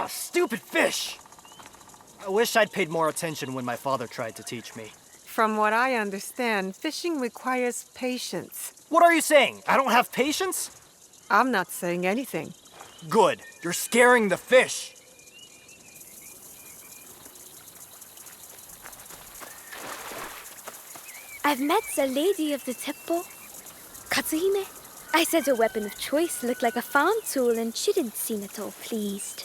Ah, stupid fish! I wish I'd paid more attention when my father tried to teach me. From what I understand, fishing requires patience. What are you saying? I don't have patience? I'm not saying anything. Good. You're scaring the fish. I've met the lady of the temple, Katsuhime. I said her weapon of choice looked like a farm tool and she didn't seem at all pleased.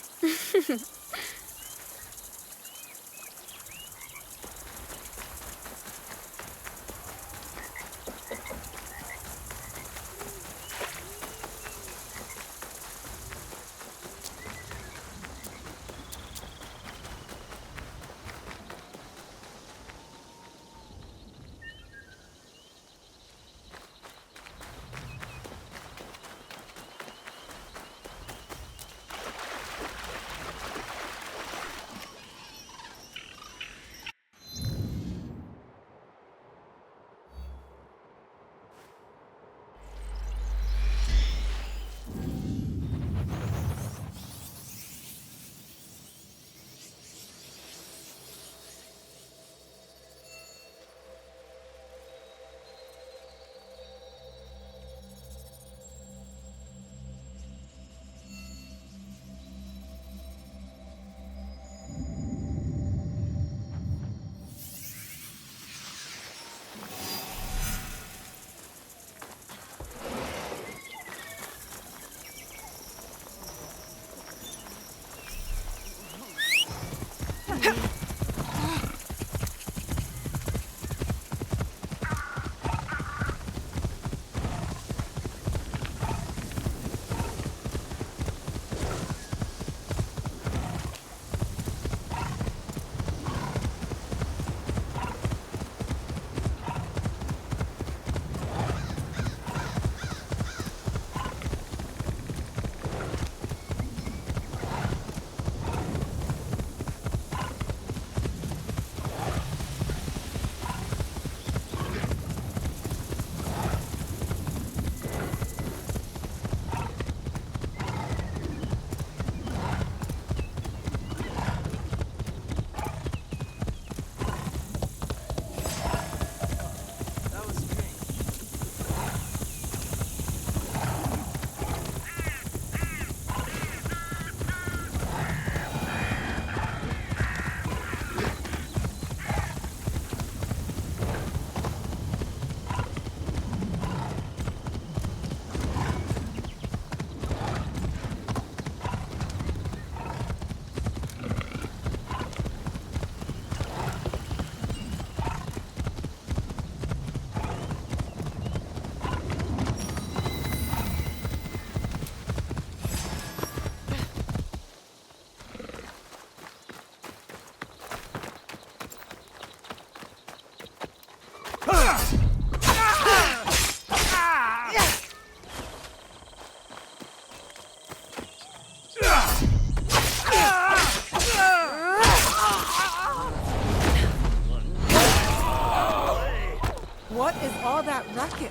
What is all that racket?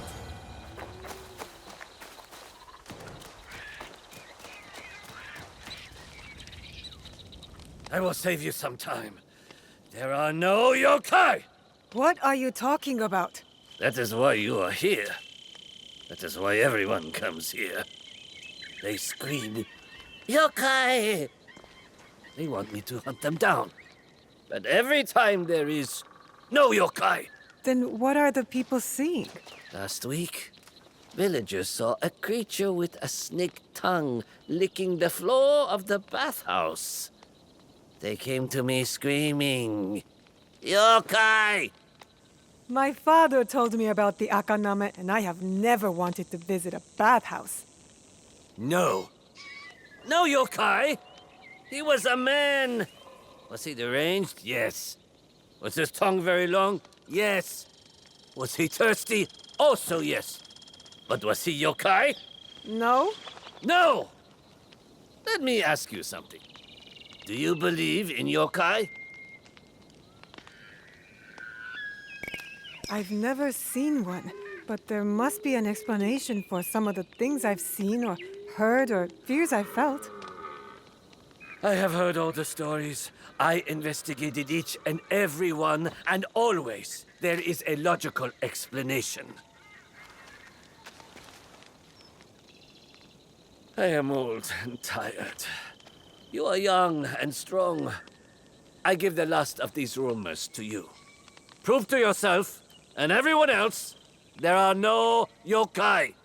I will save you some time. There are no yokai! What are you talking about? That is why you are here. That is why everyone comes here. They scream, yokai! They want me to hunt them down. But every time there is no yokai. Then what are the people seeing? Last week, villagers saw a creature with a snake tongue licking the floor of the bathhouse. They came to me screaming, yokai! My father told me about the Akaname, and I have never wanted to visit a bathhouse. No. No yokai! He was a man! Was he deranged? Yes. Was his tongue very long? Yes. Was he thirsty? Also yes. But was he yokai? No? No! Let me ask you something. Do you believe in yokai? I've never seen one, but there must be an explanation for some of the things I've seen or heard or fears I've felt. I have heard all the stories. I investigated each and every one, and always there is a logical explanation. I am old and tired. You are young and strong. I give the last of these rumors to you. Prove to yourself, and everyone else, there are no yokai.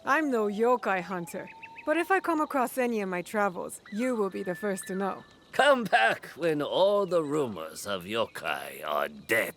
I'm no yokai hunter, but if I come across any in my travels, you will be the first to know. Come back when all the rumors of yokai are dead.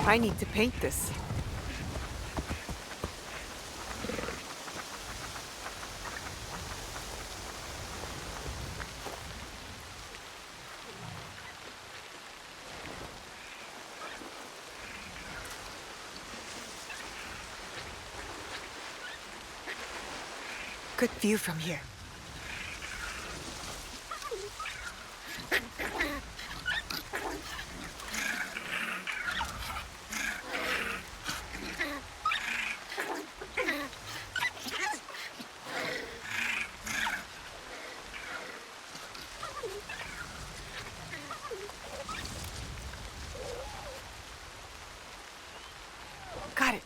I need to paint this. Good view from here. Got it.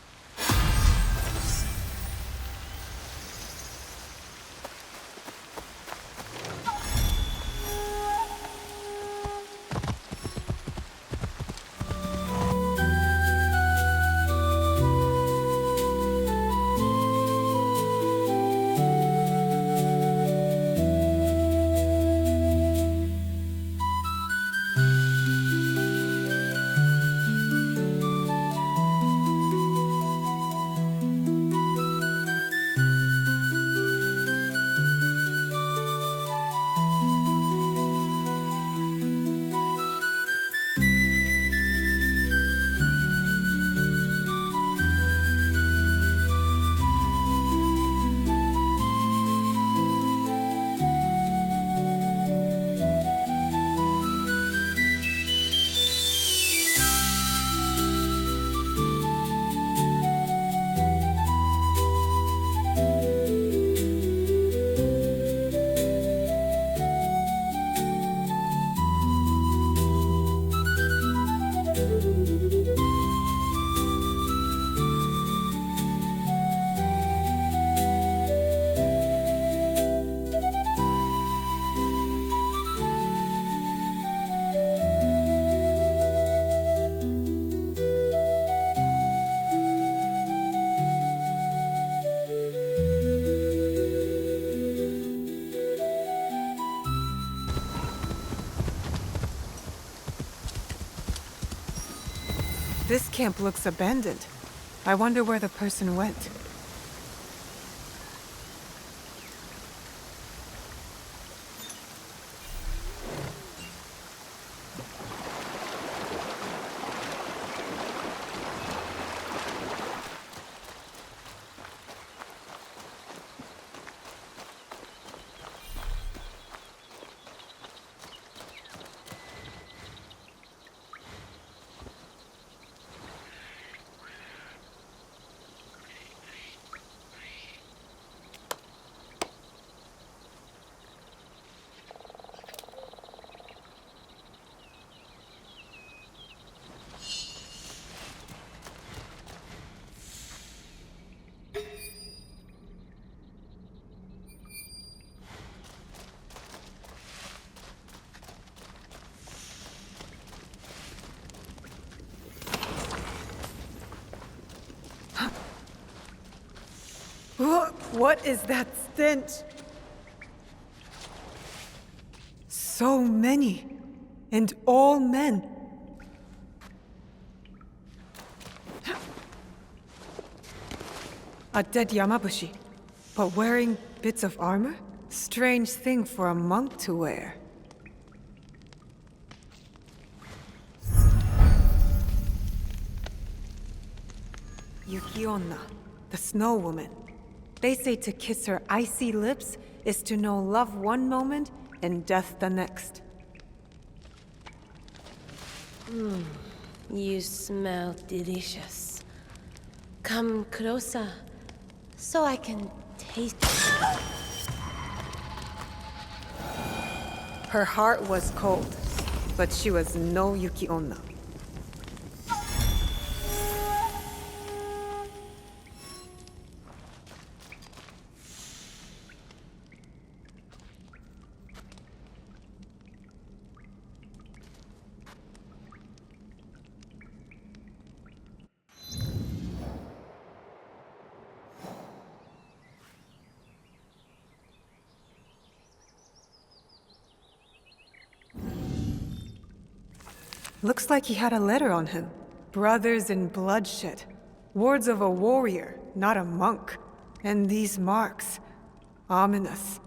This camp looks abandoned. I wonder where the person went. What is that stench? So many, and all men. A dead Yamabushi, but wearing bits of armor? Strange thing for a monk to wear. Yuki Onna, the Snow Woman. They say to kiss her icy lips is to know love one moment and death the next. You smell delicious. Come closer, so I can taste it. Her heart was cold, but she was no Yuki Onna. Looks like he had a letter on him. Brothers in bloodshed. Words of a warrior, not a monk. And these marks. Ominous.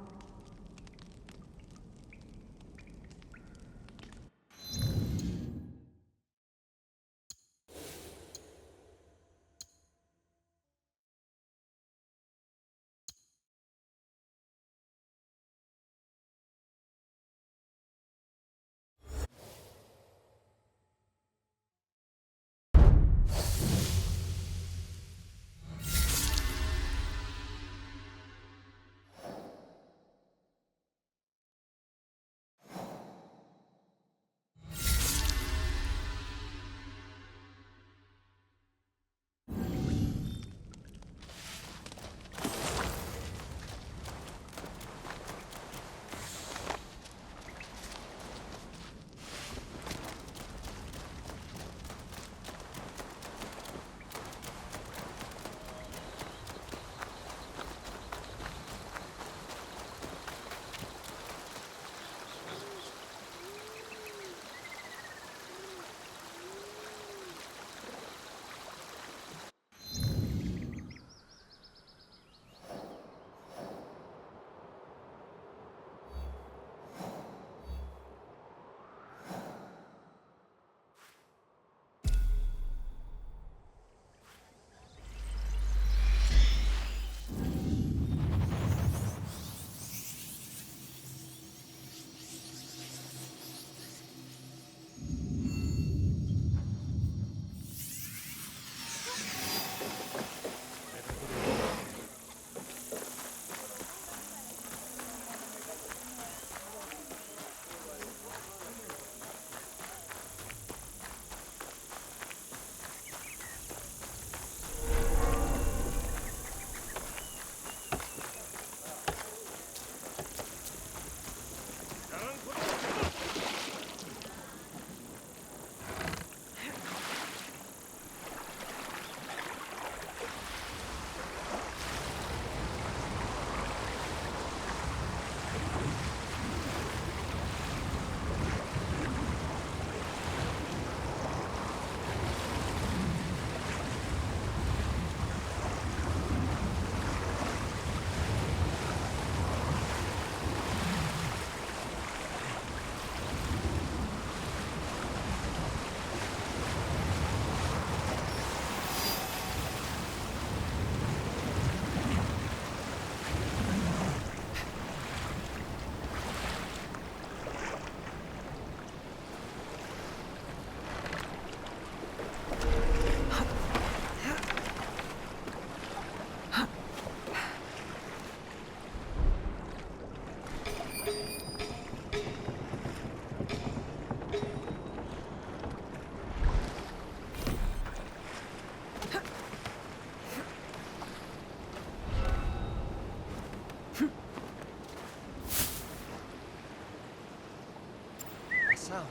sound?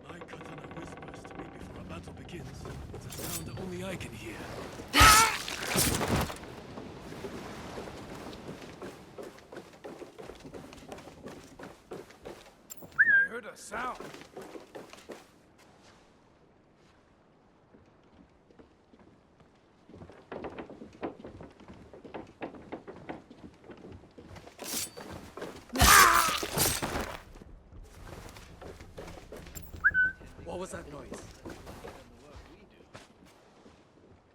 My katana whispers to me before a battle begins. It's a sound that only I can hear. I heard a sound. What was that noise?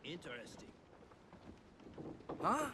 Interesting. Huh?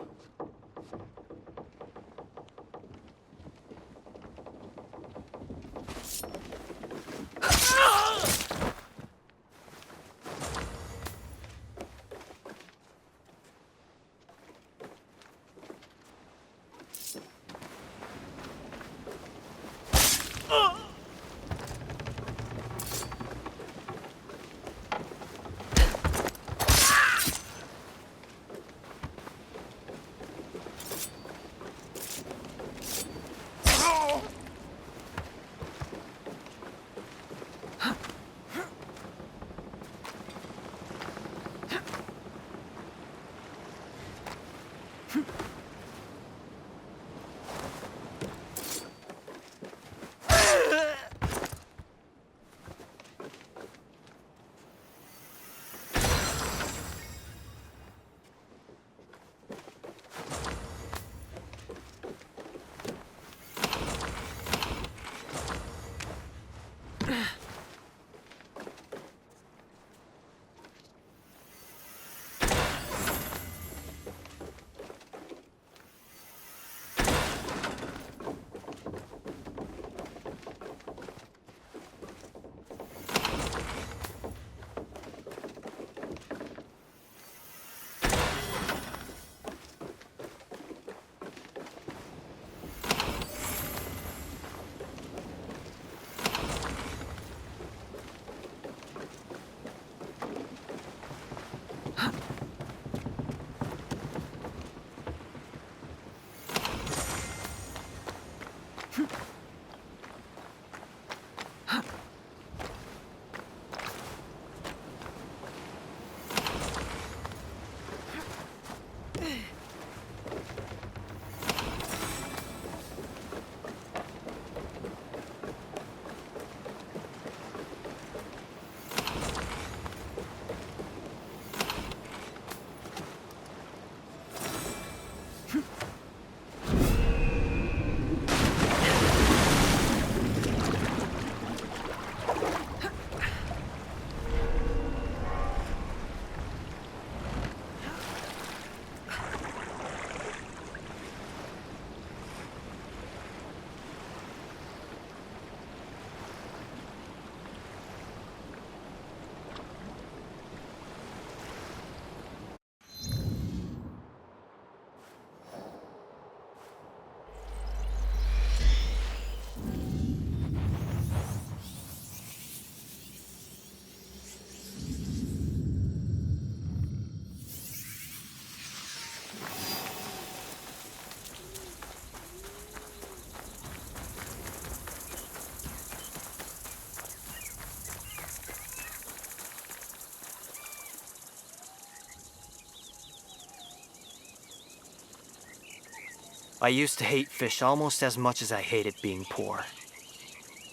I used to hate fish almost as much as I hated being poor.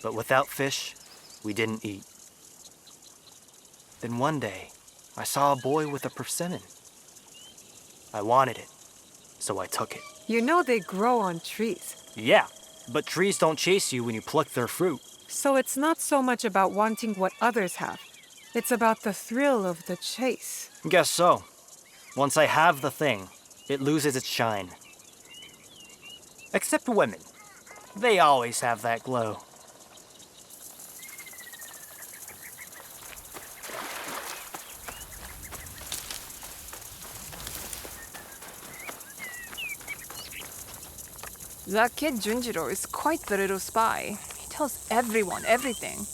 But without fish, we didn't eat. Then one day, I saw a boy with a persimmon. I wanted it, so I took it. You know they grow on trees. Yeah, but trees don't chase you when you pluck their fruit. So it's not so much about wanting what others have. It's about the thrill of the chase. Guess so. Once I have the thing, it loses its shine. Except women. They always have that glow. That kid Junjiro is quite the little spy. He tells everyone everything.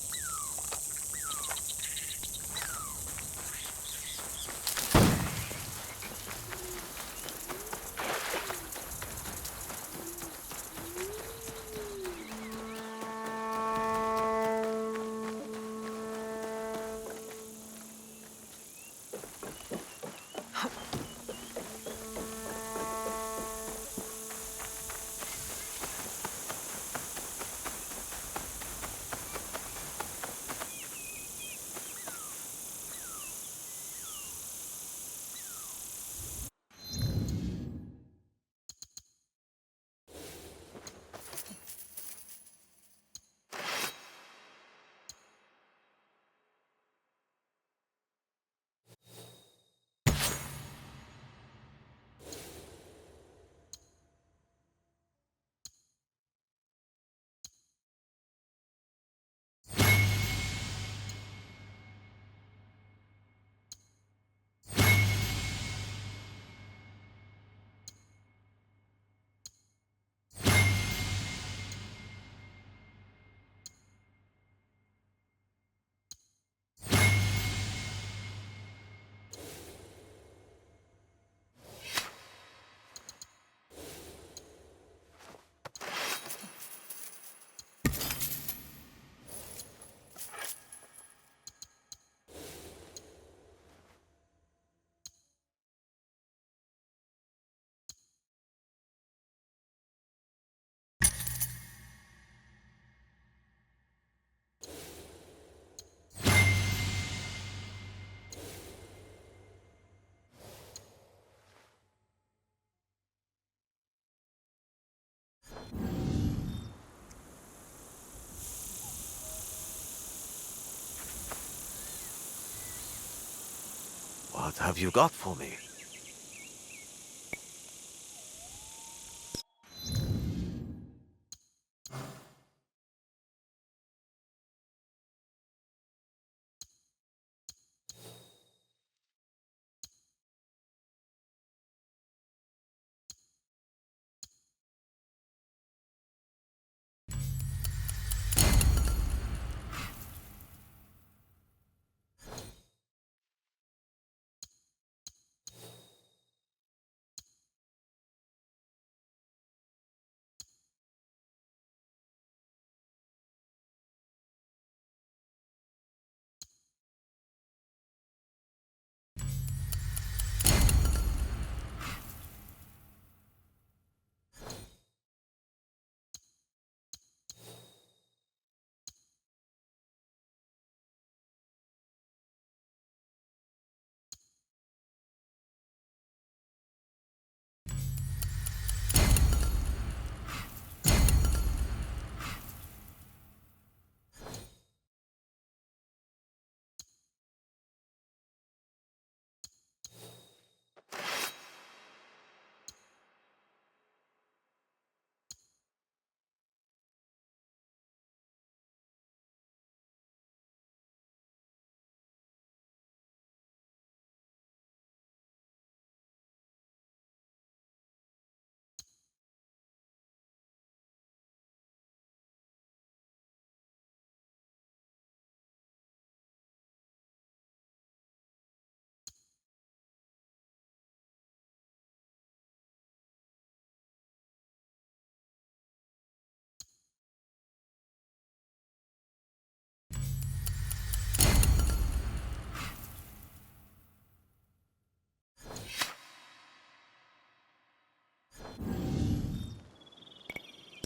What have you got for me?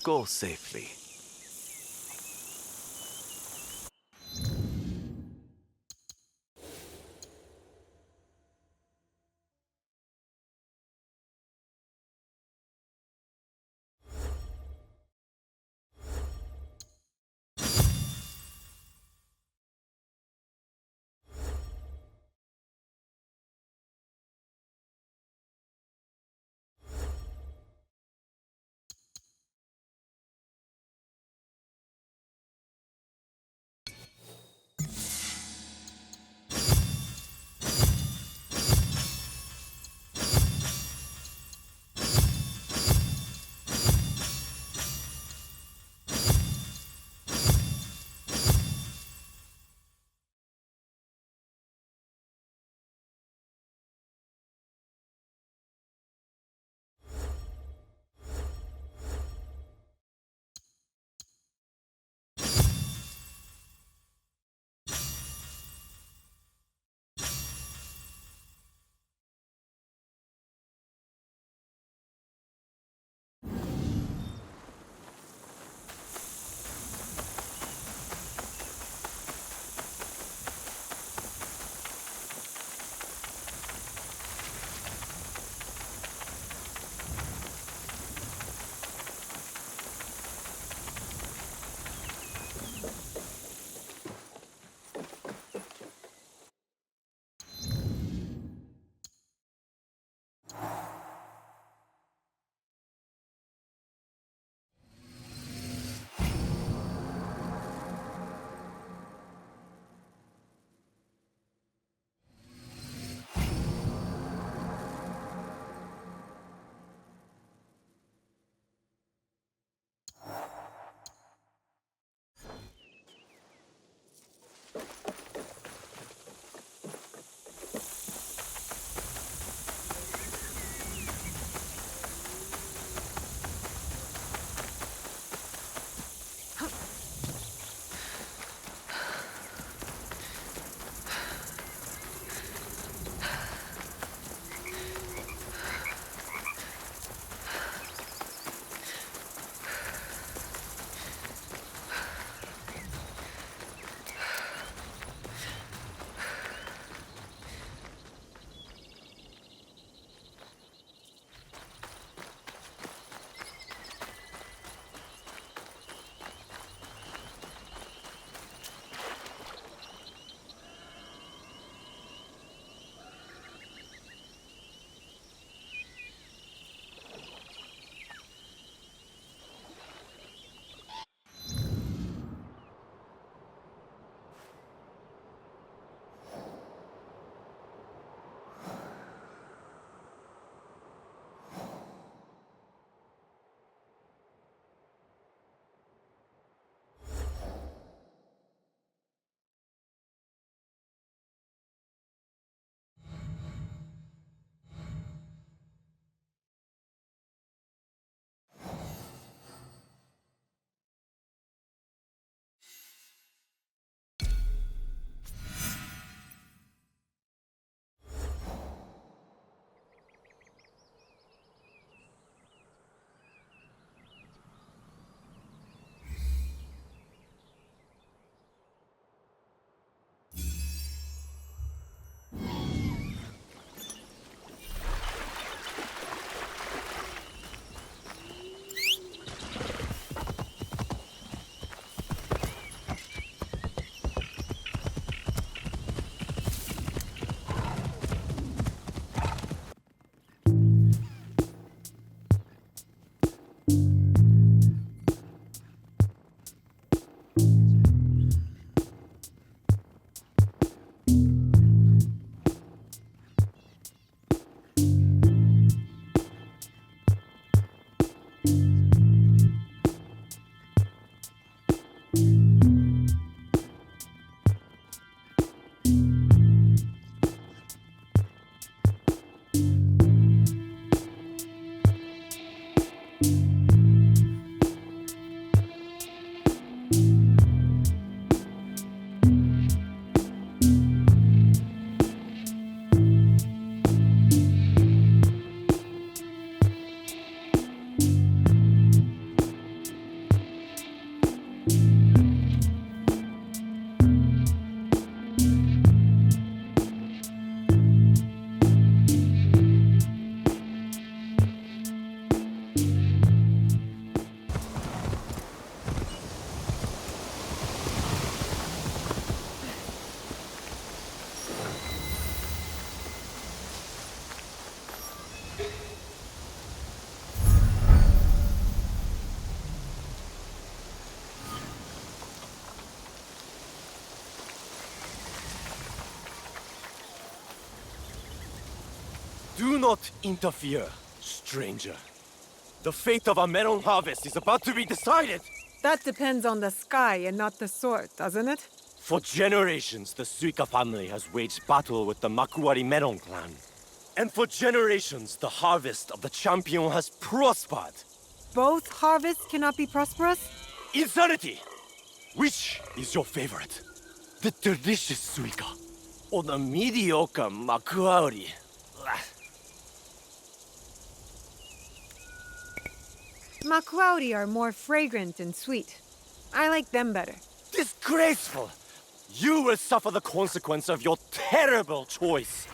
Go safely. Do not interfere, stranger. The fate of our melon harvest is about to be decided! That depends on the sky and not the sword, doesn't it? For generations, the Suika family has waged battle with the Makuari melon clan. And for generations, the harvest of the champion has prospered. Both harvests cannot be prosperous? Insanity! Which is your favorite? The delicious Suika, or the mediocre Makuari? Makuauri are more fragrant and sweet. I like them better. Disgraceful! You will suffer the consequence of your terrible choice.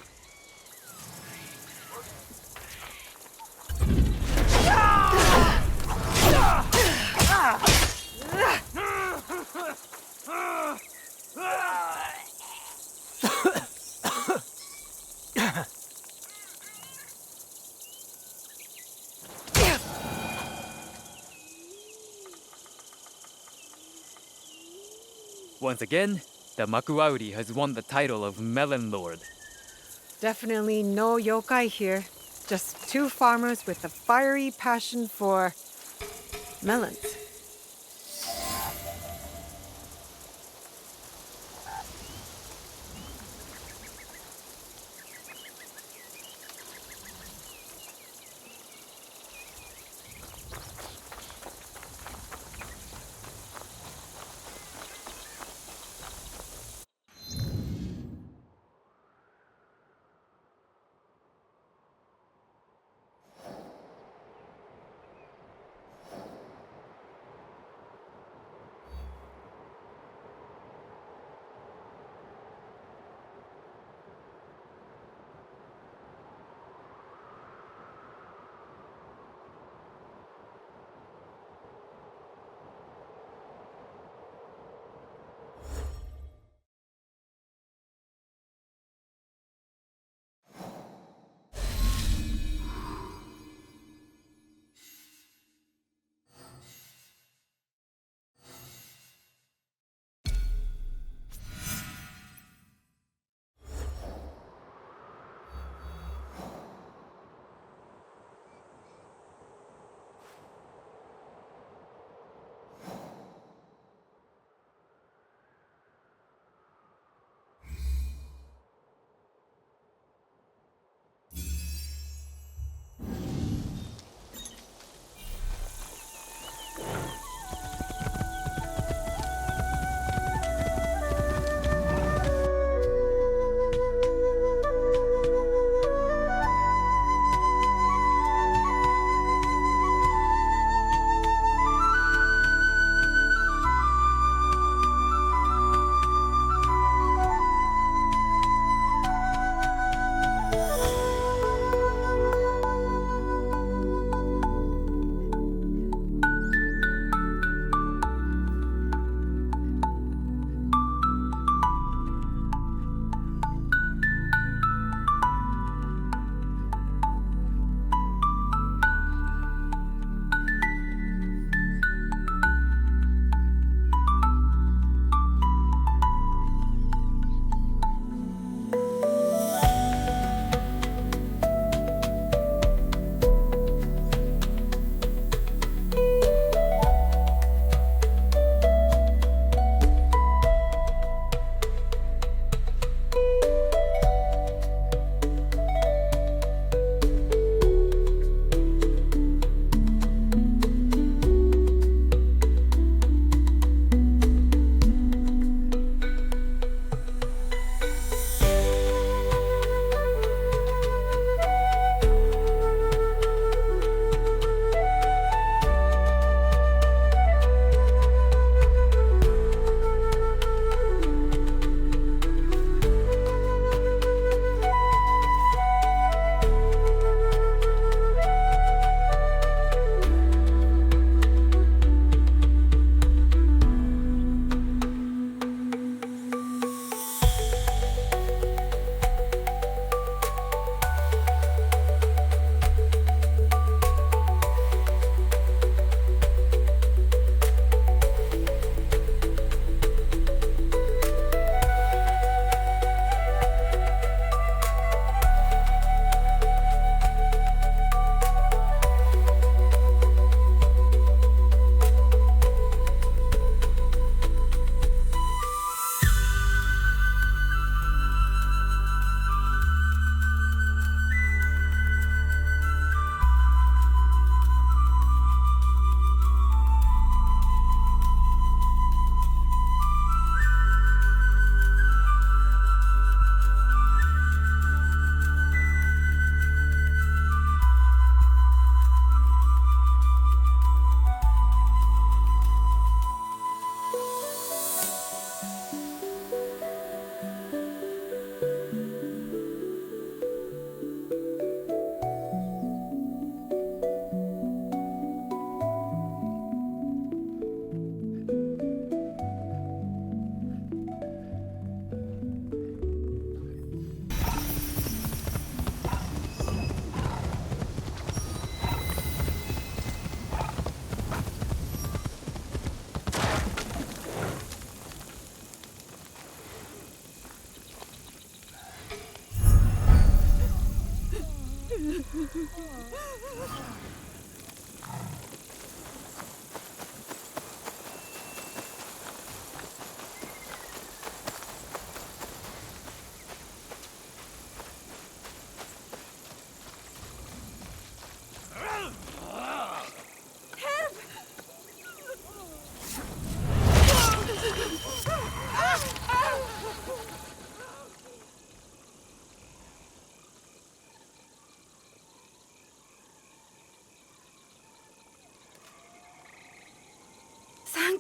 Once again, the Makuauri has won the title of Melon Lord. Definitely no yokai here. Just two farmers with a fiery passion for melons.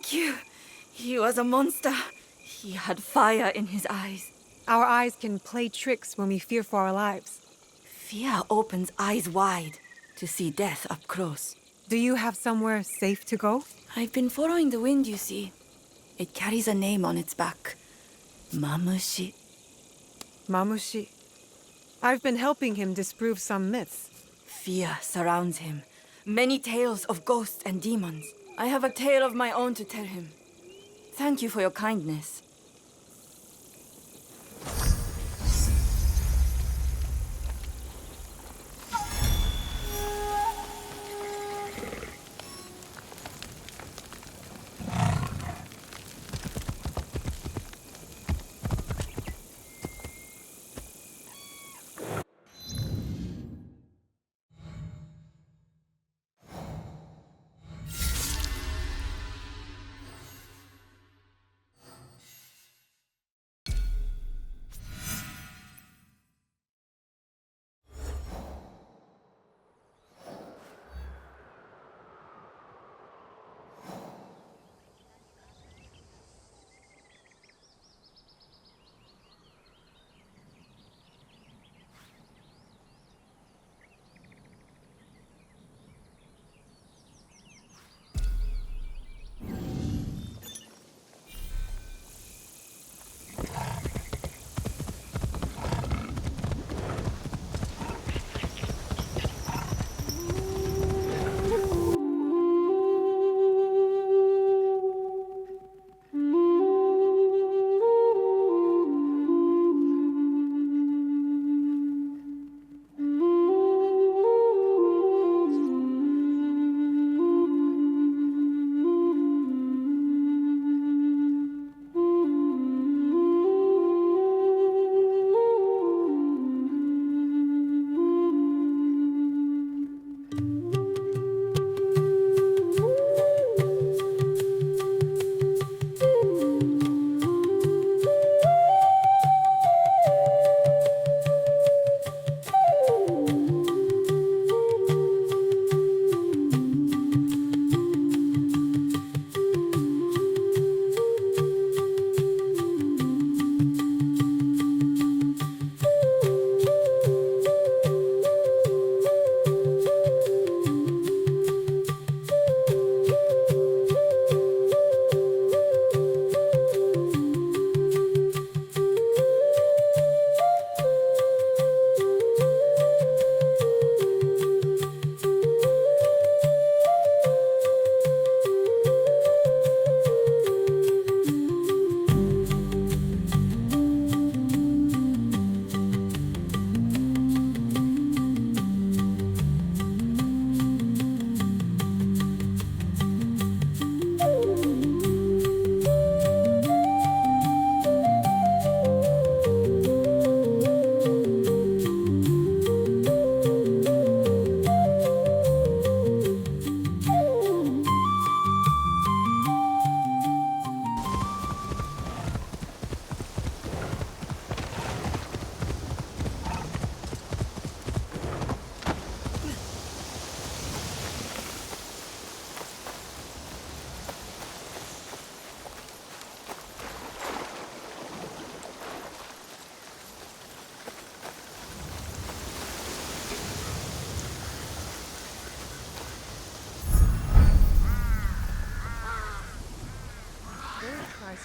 Thank you. He was a monster. He had fire in his eyes. Our eyes can play tricks when we fear for our lives. Fear opens eyes wide to see death up close. Do you have somewhere safe to go? I've been following the wind, you see. It carries a name on its back. Mamushi. Mamushi. I've been helping him disprove some myths. Fear surrounds him. Many tales of ghosts and demons. I have a tale of my own to tell him. Thank you for your kindness.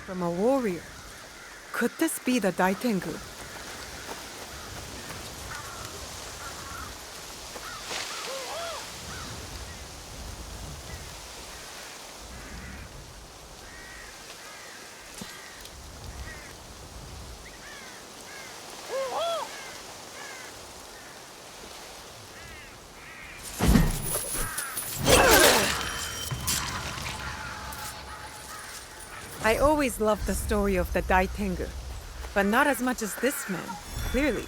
From a warrior. Could this be the Daitengu? I always loved the story of the Daitengu, but not as much as this man, clearly.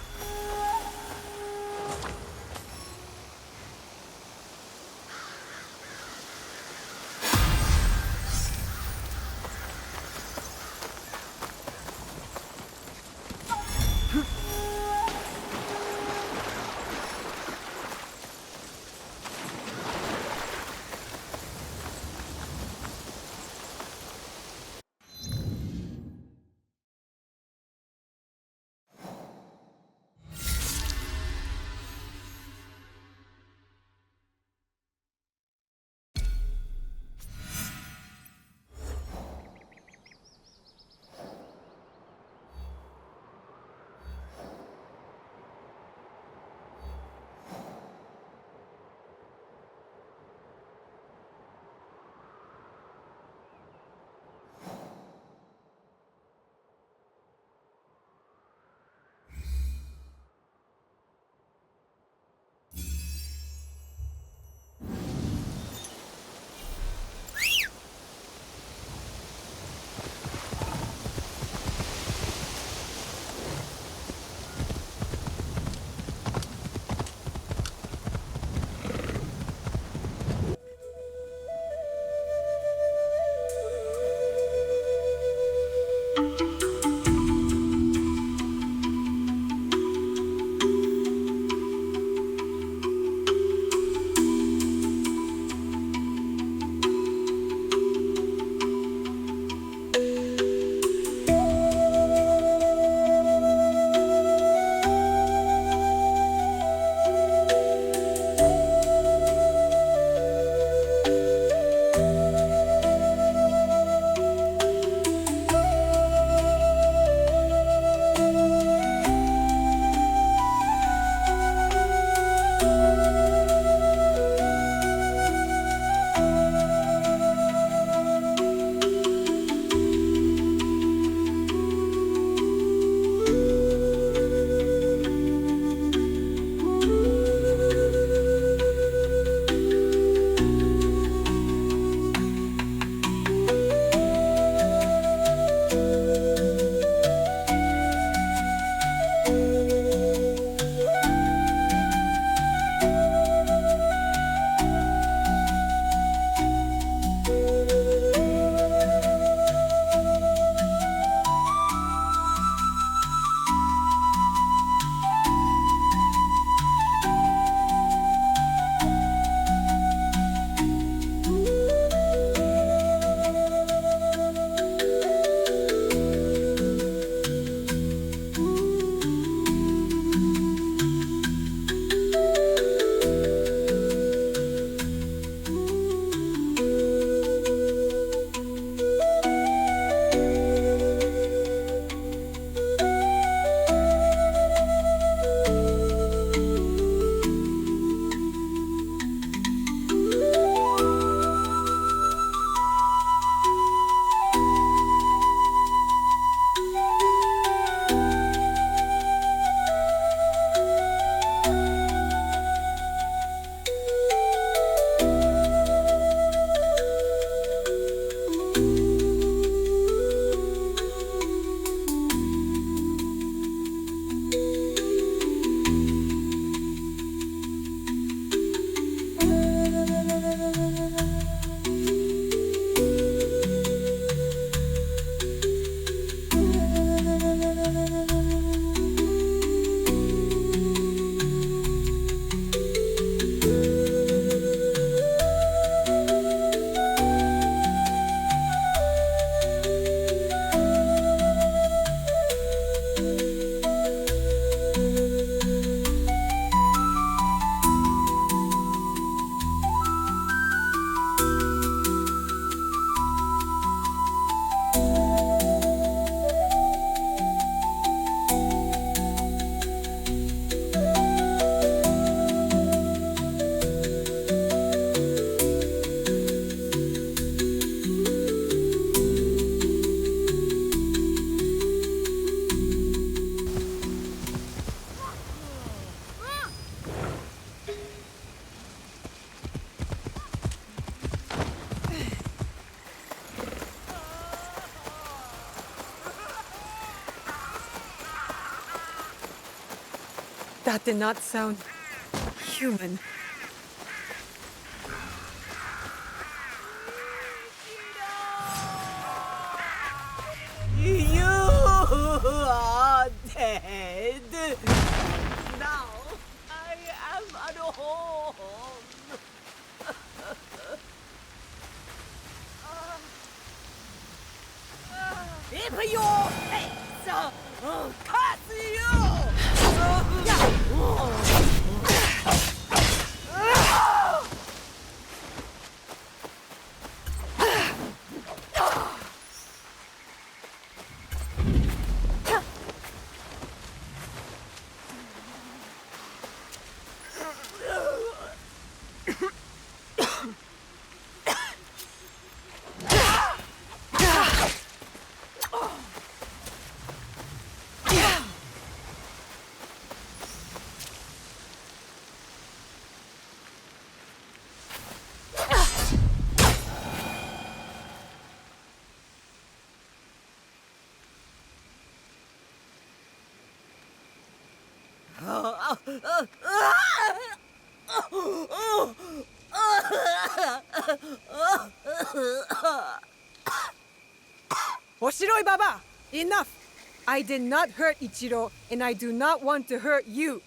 That did not sound human. You are dead. Now I am unhome. If your face cuts you. Oshiroi Baba! Enough! I did not hurt Ichiro, and I do not want to hurt you.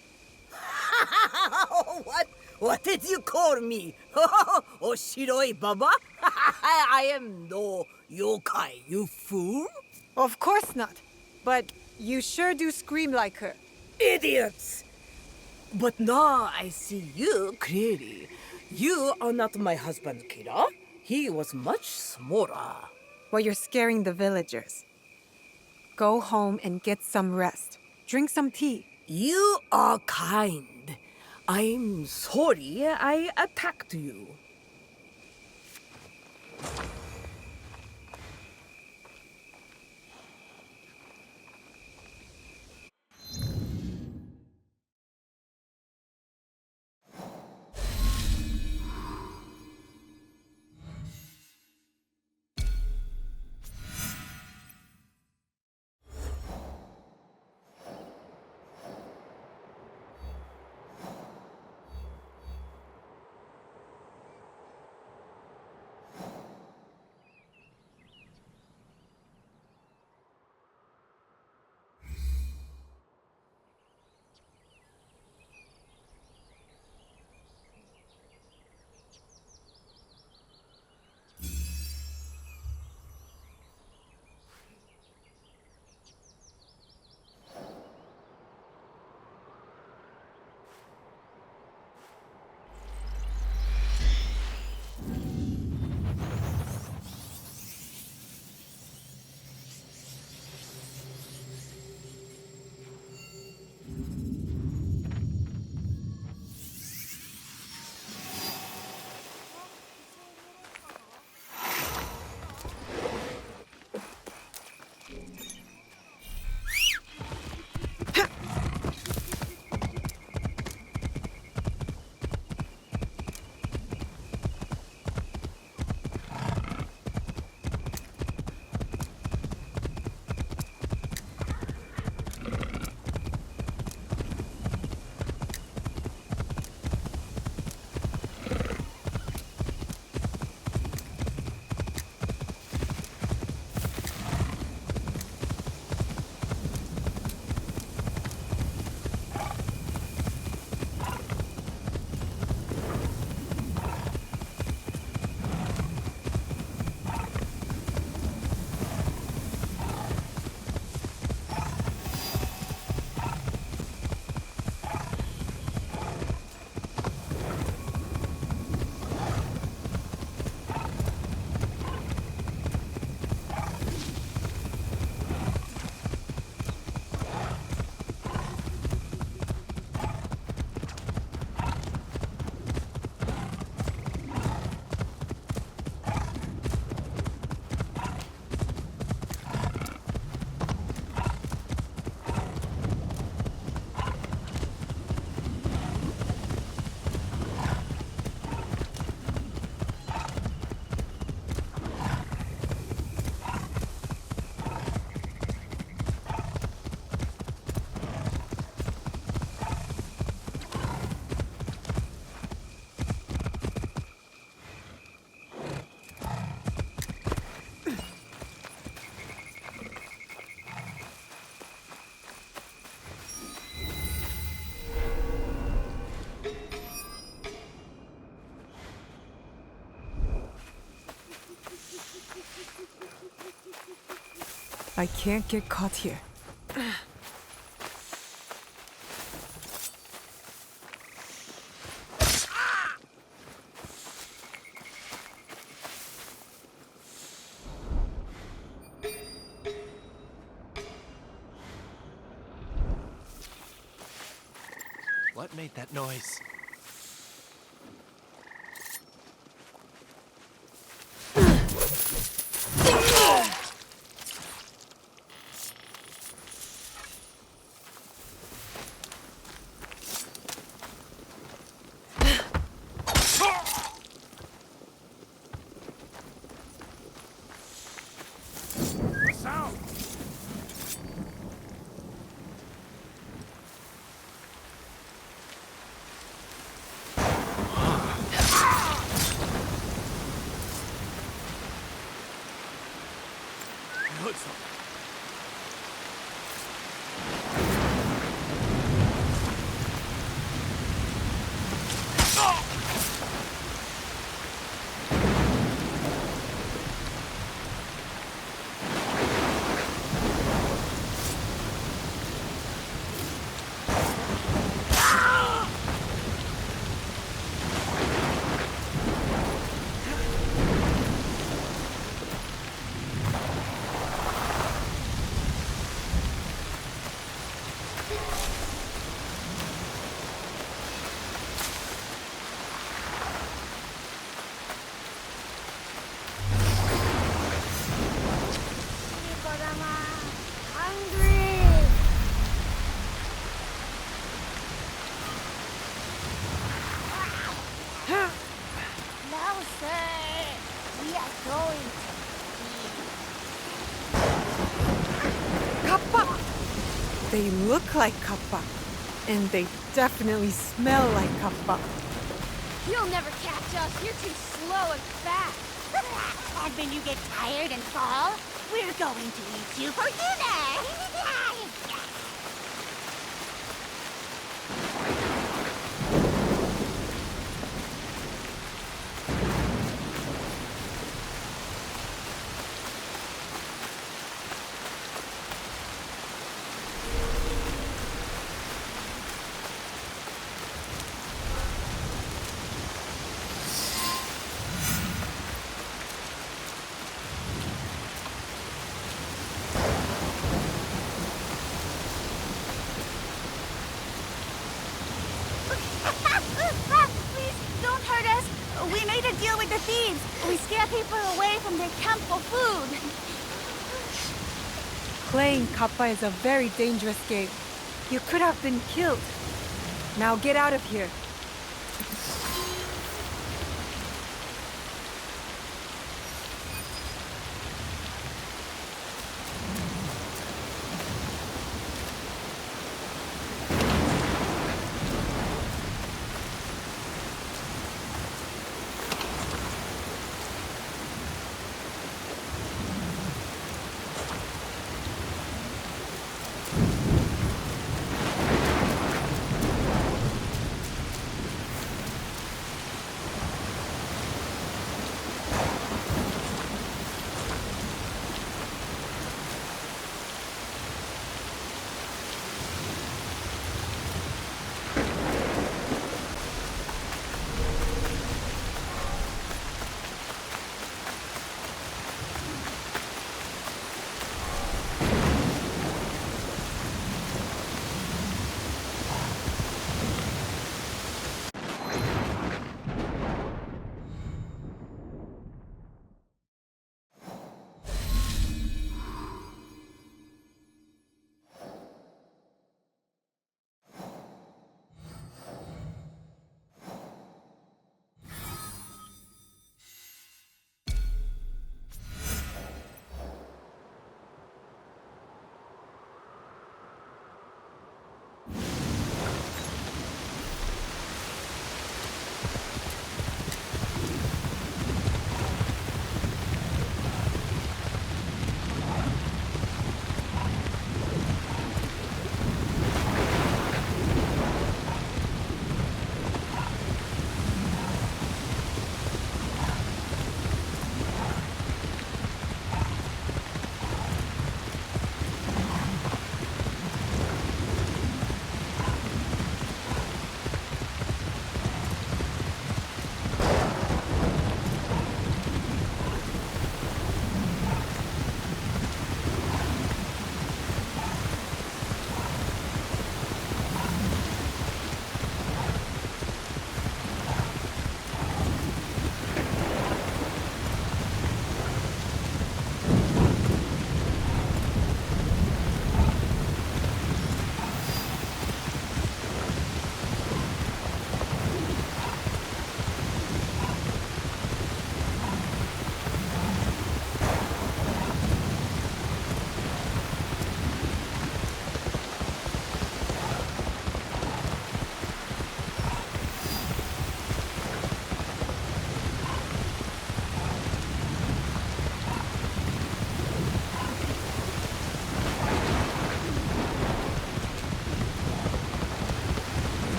What did you call me? Oshiroi Baba? I am no yokai, you fool. Of course not. But you sure do scream like her. Idiots! But now I see you clearly. You are not my husband, Kira. He was much smaller. Well, you're scaring the villagers. Go home and get some rest. Drink some tea. You are kind. I'm sorry I attacked you. I can't get caught here. What made that noise? They look like Kappa, and they definitely smell like Kappa. You'll never catch us. You're too slow and fast. And when you get tired and fall, we're going to eat you for dinner! Please, don't hurt us. We made a deal with the thieves. We scare people away from their camp for food. Playing Kappa is a very dangerous game. You could have been killed. Now get out of here.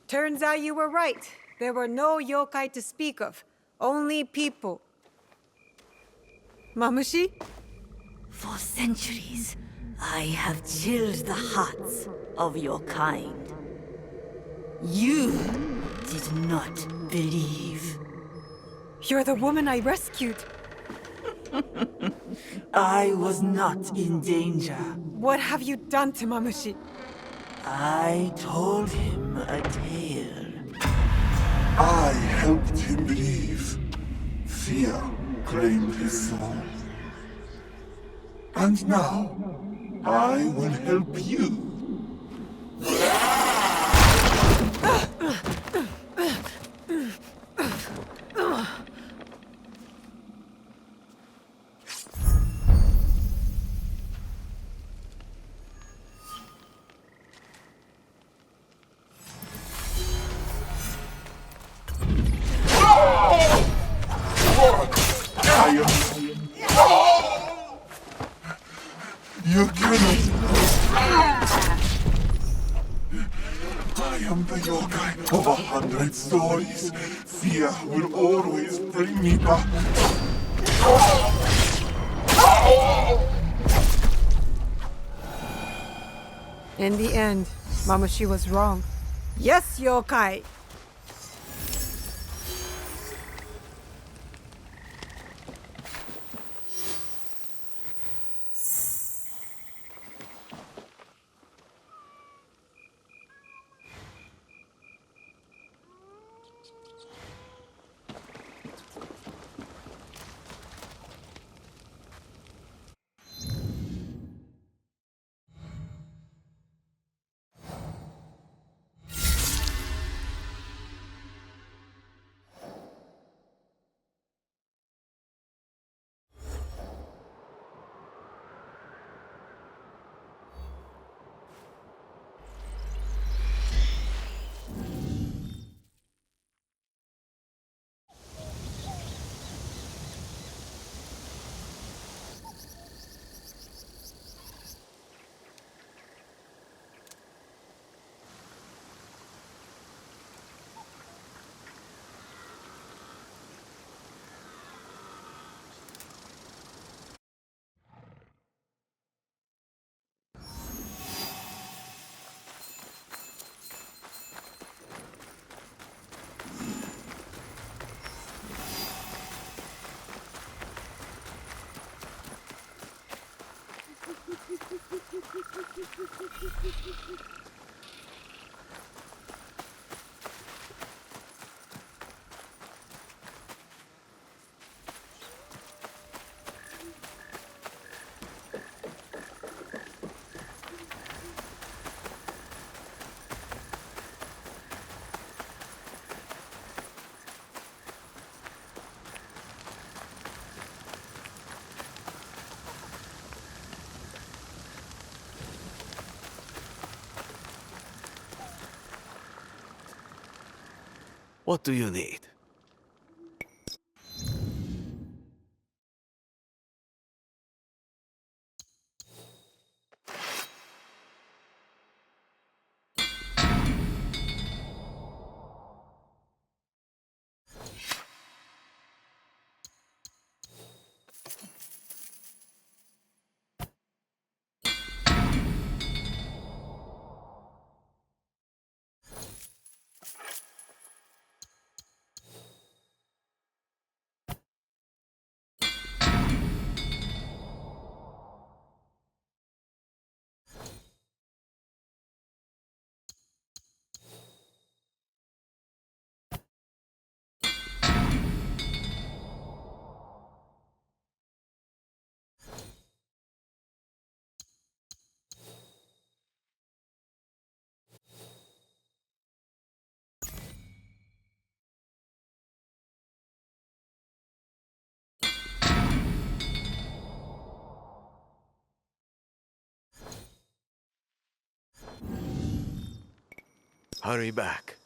Turns out you were right. There were no yokai to speak of. Only people. Mamushi? For centuries, I have chilled the hearts of your kind. You did not believe. You're the woman I rescued. I was not in danger. What have you done to Mamushi? I told him a tale. I helped him believe. Fear claimed his soul. And now, I will help you. You cannot. I am the yokai of 100 stories. Fear will always bring me back. In the end, Mamushi was wrong. Yes, yokai! What do you need? Hurry back.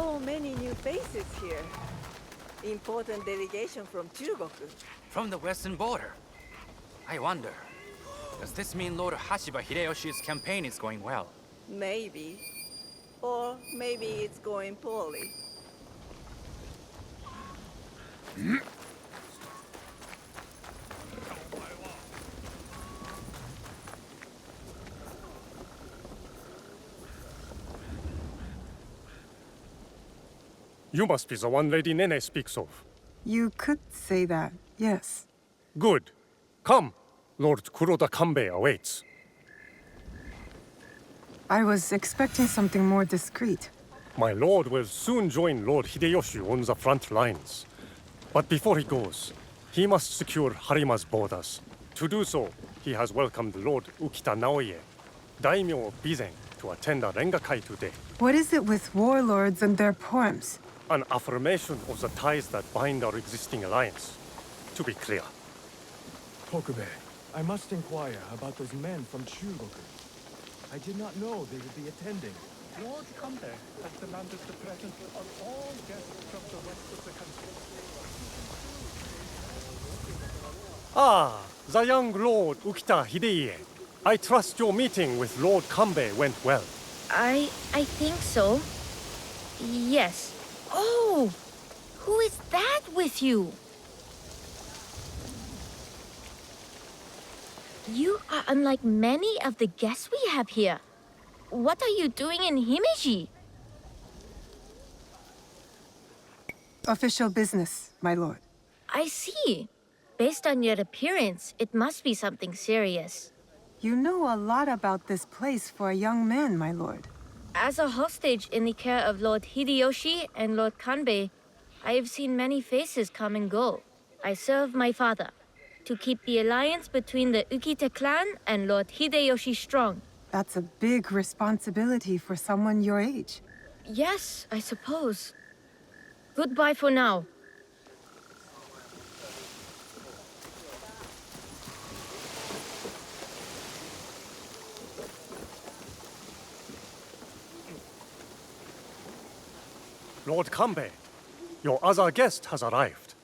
So many new faces here. Important delegation from Chugoku. From the western border. I wonder, does this mean Lord Hashiba Hideyoshi's campaign is going well? Maybe. Or maybe it's going poorly. You must be the one Lady Nene speaks of. You could say that, yes. Good. Come. Lord Kuroda Kanbei awaits. I was expecting something more discreet. My lord will soon join Lord Hideyoshi on the front lines. But before he goes, he must secure Harima's borders. To do so, he has welcomed Lord Ukita NAOE, daimyo of Bizen, to attend a Rengakai today. What is it with warlords and their poems? An affirmation of the ties that bind our existing alliance. To be clear. Tokube, I must inquire about those men from Chugoku. I did not know they would be attending. Lord Kanbei has demanded the presence of all guests from the rest of the country. Ah, the young Lord Ukita Hideye. I trust your meeting with Lord Kanbei went well. I think so. Yes. Oh! Who is that with you? You are unlike many of the guests we have here. What are you doing in Himeji? Official business, my lord. I see. Based on your appearance, it must be something serious. You know a lot about this place for a young man, my lord. As a hostage in the care of Lord Hideyoshi and Lord Kanbei, I have seen many faces come and go. I serve my father to keep the alliance between the Ukita clan and Lord Hideyoshi strong. That's a big responsibility for someone your age. Yes, I suppose. Goodbye for now. Lord Kanbei, your other guest has arrived.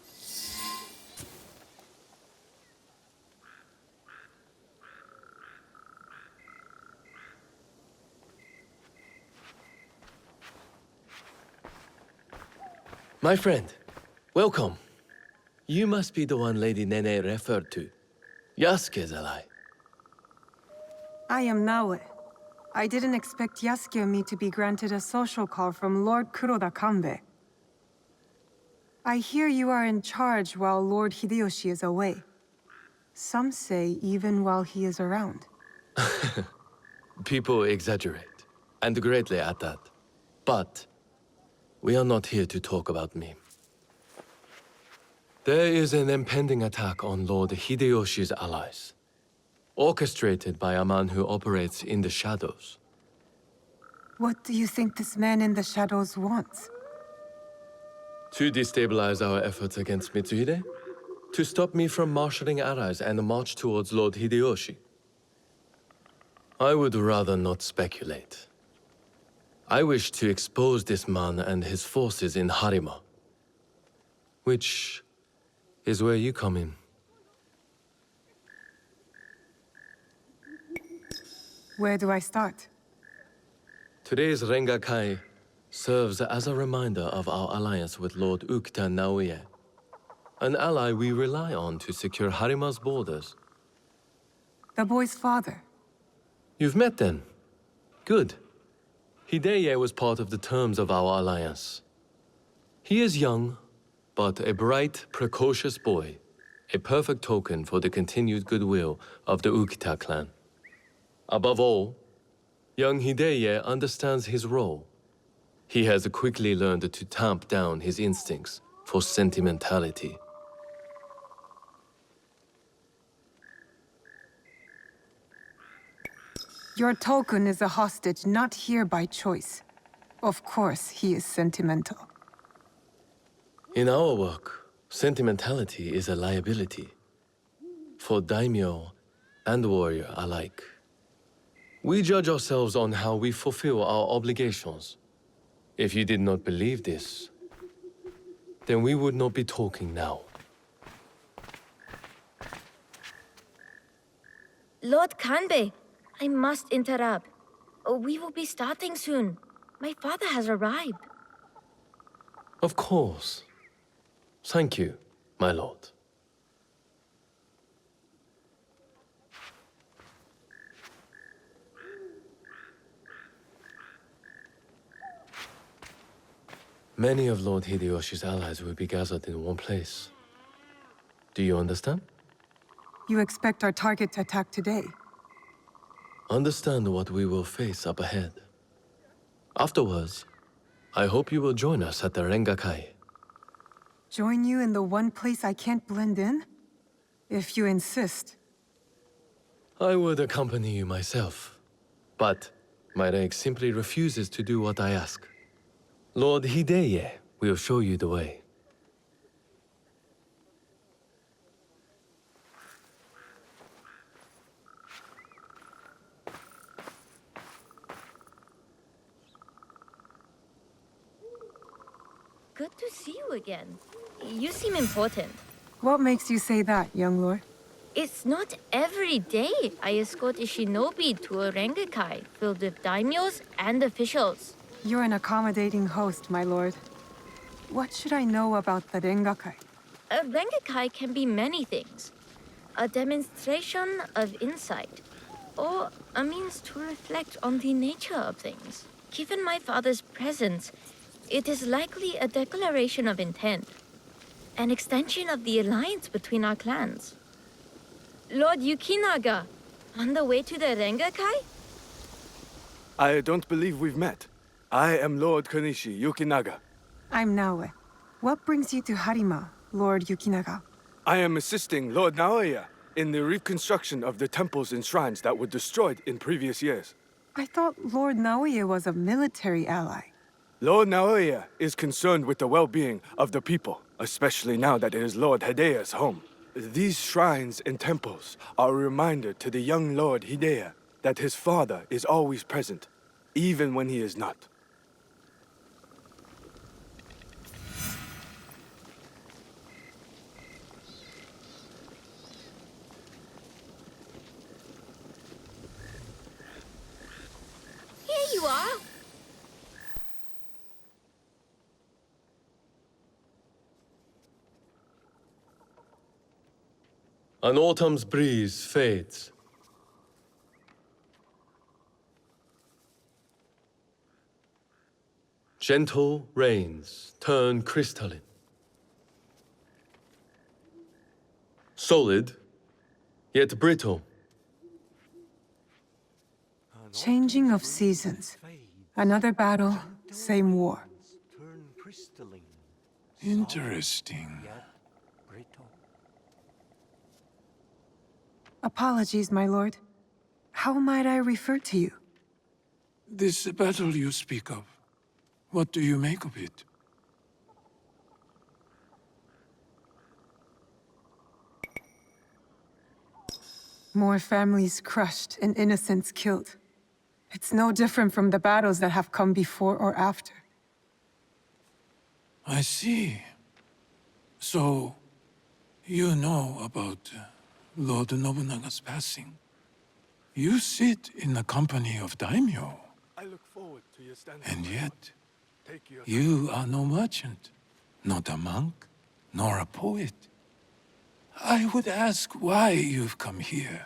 My friend, welcome. You must be the one Lady Nene referred to. Yasuke's ally. I am NAOE. I didn't expect Yasuke to be granted a social call from Lord Kuroda Kanbei. I hear you are in charge while Lord Hideyoshi is away. Some say even while he is around. People exaggerate, and greatly at that. But we are not here to talk about me. There is an impending attack on Lord Hideyoshi's allies, orchestrated by a man who operates in the shadows. What do you think this man in the shadows wants? To destabilize our efforts against Mitsuhide? To stop me from marshalling allies and march towards Lord Hideyoshi? I would rather not speculate. I wish to expose this man and his forces in Harima, which is where you come in. Where do I start? Today's Rengakai serves as a reminder of our alliance with Lord Ukita NAOE, an ally we rely on to secure Harima's borders. The boy's father. You've met then? Good. Hideye was part of the terms of our alliance. He is young, but a bright, precocious boy, a perfect token for the continued goodwill of the Ukita clan. Above all, young Hideye understands his role. He has quickly learned to tamp down his instincts for sentimentality. Your token is a hostage not here by choice. Of course, he is sentimental. In our work, sentimentality is a liability. For daimyo and warrior alike. We judge ourselves on how we fulfill our obligations. If you did not believe this, then we would not be talking now. Lord Kanbei, I must interrupt. We will be starting soon. My father has arrived. Of course. Thank you, my lord. Many of Lord Hideyoshi's allies will be gathered in one place. Do you understand? You expect our target to attack today? Understand what we will face up ahead. Afterwards, I hope you will join us at the Rengakai. Join you in the one place I can't blend in? If you insist. I would accompany you myself, but my rank simply refuses to do what I ask. Lord Hideye will show you the way. Good to see you again. You seem important. What makes you say that, young lord? It's not every day I escort a shinobi to a Rengakai filled with daimyos and officials. You're an accommodating host, my lord. What should I know about the Rengakai? A Rengakai can be many things. A demonstration of insight, or a means to reflect on the nature of things. Given my father's presence, it is likely a declaration of intent. An extension of the alliance between our clans. Lord Yukinaga, on the way to the Rengakai? I don't believe we've met. I am Lord Kanishi Yukinaga. I'm NAOE. What brings you to Harima, Lord Yukinaga? I am assisting Lord NAOE in the reconstruction of the temples and shrines that were destroyed in previous years. I thought Lord NAOE was a military ally. Lord NAOE is concerned with the well-being of the people, especially now that it is Lord Hideya's home. These shrines and temples are a reminder to the young Lord Hideya that his father is always present, even when he is not. Here you are! An autumn's breeze fades. Gentle rains turn crystalline. Solid, yet brittle. Changing of seasons. Another battle, same war. Interesting. Apologies, my lord. How might I refer to you? This battle you speak of, what do you make of it? More families crushed and innocents killed. It's no different from the battles that have come before or after. I see. So, you know about Lord Nobunaga's passing. You sit in the company of daimyo. I look forward to your standing. And yet, you are no merchant, not a monk, nor a poet. I would ask why you've come here.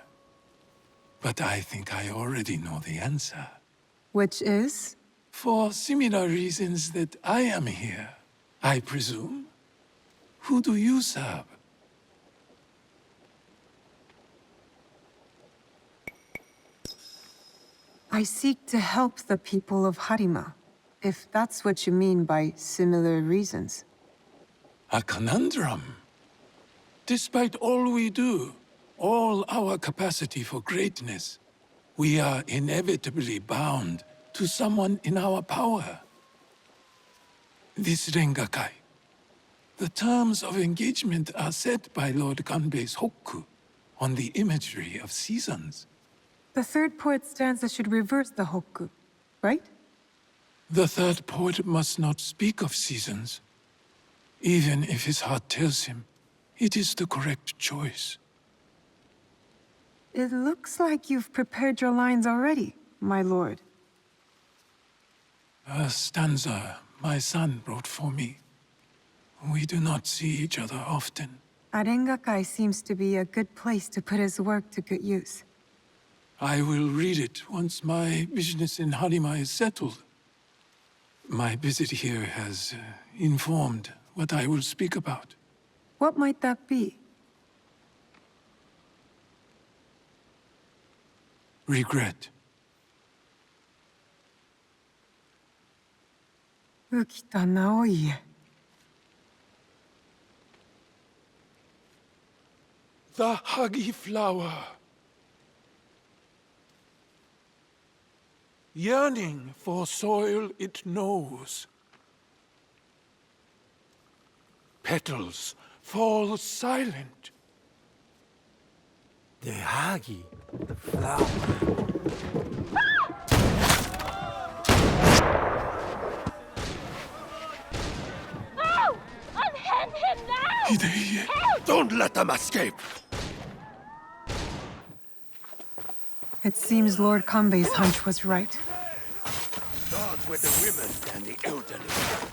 But I think I already know the answer. Which is? For similar reasons that I am here, I presume. Who do you serve? I seek to help the people of Harima, if that's what you mean by similar reasons. A conundrum. Despite all we do, all our capacity for greatness, we are inevitably bound to someone in our power. This Rengakai. The terms of engagement are set by Lord Kanbei's Hokku on the imagery of seasons. The third poet stanza should reverse the Hokku, right? The third poet must not speak of seasons. Even if his heart tells him, it is the correct choice. It looks like you've prepared your lines already, my lord. A stanza my son wrote for me. We do not see each other often. Rengakai seems to be a good place to put his work to good use. I will read it once my business in Harima is settled. My visit here has informed what I will speak about. What might that be? Regret. Ukita NAOE. The huggy flower. Yearning for soil it knows. Petals fall silent. The hagi, the flower. No! Unhand him now! Hideye, don't let them escape! It seems Lord Kanbei's hunch was right. Start with the women and the elderly.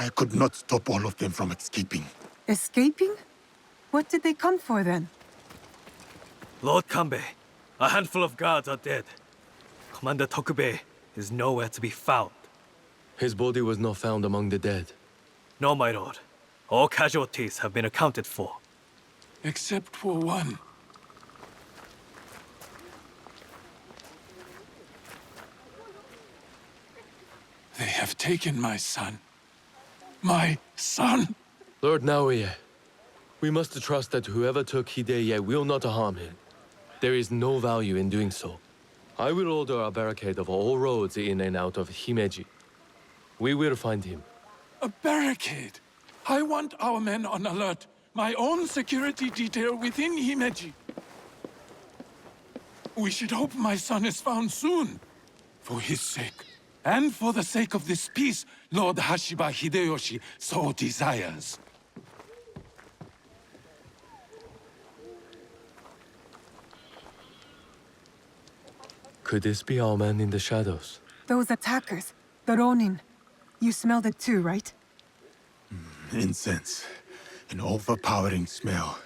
I could not stop all of them from escaping. Escaping? What did they come for then? Lord Kanbei, a handful of guards are dead. Commander Tokubei is nowhere to be found. His body was not found among the dead. No, my lord. All casualties have been accounted for. Except for one. They have taken my son. My son! Lord NAOE, we must trust that whoever took Hideye will not harm him. There is no value in doing so. I will order a barricade of all roads in and out of Himeji. We will find him. A barricade? I want our men on alert. My own security detail within Himeji. We should hope my son is found soon. For his sake. And for the sake of this peace, Lord Hashiba Hideyoshi so desires. Could this be our man in the shadows? Those attackers, the Ronin. You smelled it too, right? Incense. An overpowering smell.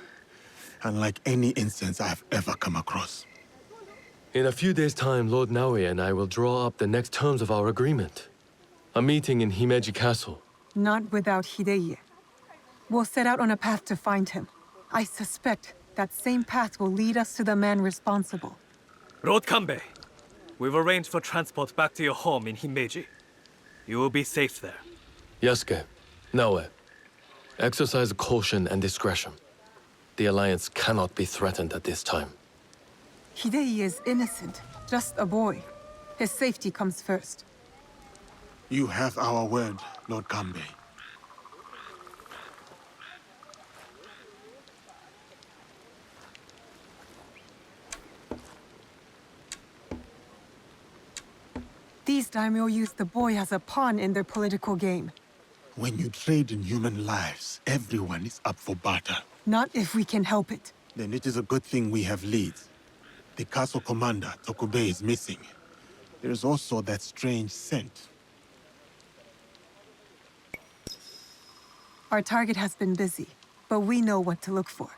Unlike any incense I have ever come across. In a few days' time, Lord NAOE and I will draw up the next terms of our agreement. A meeting in Himeji Castle. Not without Hideye. We'll set out on a path to find him. I suspect that same path will lead us to the man responsible. Lord Kanbei, we've arranged for transport back to your home in Himeji. You will be safe there. Yasuke, NAOE, exercise caution and discretion. The Alliance cannot be threatened at this time. Hideye is innocent, just a boy. His safety comes first. You have our word, Lord Kanbei. These daimyo use the boy as a pawn in their political game. When you trade in human lives, everyone is up for barter. Not if we can help it. Then it is a good thing we have leads. The castle commander, Tokubei, is missing. There is also that strange scent. Our target has been busy, but we know what to look for.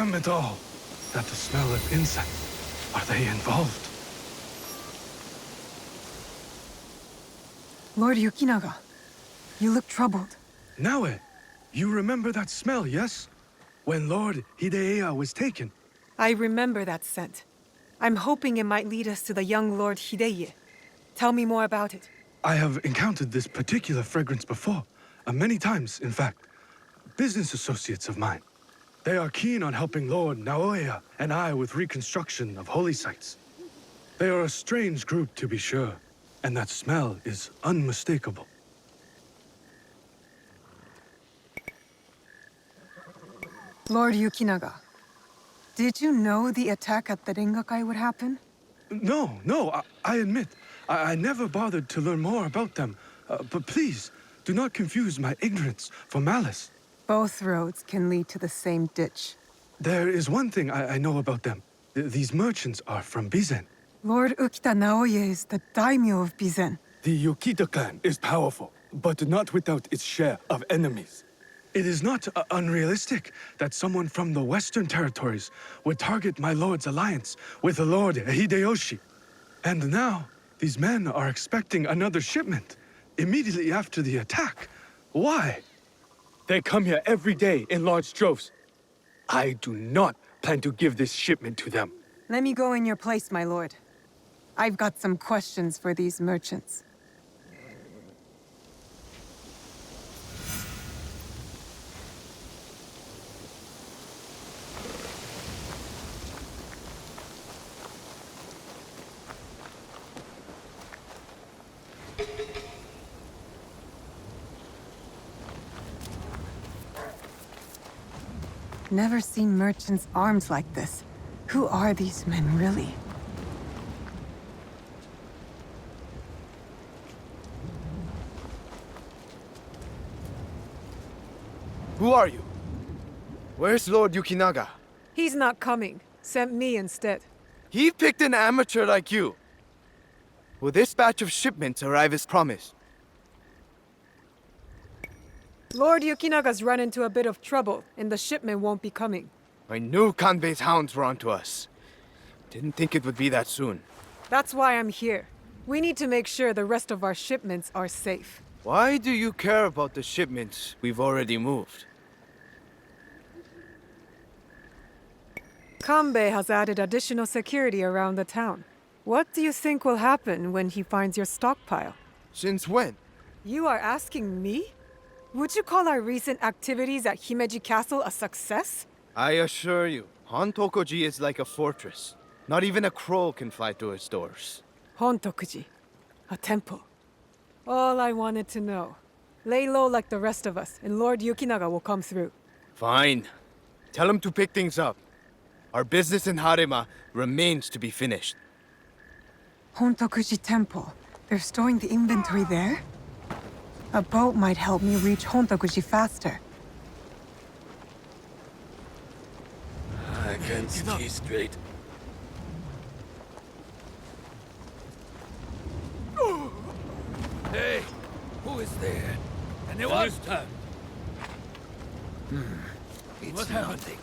them at all. That the smell of incense. Are they involved? Lord Yukinaga, you look troubled. NAOE, you remember that smell, yes? When Lord Hideya was taken. I remember that scent. I'm hoping it might lead us to the young Lord Hideye. Tell me more about it. I have encountered this particular fragrance before. Many times, in fact. Business associates of mine. They are keen on helping Lord NAOE and I with reconstruction of holy sites. They are a strange group, to be sure, and that smell is unmistakable. Lord Yukinaga, did you know the attack at the Rengakai would happen? No, I admit, I never bothered to learn more about them. But please, do not confuse my ignorance for malice. Both roads can lead to the same ditch. There is one thing I know about them. These merchants are from Bizen. Lord Ukita Naoye is the daimyo of Bizen. The Yokita clan is powerful, but not without its share of enemies. It is not unrealistic that someone from the Western territories would target my lord's alliance with the Lord Hideyoshi. And now, these men are expecting another shipment immediately after the attack. Why? They come here every day in large droves. I do not plan to give this shipment to them. Let me go in your place, my lord. I've got some questions for these merchants. Never seen merchants armed like this. Who are these men, really? Who are you? Where's Lord Yukinaga? He's not coming. Sent me instead. He picked an amateur like you. Will this batch of shipments arrive as promised? Lord Yukinaga's run into a bit of trouble, and the shipment won't be coming. I knew Kanbei's hounds were onto us. Didn't think it would be that soon. That's why I'm here. We need to make sure the rest of our shipments are safe. Why do you care about the shipments we've already moved? Kanbei has added additional security around the town. What do you think will happen when he finds your stockpile? Since when? You are asking me? Would you call our recent activities at Himeji Castle a success? I assure you, Hontokuji is like a fortress. Not even a crow can fly through its doors. Hontokuji. A temple. All I wanted to know. Lay low like the rest of us, and Lord Yukinaga will come through. Fine. Tell him to pick things up. Our business in Harima remains to be finished. Hontokuji Temple. They're storing the inventory there? A boat might help me reach Hontokuji faster. I can't see straight. Hey, who is there? Anyone? This time. It's nothing.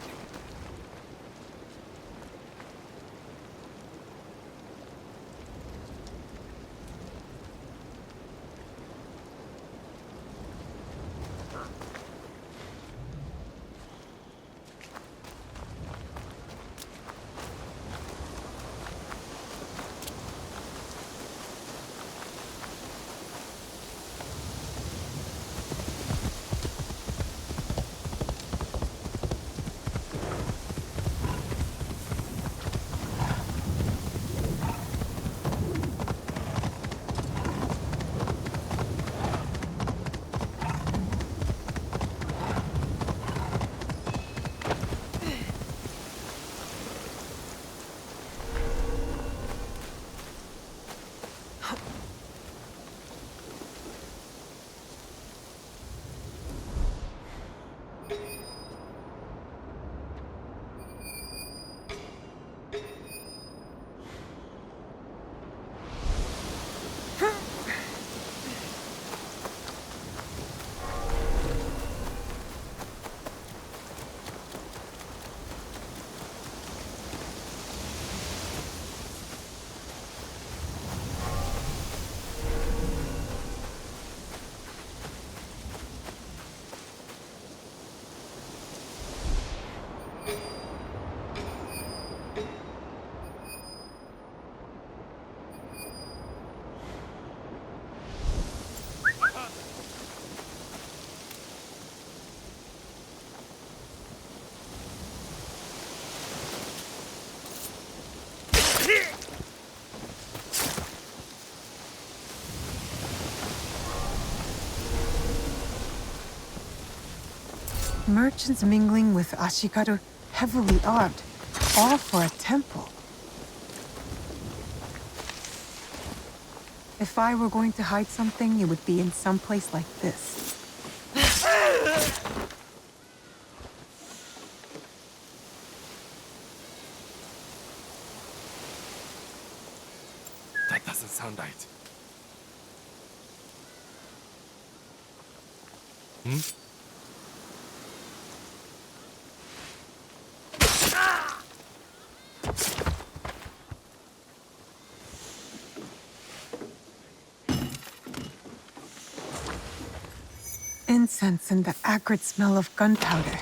Merchants mingling with ashikaru, heavily armed, all for a temple. If I were going to hide something, it would be in some place like this. That doesn't sound right. Hmm? Incense and the acrid smell of gunpowder.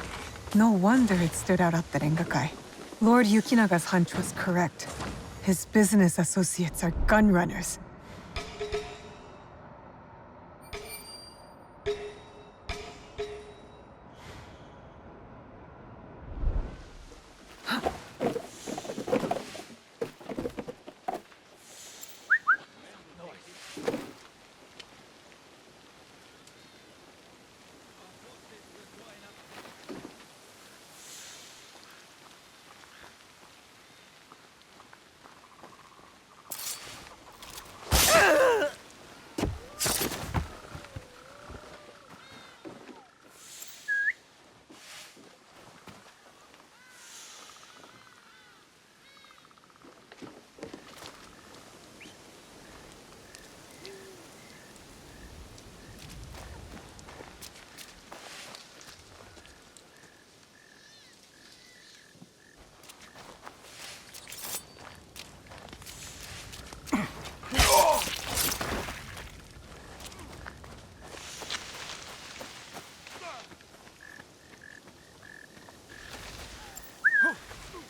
No wonder it stood out at the Rengakai. Lord Yukinaga's hunch was correct. His business associates are gun runners.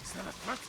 Is that a threat?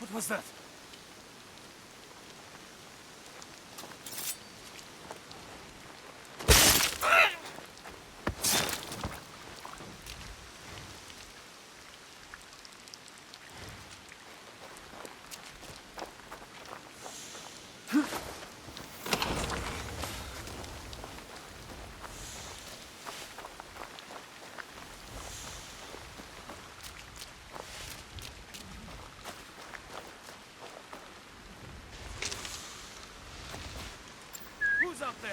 What was that? Who's up there?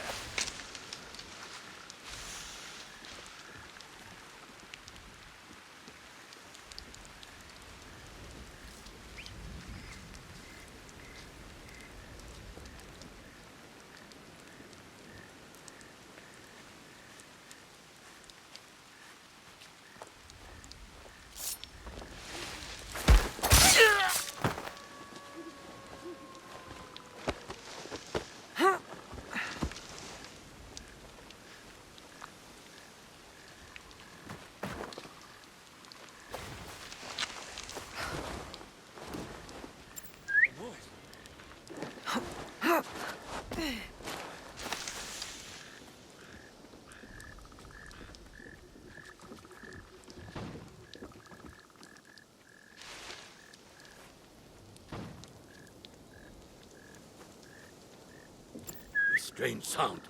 A strange sound.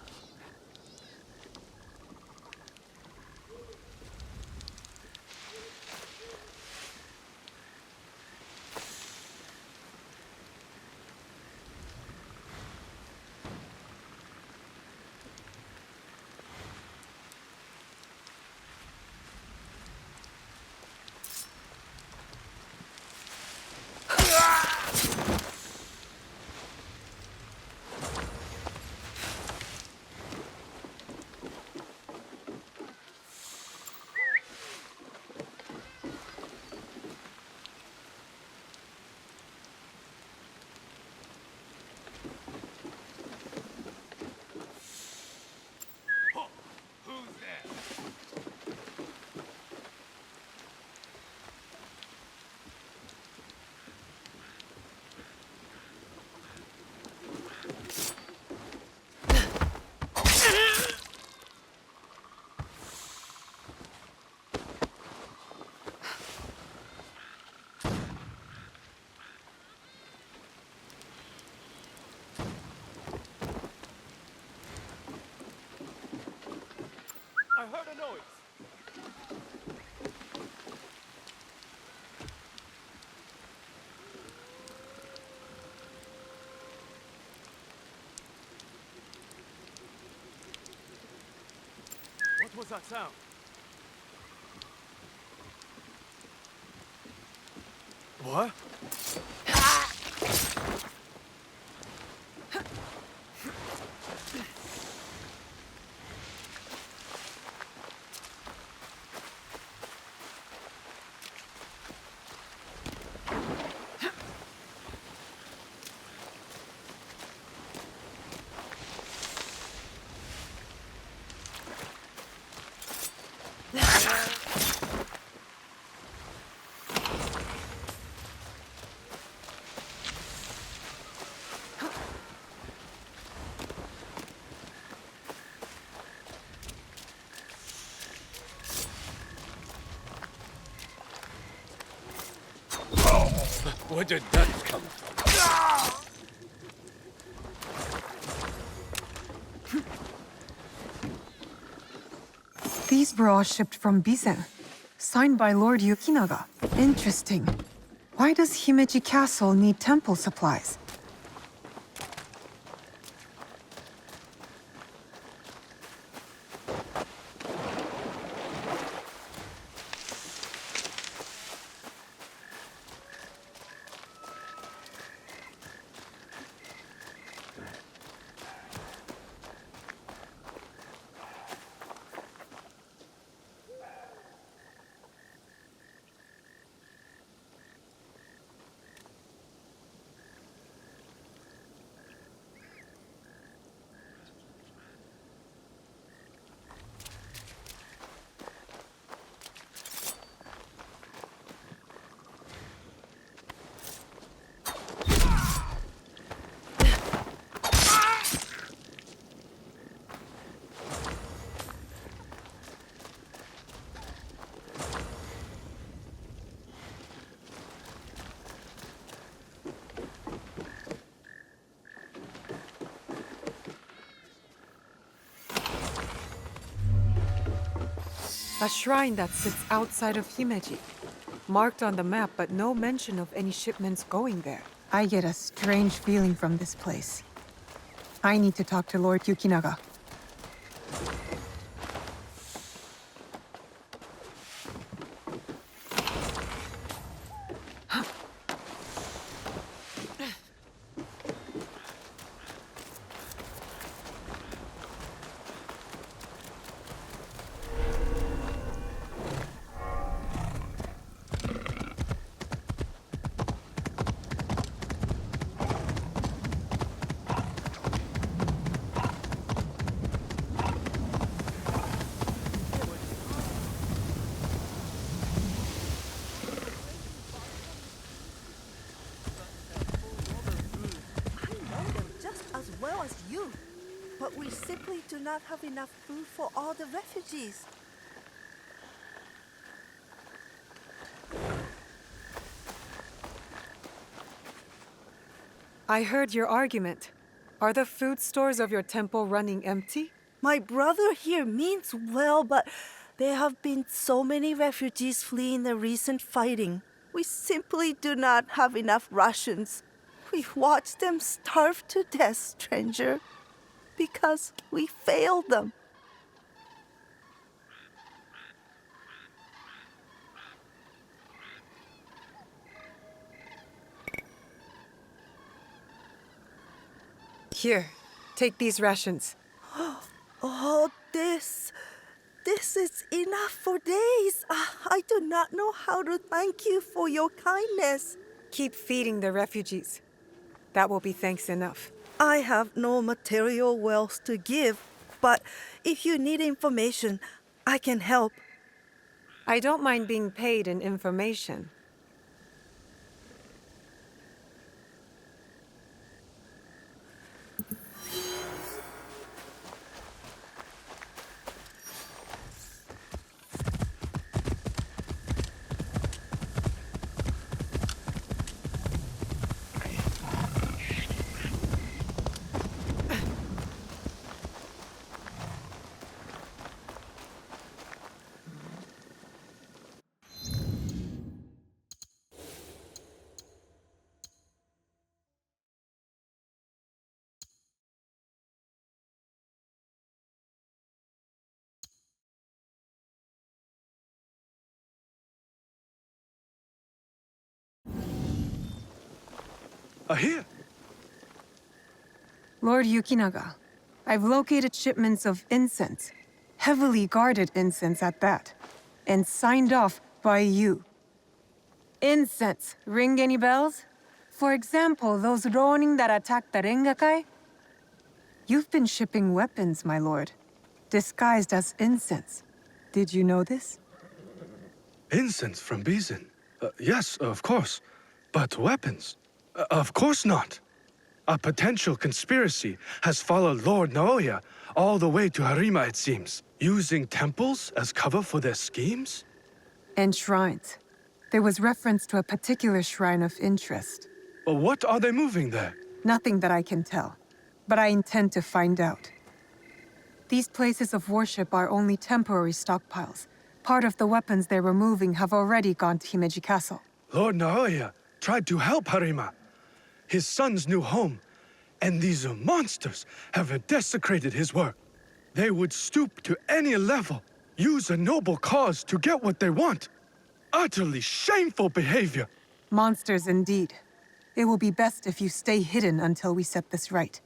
I heard a noise. What was that sound? What? Where did that come from? These were all shipped from Bizen, signed by Lord Yukinaga. Interesting. Why does Himeji Castle need temple supplies? A shrine that sits outside of Himeji. Marked on the map, but no mention of any shipments going there. I get a strange feeling from this place. I need to talk to Lord Yukinaga. as you, but we simply do not have enough food for all the refugees. I heard your argument. Are the food stores of your temple running empty? My brother here means well, but there have been so many refugees fleeing the recent fighting. We simply do not have enough rations. We watched them starve to death, stranger, because we failed them. Here, take these rations. Oh, this is enough for days. I do not know how to thank you for your kindness. Keep feeding the refugees. That will be thanks enough. I have no material wealth to give, but if you need information, I can help. I don't mind being paid in information. Here! Lord Yukinaga, I've located shipments of incense, heavily guarded incense at that, and signed off by you. Incense, ring any bells? For example, those Ronin that attacked the Rengakai? You've been shipping weapons, my lord, disguised as incense. Did you know this? Incense from Bizin? Yes, of course. But weapons? Of course not. A potential conspiracy has followed Lord NAOE all the way to Harima, it seems. Using temples as cover for their schemes? And shrines. There was reference to a particular shrine of interest. But what are they moving there? Nothing that I can tell, but I intend to find out. These places of worship are only temporary stockpiles. Part of the weapons they're removing have already gone to Himeji Castle. Lord NAOE tried to help Harima, his son's new home, and these monsters have desecrated his work. They would stoop to any level, use a noble cause to get what they want. Utterly shameful behavior. Monsters indeed. It will be best if you stay hidden until we set this right.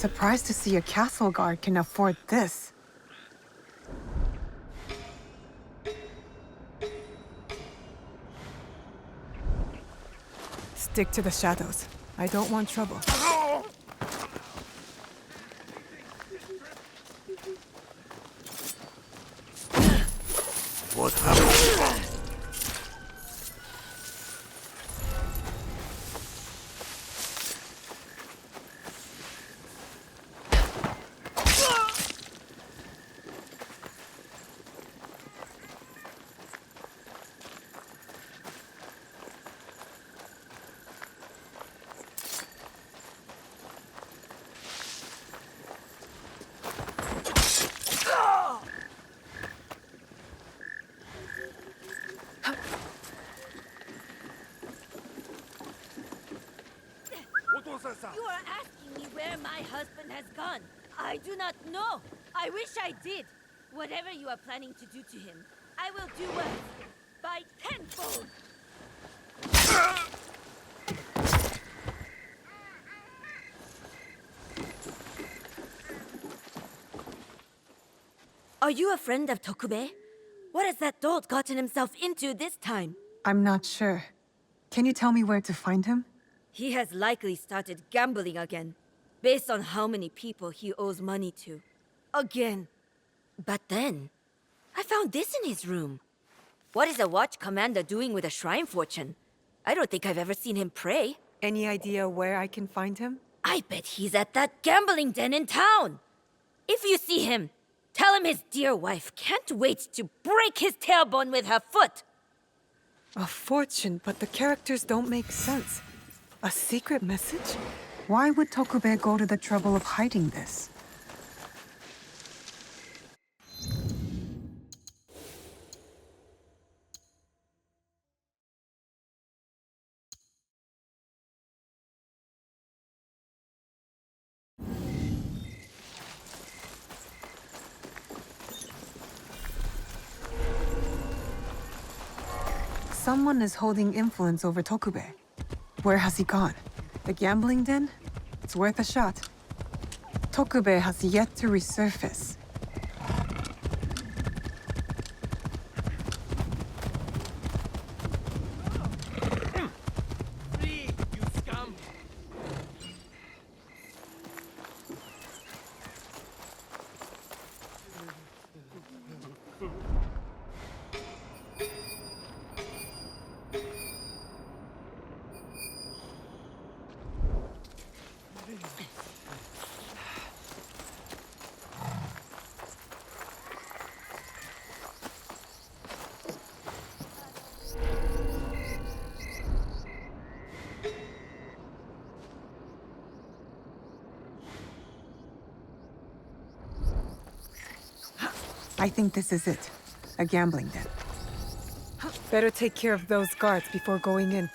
surprised to see a castle guard can afford this. Stick to the shadows. I don't want trouble. What happened? You are asking me where my husband has gone. I do not know. I wish I did. Whatever you are planning to do to him, I will do well. By tenfold. Are you a friend of Tokube? What has that dolt gotten himself into this time? I'm not sure. Can you tell me where to find him? He has likely started gambling again, based on how many people he owes money to. Again. But then, I found this in his room. What is a watch commander doing with a shrine fortune? I don't think I've ever seen him pray. Any idea where I can find him? I bet he's at that gambling den in town. If you see him, tell him his dear wife can't wait to break his tailbone with her foot. A fortune, but the characters don't make sense. A secret message? Why would Tokube go to the trouble of hiding this? Someone is holding influence over Tokube. Where has he gone? The gambling den? It's worth a shot. Tokube has yet to resurface. I think this is it. A gambling den. Better take care of those guards before going in.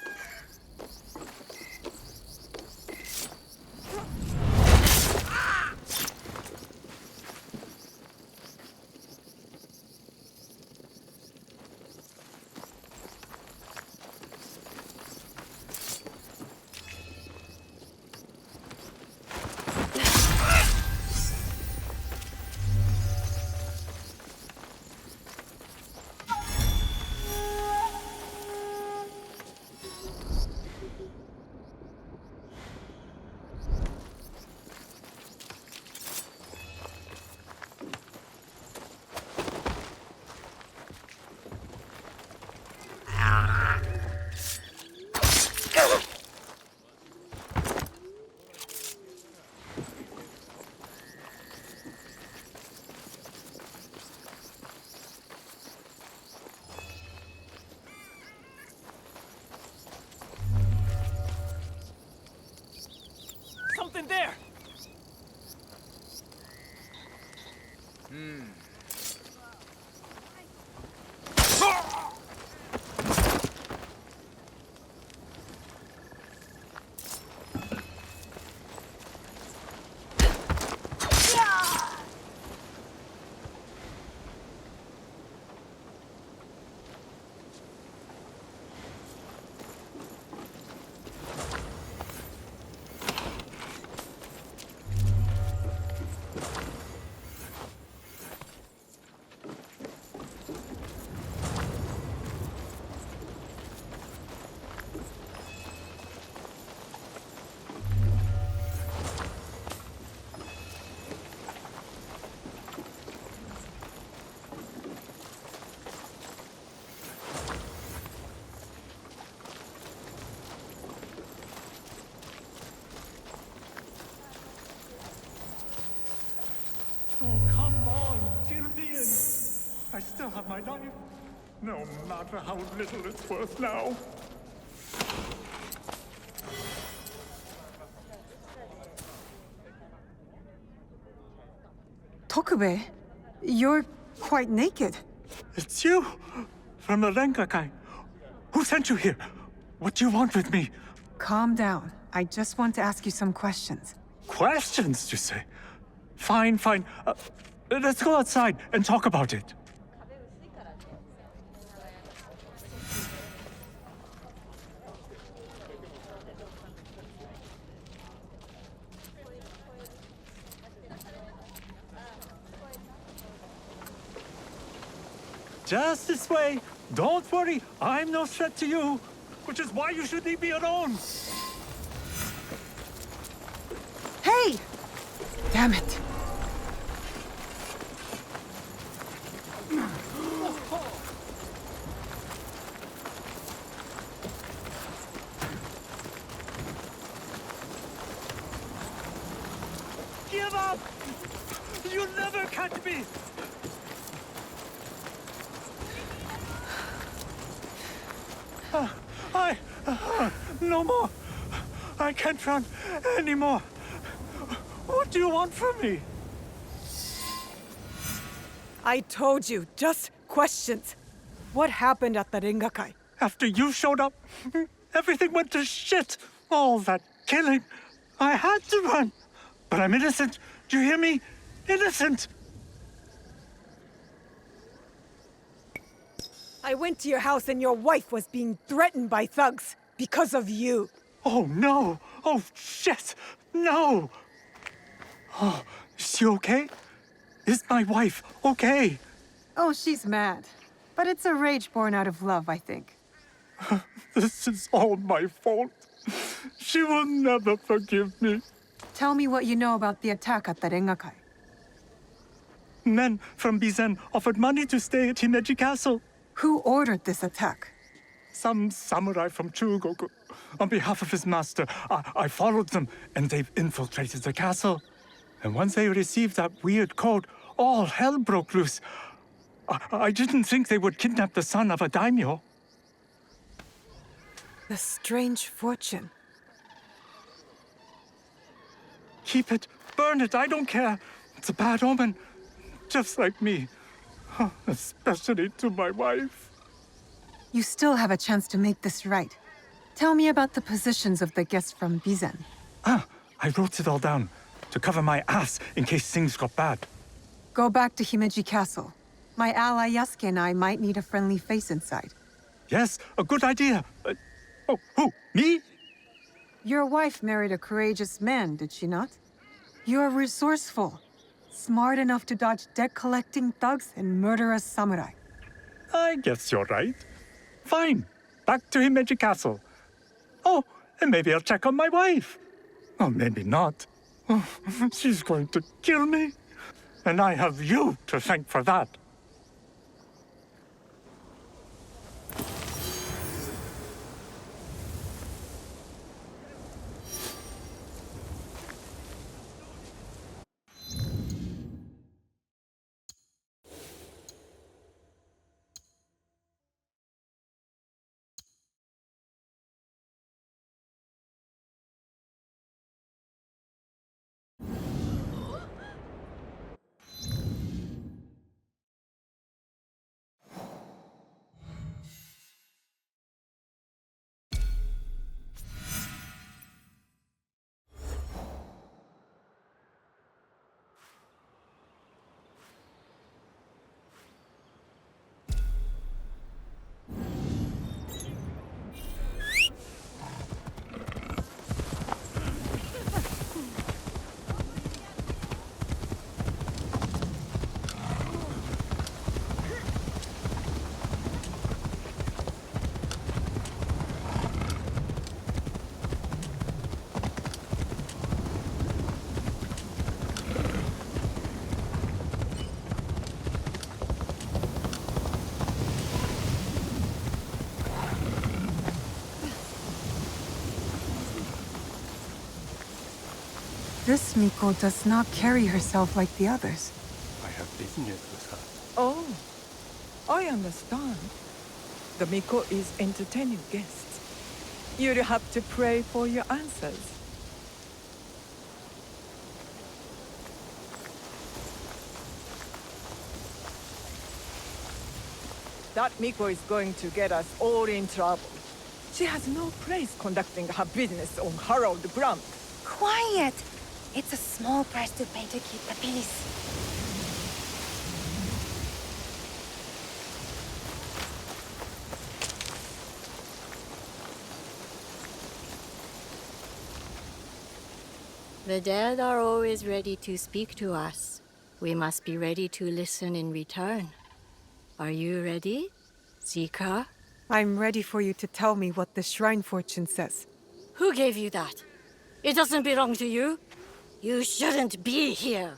Something there! have my life, no matter how little it's worth now. Tokube, you're quite naked. It's you, from the Rengakai. Who sent you here? What do you want with me? Calm down. I just want to ask you some questions. Questions, you say? Fine, fine. Let's go outside and talk about it. Just this way. Don't worry, I'm no threat to you. Which is why you should leave me alone. Hey! Damn it. Give up! You'll never catch me! No more. I can't run anymore. What do you want from me? I told you, just questions. What happened at the Rengakai? After you showed up, everything went to shit. All that killing. I had to run. But I'm innocent. Do you hear me? Innocent. I went to your house and your wife was being threatened by thugs because of you. Oh, no. Oh, shit. No. Oh, is she okay? Is my wife okay? Oh, she's mad. But it's a rage born out of love, I think. This is all my fault. She will never forgive me. Tell me what you know about the attack at the Rengakai. Men from Bizen offered money to stay at Himeji Castle. Who ordered this attack? Some samurai from Chugoku. On behalf of his master, I followed them, and they've infiltrated the castle. And once they received that weird code, all hell broke loose. I didn't think they would kidnap the son of a daimyo. The strange fortune. Keep it, burn it, I don't care. It's a bad omen, just like me. Especially to my wife. You still have a chance to make this right. Tell me about the positions of the guests from Bizen. I wrote it all down, to cover my ass in case things got bad. Go back to Himeji Castle. My ally Yasuke and I might need a friendly face inside. Yes, a good idea. Who? Me? Your wife married a courageous man, did she not? You're resourceful. Smart enough to dodge debt-collecting thugs and murderous samurai. I guess you're right. Fine. Back to Himeji Castle. Oh, and maybe I'll check on my wife. Or maybe not. Oh, she's going to kill me. And I have you to thank for that. This Miko does not carry herself like the others. I have business with her. Oh. I understand. The Miko is entertaining guests. You'll have to pray for your answers. That Miko is going to get us all in trouble. She has no place conducting her business on hallowed ground. Quiet! It's a small price to pay to keep the peace. The dead are always ready to speak to us. We must be ready to listen in return. Are you ready, Zika? I'm ready for you to tell me what the shrine fortune says. Who gave you that? It doesn't belong to you. You shouldn't be here.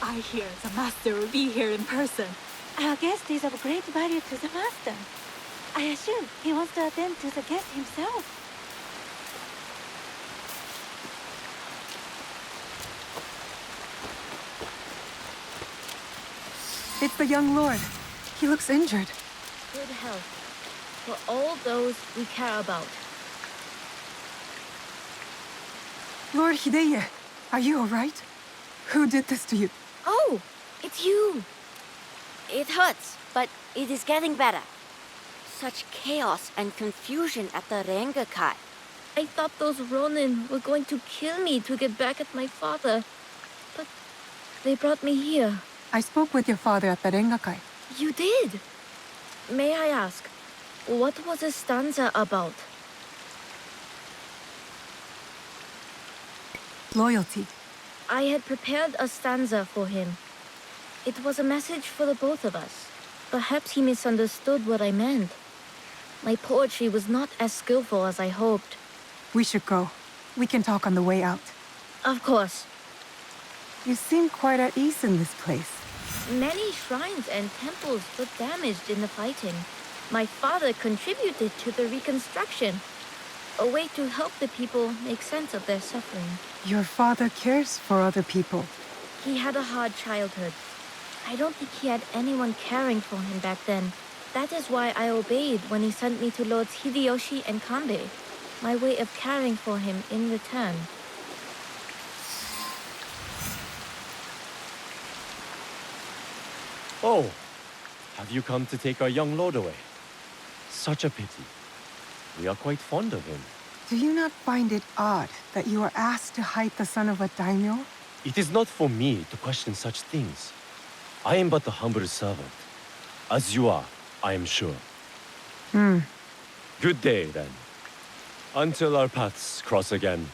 I hear the master will be here in person. Our guest is of great value to the master. I assume he wants to attend to the guest himself. It's the young lord. He looks injured. Good health for all those we care about. Lord Hideye, are you all right? Who did this to you? Oh, it's you. It hurts, but it is getting better. Such chaos and confusion at the Rengakai. I thought those Ronin were going to kill me to get back at my father. But they brought me here. I spoke with your father at the Rengakai. You did? May I ask, what was the stanza about? Loyalty. I had prepared a stanza for him. It was a message for the both of us. Perhaps he misunderstood what I meant. My poetry was not as skillful as I hoped. We should go. We can talk on the way out. Of course. You seem quite at ease in this place. Many shrines and temples were damaged in the fighting. My father contributed to the reconstruction. A way to help the people make sense of their suffering. Your father cares for other people. He had a hard childhood. I don't think he had anyone caring for him back then. That is why I obeyed when he sent me to Lords Hideyoshi and Kanbei. My way of caring for him in return. Oh, have you come to take our young lord away? Such a pity. We are quite fond of him. Do you not find it odd that you are asked to hide the son of a daimyo? It is not for me to question such things. I am but a humble servant. As you are, I am sure. Good day, then. Until our paths cross again.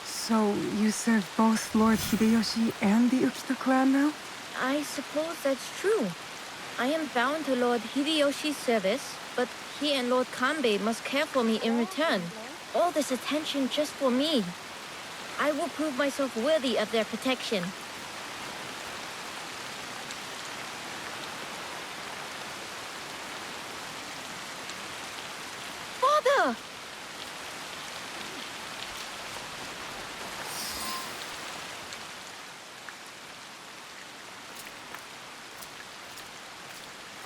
So, you serve both Lord Hideyoshi and the Ukita clan now? I suppose that's true. I am bound to Lord Hideyoshi's service, but he and Lord Kanbei must care for me in return. All this attention just for me. I will prove myself worthy of their protection. Father!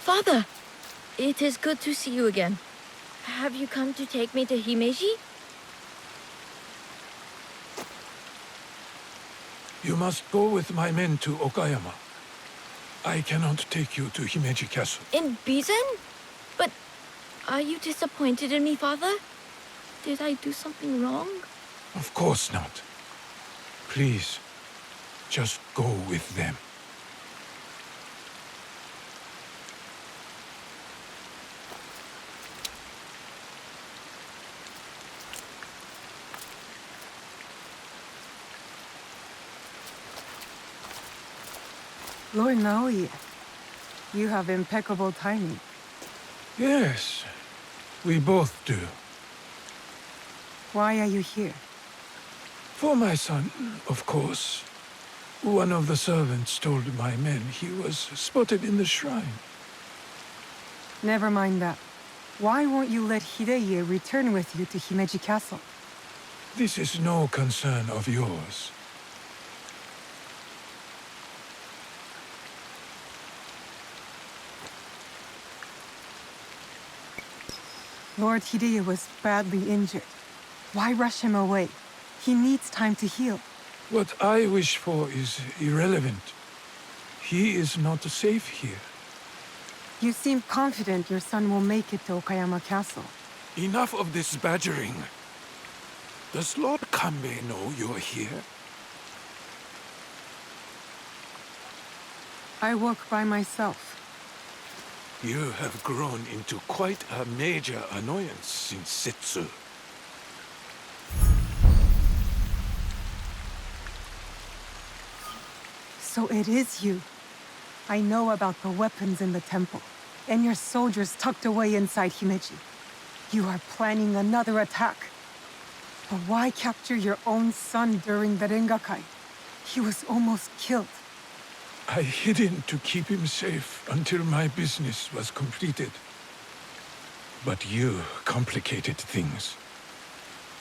Father! It is good to see you again. Have you come to take me to Himeji? You must go with my men to Okayama. I cannot take you to Himeji Castle. In Bizen? But are you disappointed in me, Father? Did I do something wrong? Of course not. Please, just go with them. Lord NAOE, you have impeccable timing. Yes, we both do. Why are you here? For my son, of course. One of the servants told my men he was spotted in the shrine. Never mind that. Why won't you let Hideye return with you to Himeji Castle? This is no concern of yours. Lord Hideye was badly injured. Why rush him away? He needs time to heal. What I wish for is irrelevant. He is not safe here. You seem confident your son will make it to Okayama Castle. Enough of this badgering. Does Lord Kanbei know you're here? I work by myself. You have grown into quite a major annoyance since Setsu. So it is you. I know about the weapons in the temple, and your soldiers tucked away inside Himeji. You are planning another attack. But why capture your own son during the Rengakai? He was almost killed. I hid him to keep him safe until my business was completed. But you complicated things.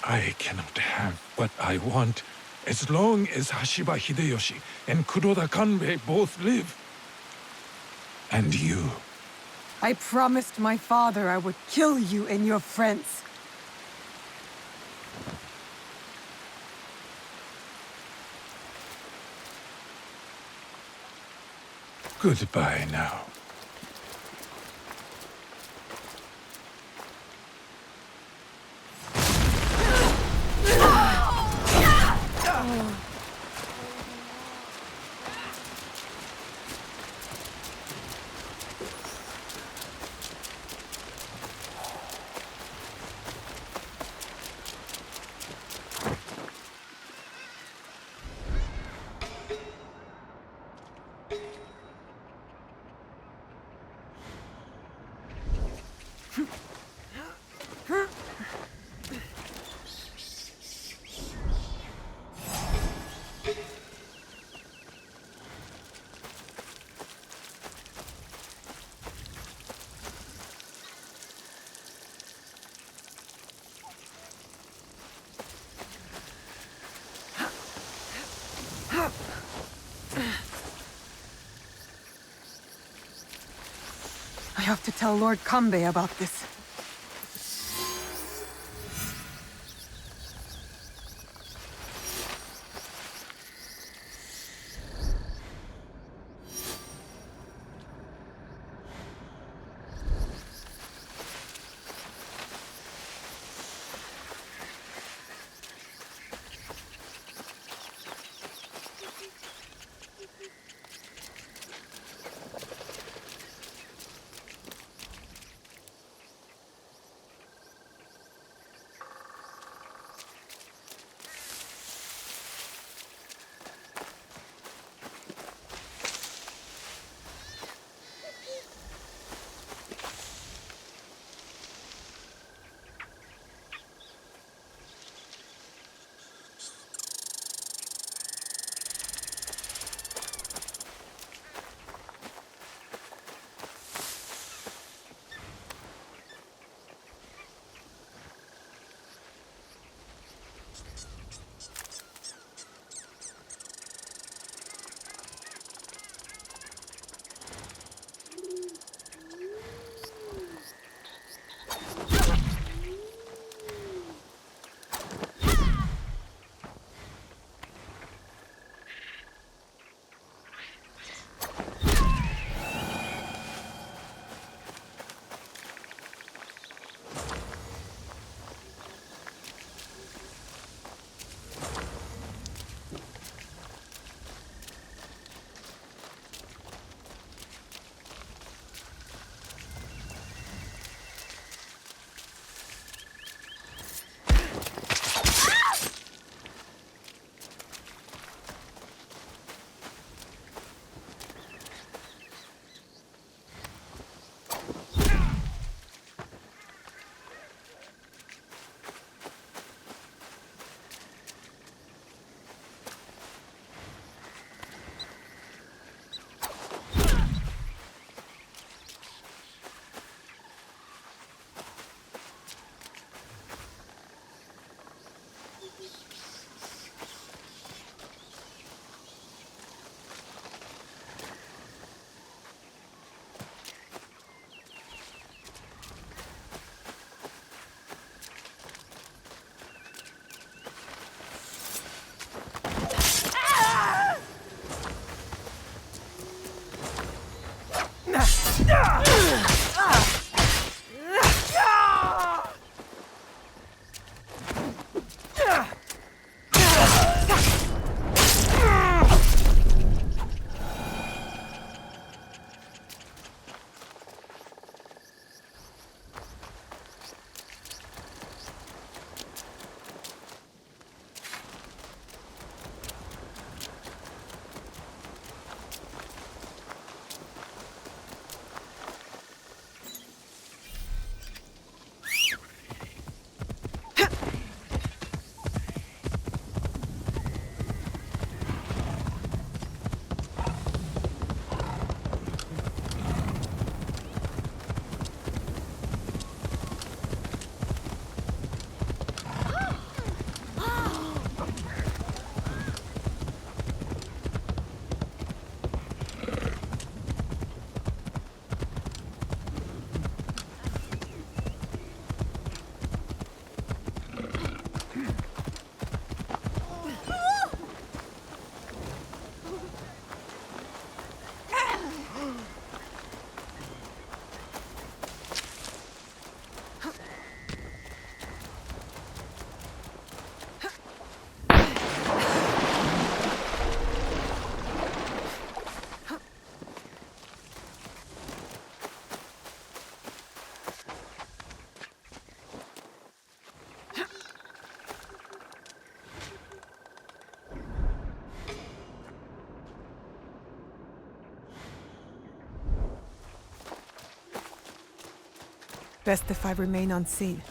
I cannot have what I want as long as Hashiba Hideyoshi and Kuroda Kanbei both live. And you. I promised my father I would kill you and your friends. Goodbye now. I have to tell Lord Kanbei about this. Best if I remain unseen.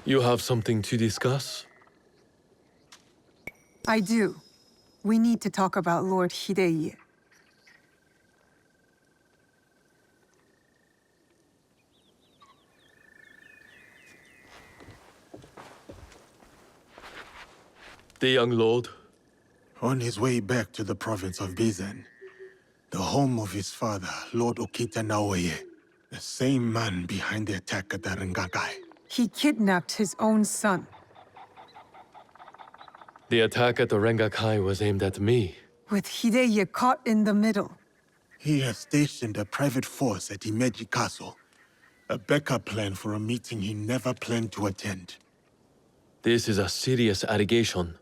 You have something to discuss? I do. We need to talk about Lord Hidei. The young lord? On his way back to the province of Bizen, the home of his father, Lord Okita NAOE, the same man behind the attack at the Rengakai. He kidnapped his own son. The attack at the Rengakai was aimed at me. With Hidei caught in the middle. He has stationed a private force at Himeji Castle, a backup plan for a meeting he never planned to attend. This is a serious allegation.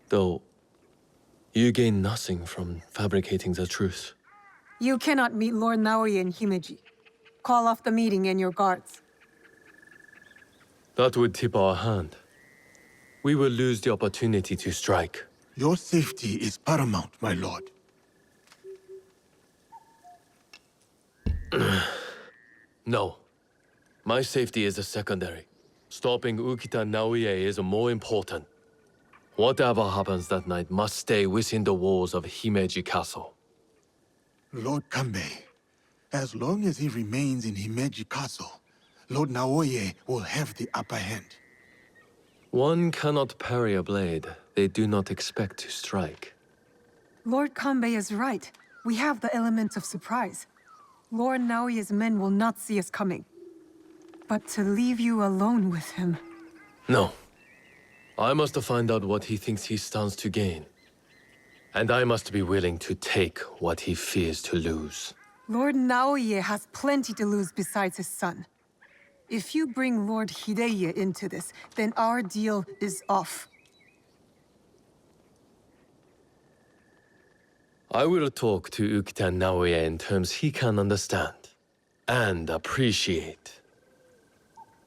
Though, you gain nothing from fabricating the truth. You cannot meet Lord Naoe in Himeji. Call off the meeting and your guards. That would tip our hand. We will lose the opportunity to strike. Your safety is paramount, my lord. No. My safety is a secondary. Stopping Ukita NAOE is more important. Whatever happens that night must stay within the walls of Himeji Castle. Lord Kanbei, as long as he remains in Himeji Castle, Lord Naoe will have the upper hand. One cannot parry a blade they do not expect to strike. Lord Kanbei is right. We have the element of surprise. Lord Naoe's men will not see us coming. But to leave you alone with him... No. I must find out what he thinks he stands to gain. And I must be willing to take what he fears to lose. Lord Naoe has plenty to lose besides his son. If you bring Lord Hidei into this, then our deal is off. I will talk to Ukita NAOE in terms he can understand and appreciate.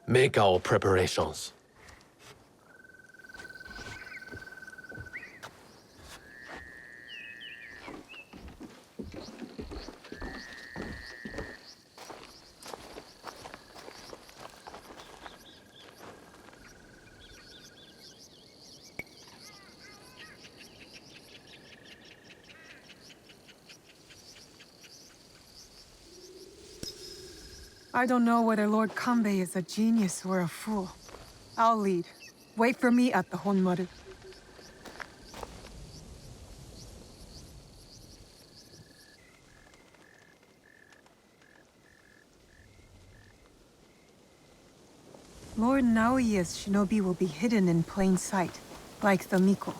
Make our preparations. I don't know whether Lord Kanbei is a genius or a fool. I'll lead. Wait for me at the Honmaru. Lord Naoe's shinobi will be hidden in plain sight, like the Miko.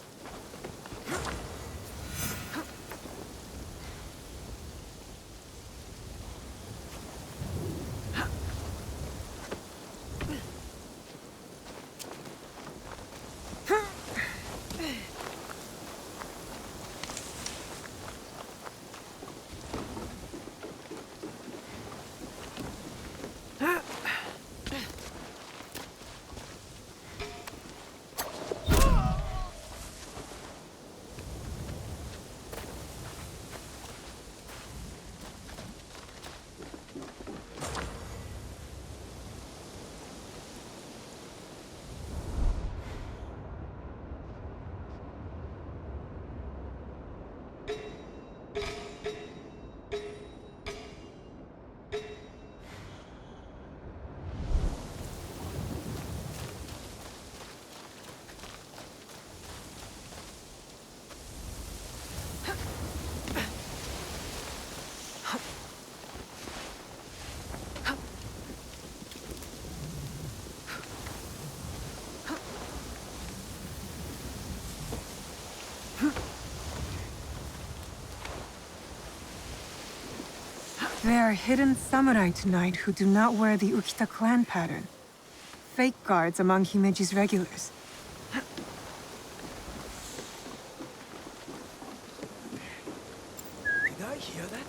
are hidden samurai tonight who do not wear the Ukita clan pattern. Fake guards among Himeji's regulars. Did I hear that?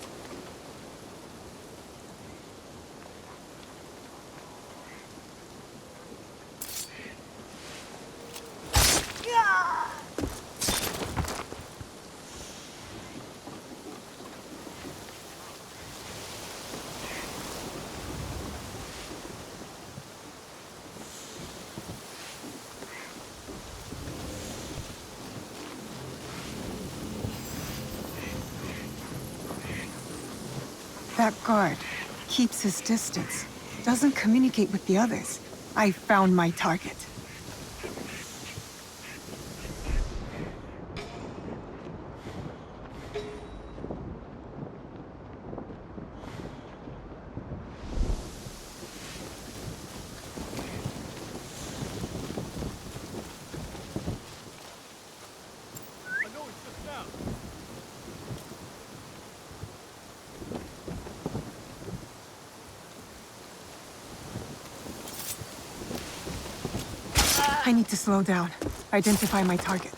That guard keeps his distance, doesn't communicate with the others. I found my target. I need to slow down. Identify my target.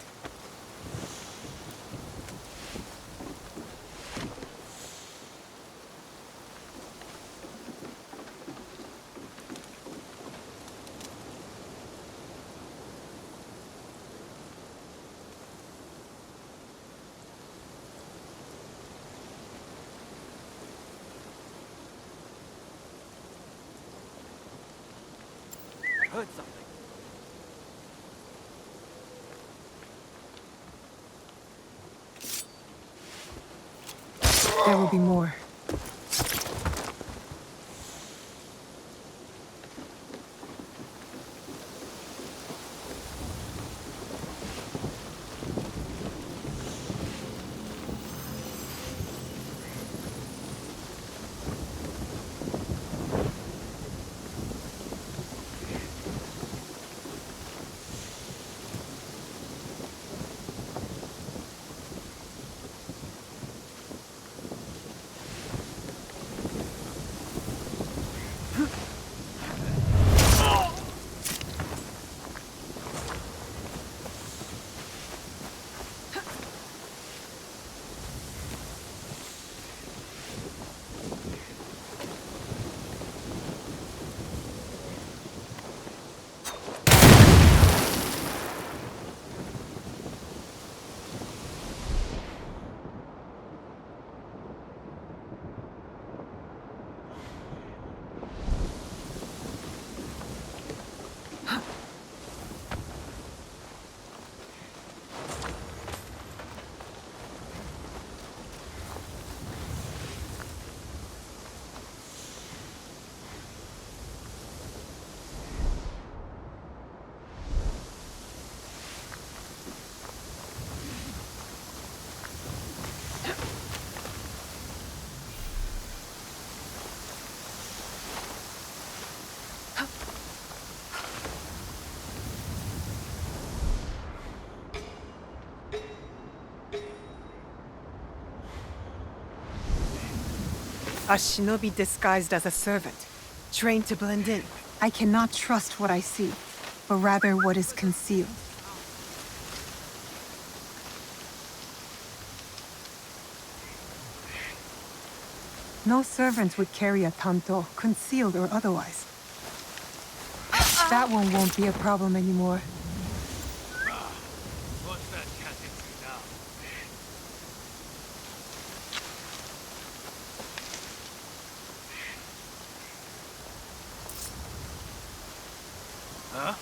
I heard something. There will be more. A shinobi disguised as a servant, trained to blend in. I cannot trust what I see, but rather what is concealed. No servant would carry a tanto, concealed or otherwise. That one won't be a problem anymore. What's that cat into now? Huh?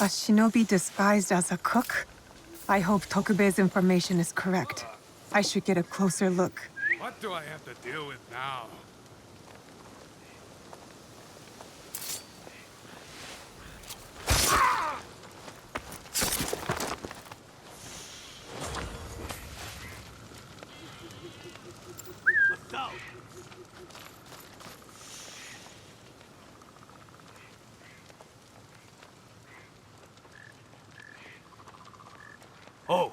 A shinobi disguised as a cook? I hope Tokube's information is correct. I should get a closer look. What do I have to deal with now? Oh!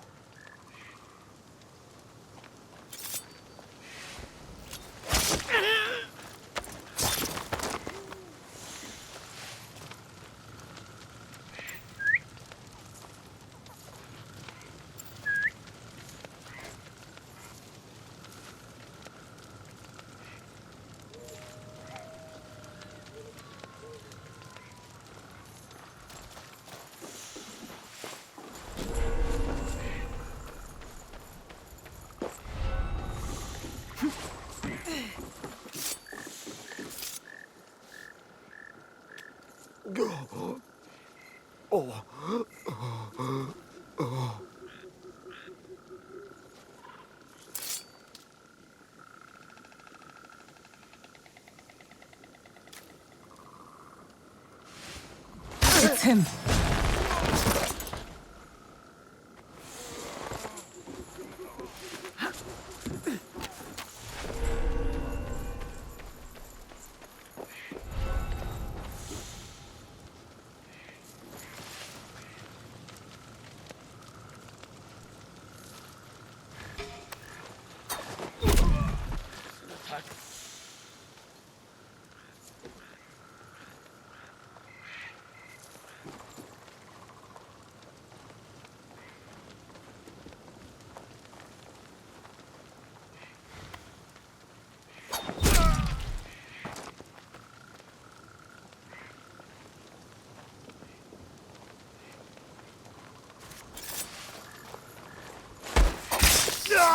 It's him.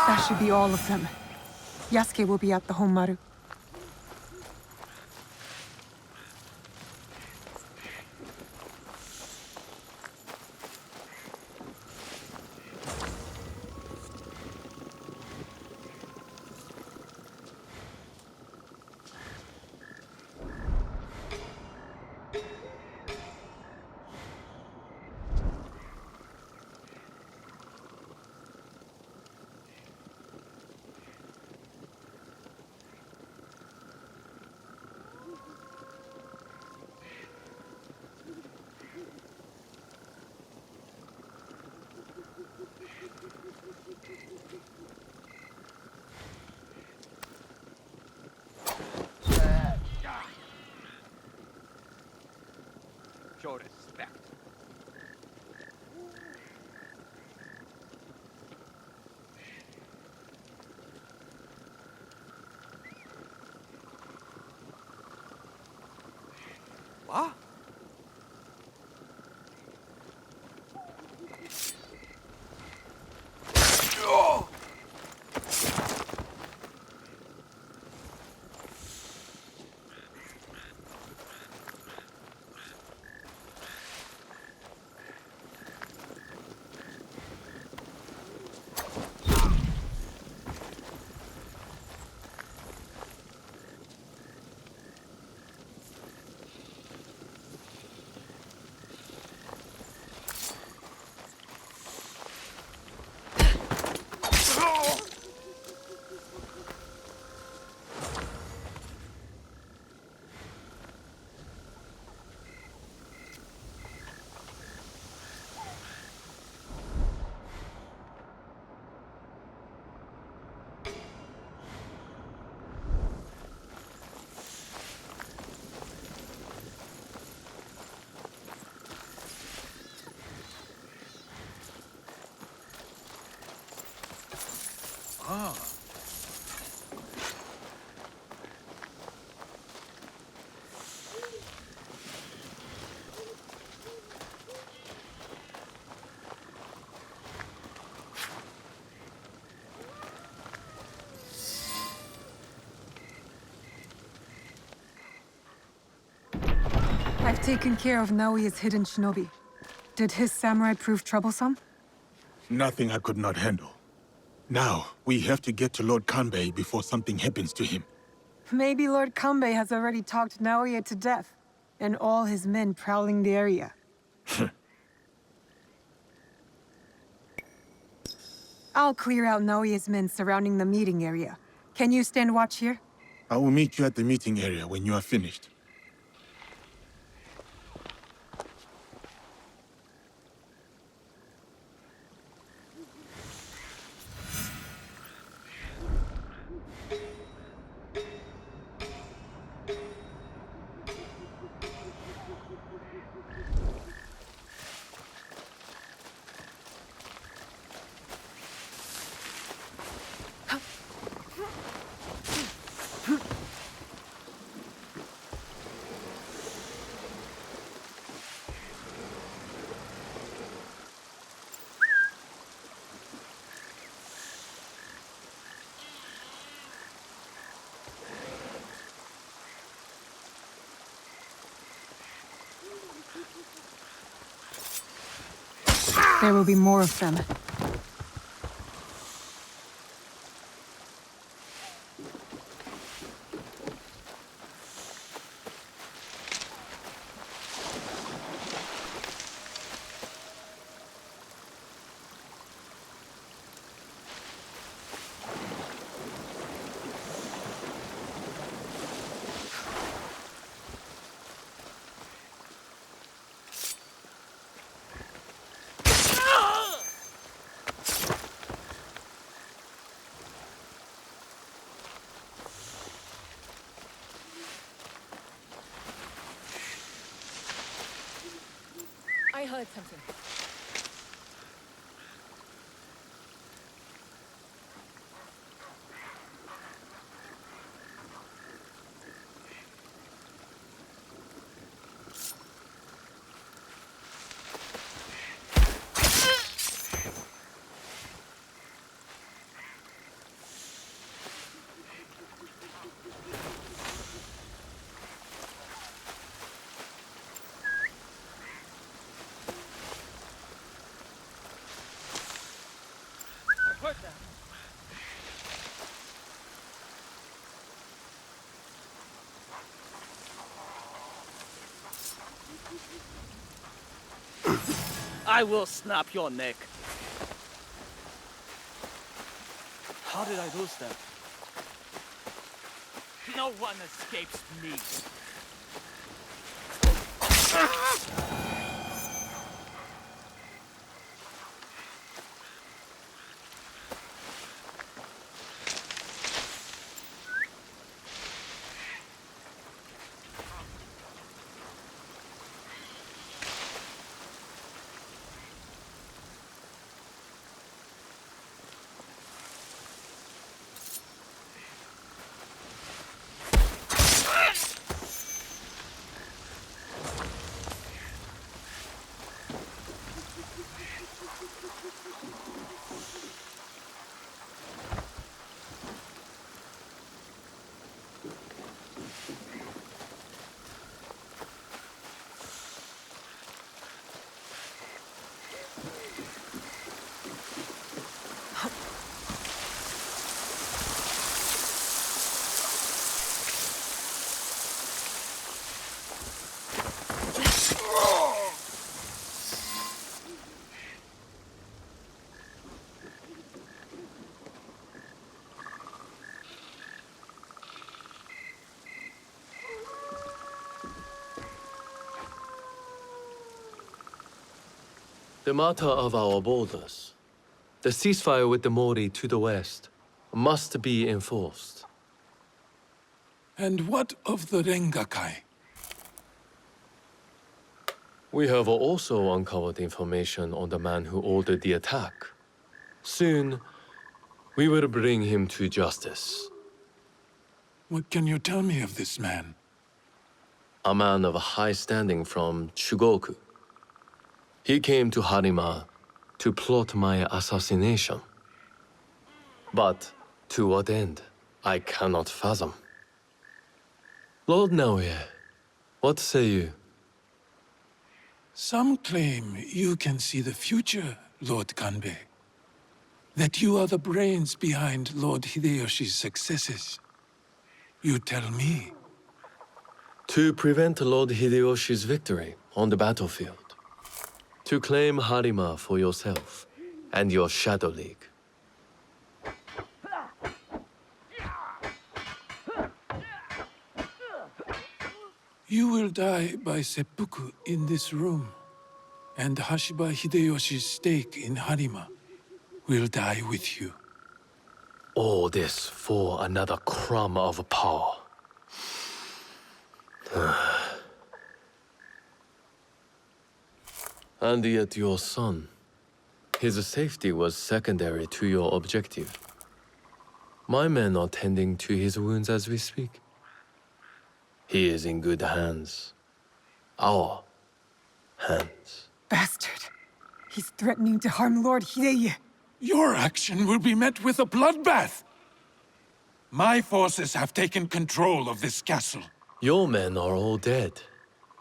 That should be all of them. Yasuke will be at the Honmaru. Show respect. What? Ah. I've taken care of NAOE's hidden shinobi. Did his samurai prove troublesome? Nothing I could not handle. Now, we have to get to Lord Kanbei before something happens to him. Maybe Lord Kanbei has already talked Naoe to death, and all his men prowling the area. I'll clear out Naoe's men surrounding the meeting area. Can you stand watch here? I will meet you at the meeting area when you are finished. There will be more of them. I heard something. Heard that. I will snap your neck. How did I lose that? No one escapes me. The matter of our borders, the ceasefire with the Mori to the west, must be enforced. And what of the Rengakai? We have also uncovered information on the man who ordered the attack. Soon, we will bring him to justice. What can you tell me of this man? A man of high standing from Chugoku. He came to Harima to plot my assassination. But to what end, I cannot fathom. Lord Naoe, what say you? Some claim you can see the future, Lord Kanbei. That you are the brains behind Lord Hideyoshi's successes. You tell me. To prevent Lord Hideyoshi's victory on the battlefield. To claim Harima for yourself and your Shadow League. You will die by seppuku in this room. And Hashiba Hideyoshi's stake in Harima will die with you. All this for another crumb of power. And yet your son, his safety was secondary to your objective. My men are tending to his wounds as we speak. He is in good hands. Our hands. Bastard. He's threatening to harm Lord Hideye. Your action will be met with a bloodbath. My forces have taken control of this castle. Your men are all dead.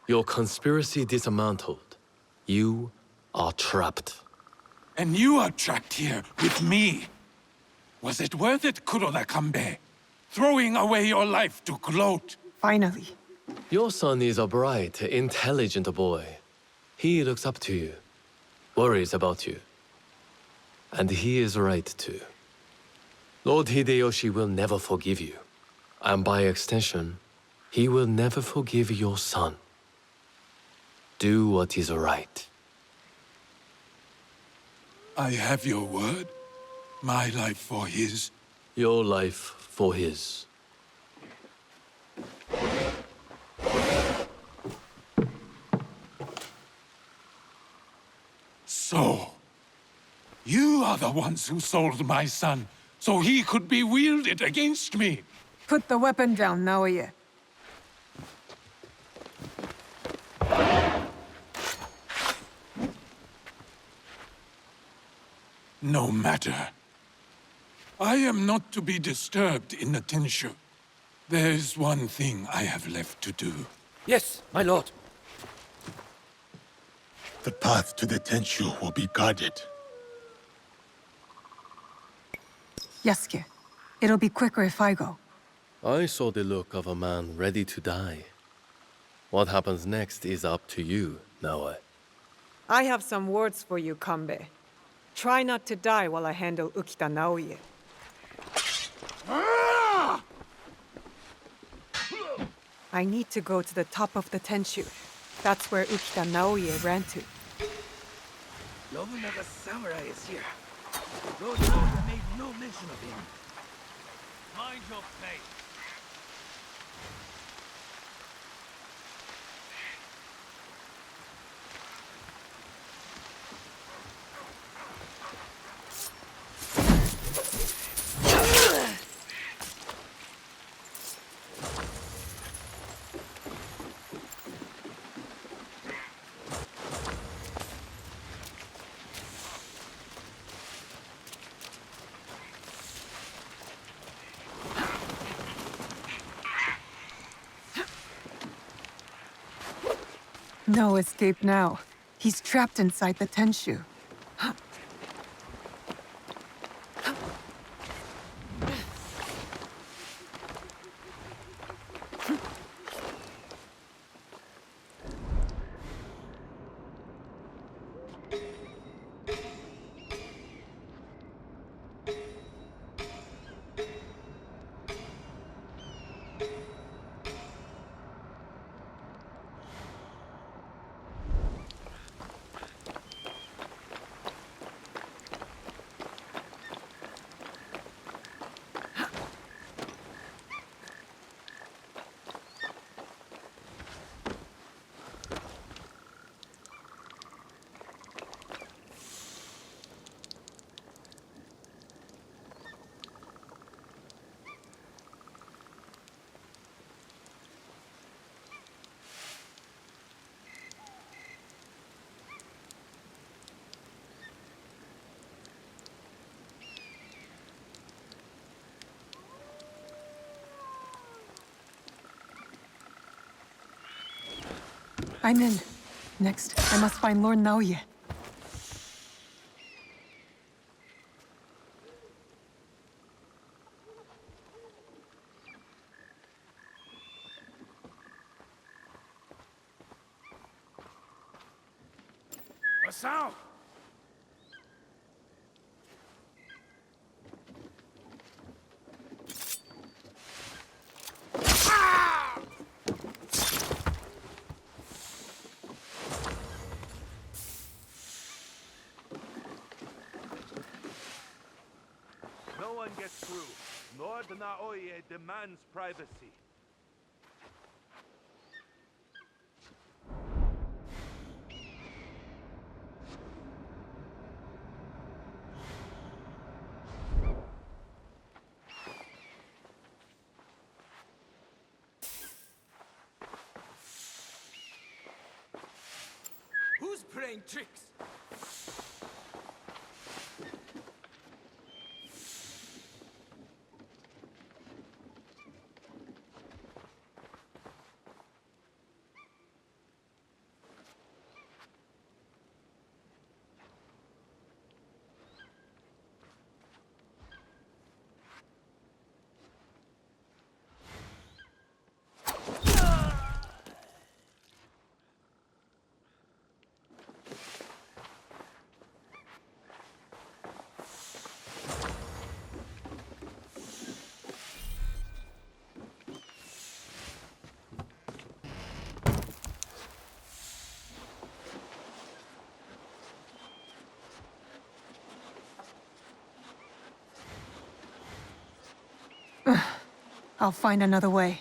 Your conspiracy dismantled. You are trapped. And you are trapped here with me. Was it worth it, Kuroda Kanbei? Throwing away your life to gloat? Finally. Your son is a bright, intelligent boy. He looks up to you, worries about you. And he is right too. Lord Hideyoshi will never forgive you. And by extension, he will never forgive your son. Do what is right. I have your word. My life for his. Your life for his. So, you are the ones who sold my son, so he could be wielded against me. Put the weapon down, Naoye. No matter. I am not to be disturbed in the Tenshu. There is one thing I have left to do. Yes, my lord. The path to the Tenshu will be guarded. Yasuke, it'll be quicker if I go. I saw the look of a man ready to die. What happens next is up to you, NAOE. I have some words for you, Kanbei. Try not to die while I handle Ukita Naoye. I need to go to the top of the Tenshu. That's where Ukita Naoye ran to. Nobunaga Samurai is here. Lord Naoye made no mention of him. Mind your fate. No escape now. He's trapped inside the Tenshu. I'm in. Next, I must find Lord NAOE. A sound! No one gets through. Lord NAOE demands privacy. Who's playing tricks? I'll find another way.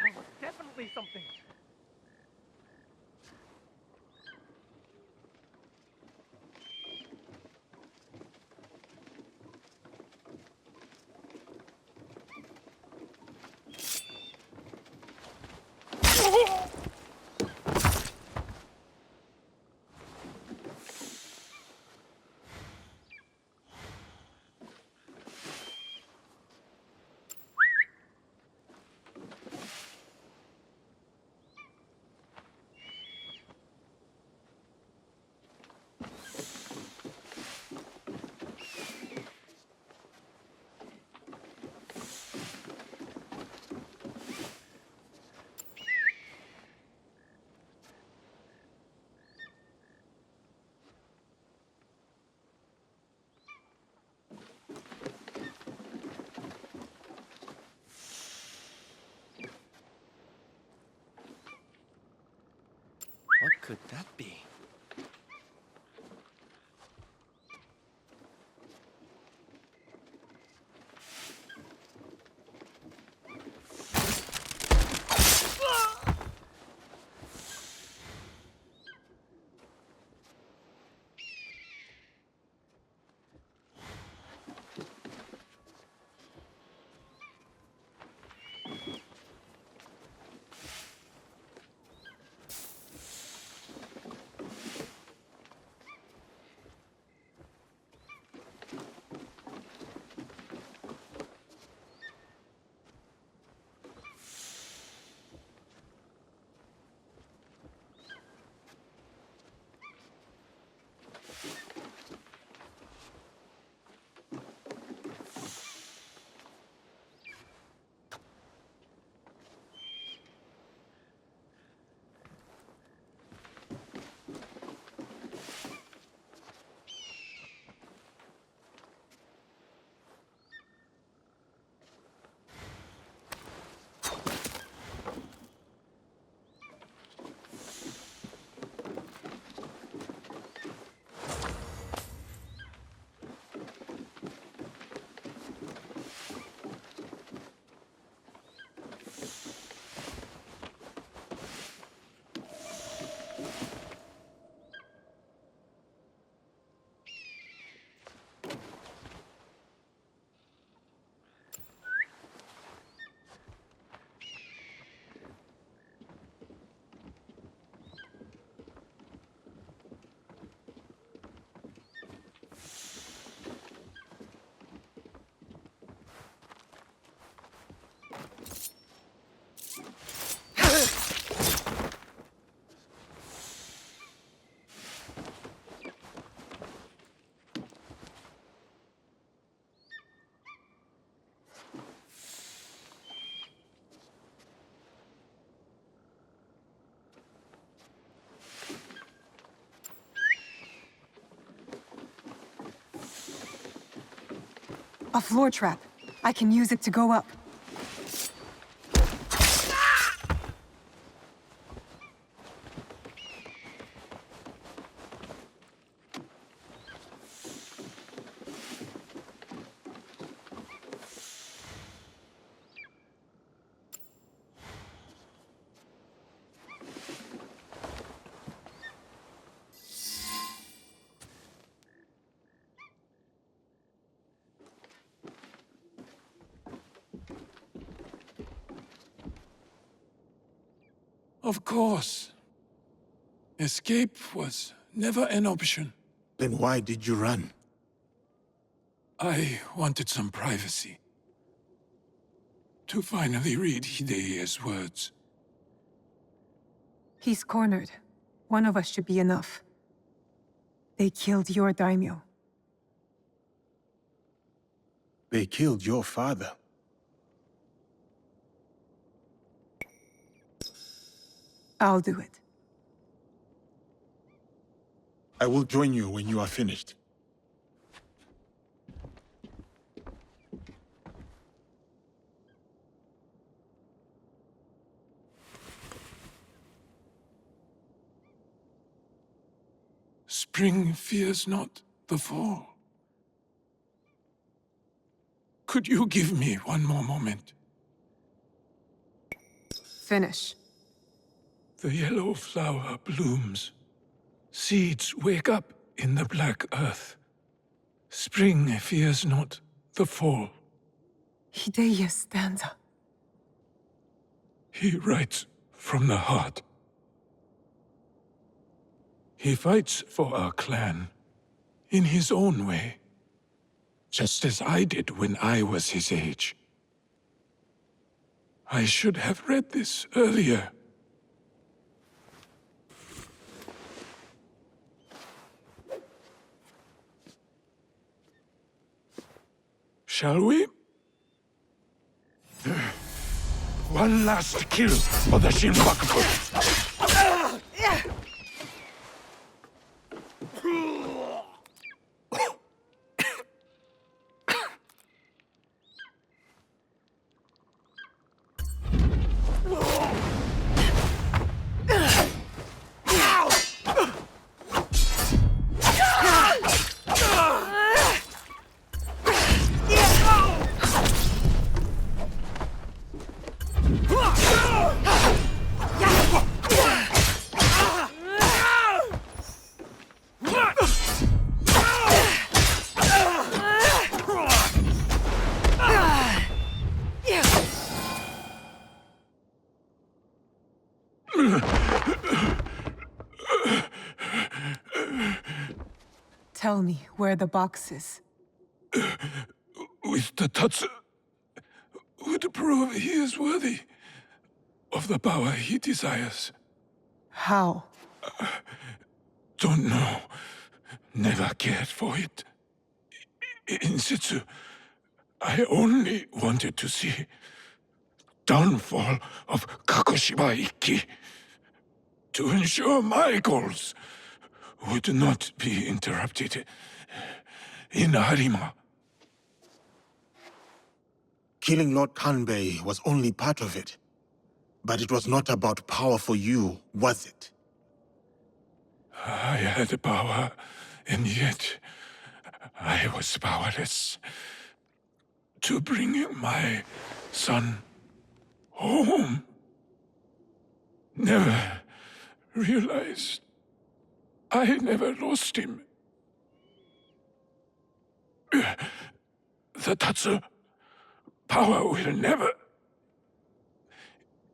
That was definitely something. What could that be? A floor trap. I can use it to go up. Of course. Escape was never an option. Then why did you run? I wanted some privacy. To finally read Hideye's words. He's cornered. One of us should be enough. They killed your daimyo. They killed your father. I'll do it. I will join you when you are finished. Spring fears not the fall. Could you give me one more moment? Finish. The yellow flower blooms. Seeds wake up in the black earth. Spring fears not the fall. Hideye's stanza. He writes from the heart. He fights for our clan, in his own way, just as I did when I was his age. I should have read this earlier. Shall we? One last kill for the Shinbakufu. Tell me where the box is. With the Tatsu, would prove he is worthy of the power he desires. How? Don't know. Never cared for it. In situ, I only wanted to see downfall of Kakushiba Ikki to ensure my goals would not be interrupted in Harima. Killing Lord Kanbei was only part of it. But it was not about power for you, was it? I had power, and yet I was powerless to bring my son home. Never realized I never lost him. The Tatsu power will never...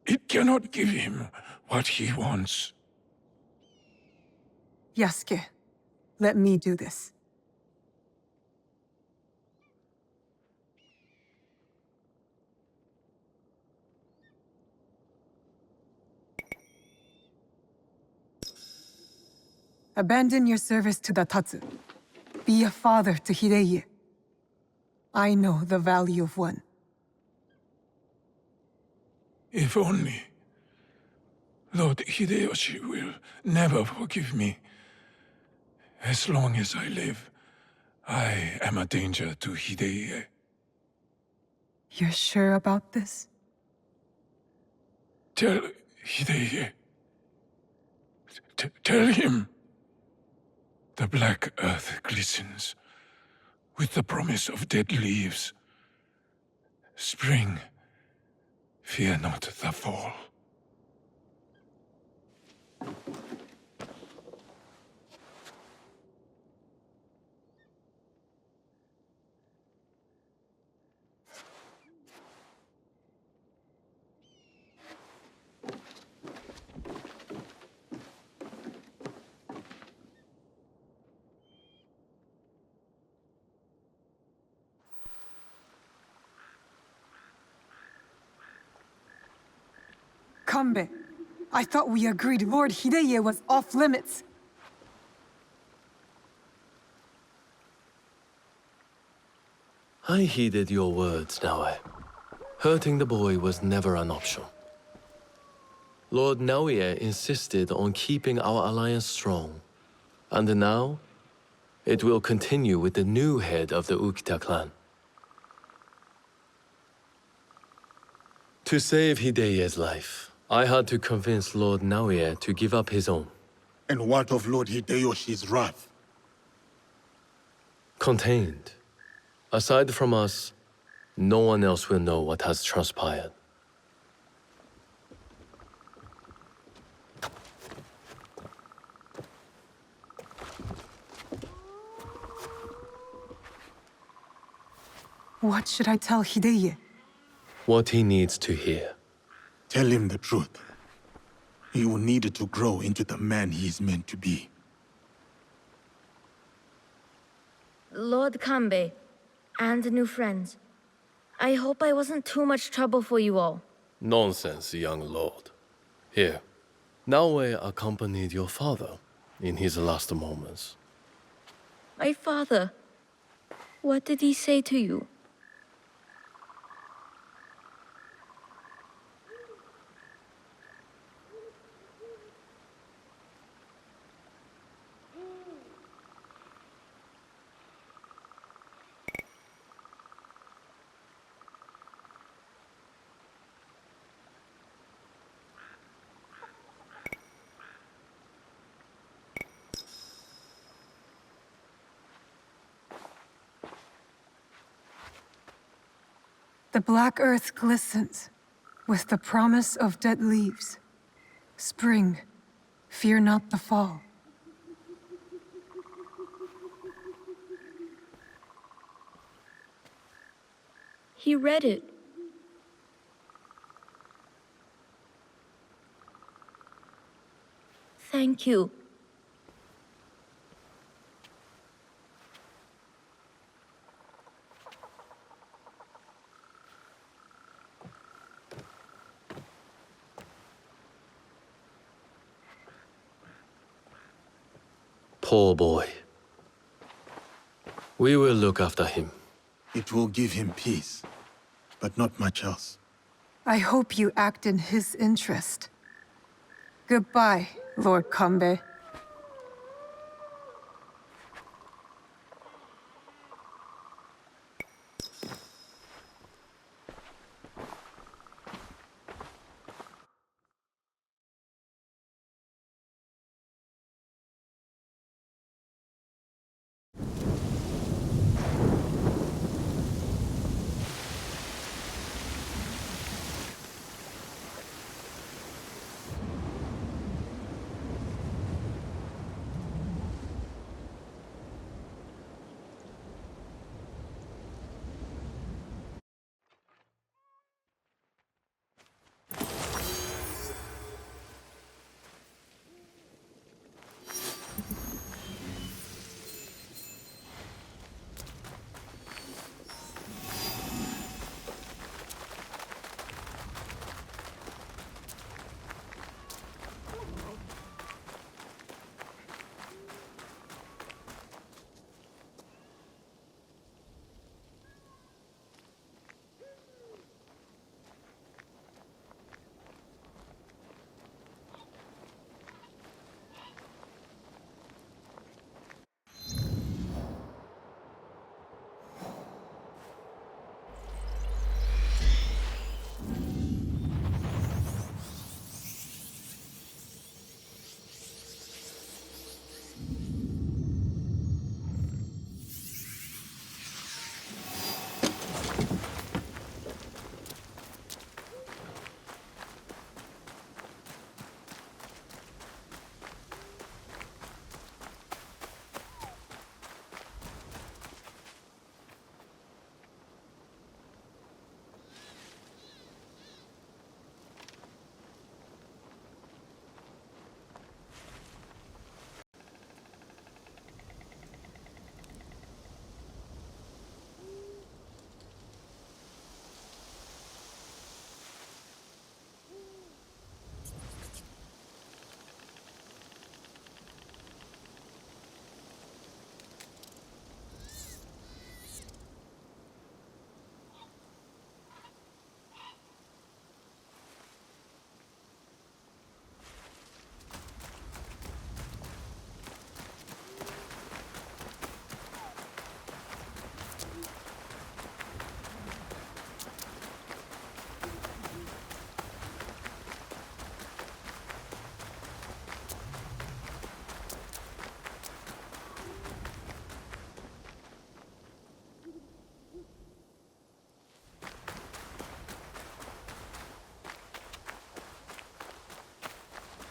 It cannot give him what he wants. Yasuke, let me do this. Abandon your service to the Tatsu. Be a father to Hideye. I know the value of one. If only Lord Hideyoshi will never forgive me. As long as I live, I am a danger to Hideye. You're sure about this? Tell Hideye. Tell him. The black earth glistens with the promise of dead leaves. Spring, fear not the fall. Kanbe, I thought we agreed Lord Hideye was off limits. I heeded your words, NAOE. Hurting the boy was never an option. Lord NAOE insisted on keeping our alliance strong. And now, it will continue with the new head of the Ukita clan. To save Hideye's life, I had to convince Lord NAOE to give up his own. And what of Lord Hideyoshi's wrath? Contained. Aside from us, no one else will know what has transpired. What should I tell Hideye? What he needs to hear. Tell him the truth. He will need to grow into the man he is meant to be. Lord Kanbe, and new friends. I hope I wasn't too much trouble for you all. Nonsense, young lord. Here, NAOE accompanied your father in his last moments. My father. What did he say to you? The black earth glistens with the promise of dead leaves. Spring, fear not the fall. He read it. Thank you. Poor boy. We will look after him. It will give him peace, but not much else. I hope you act in his interest. Goodbye, Lord Kanbe.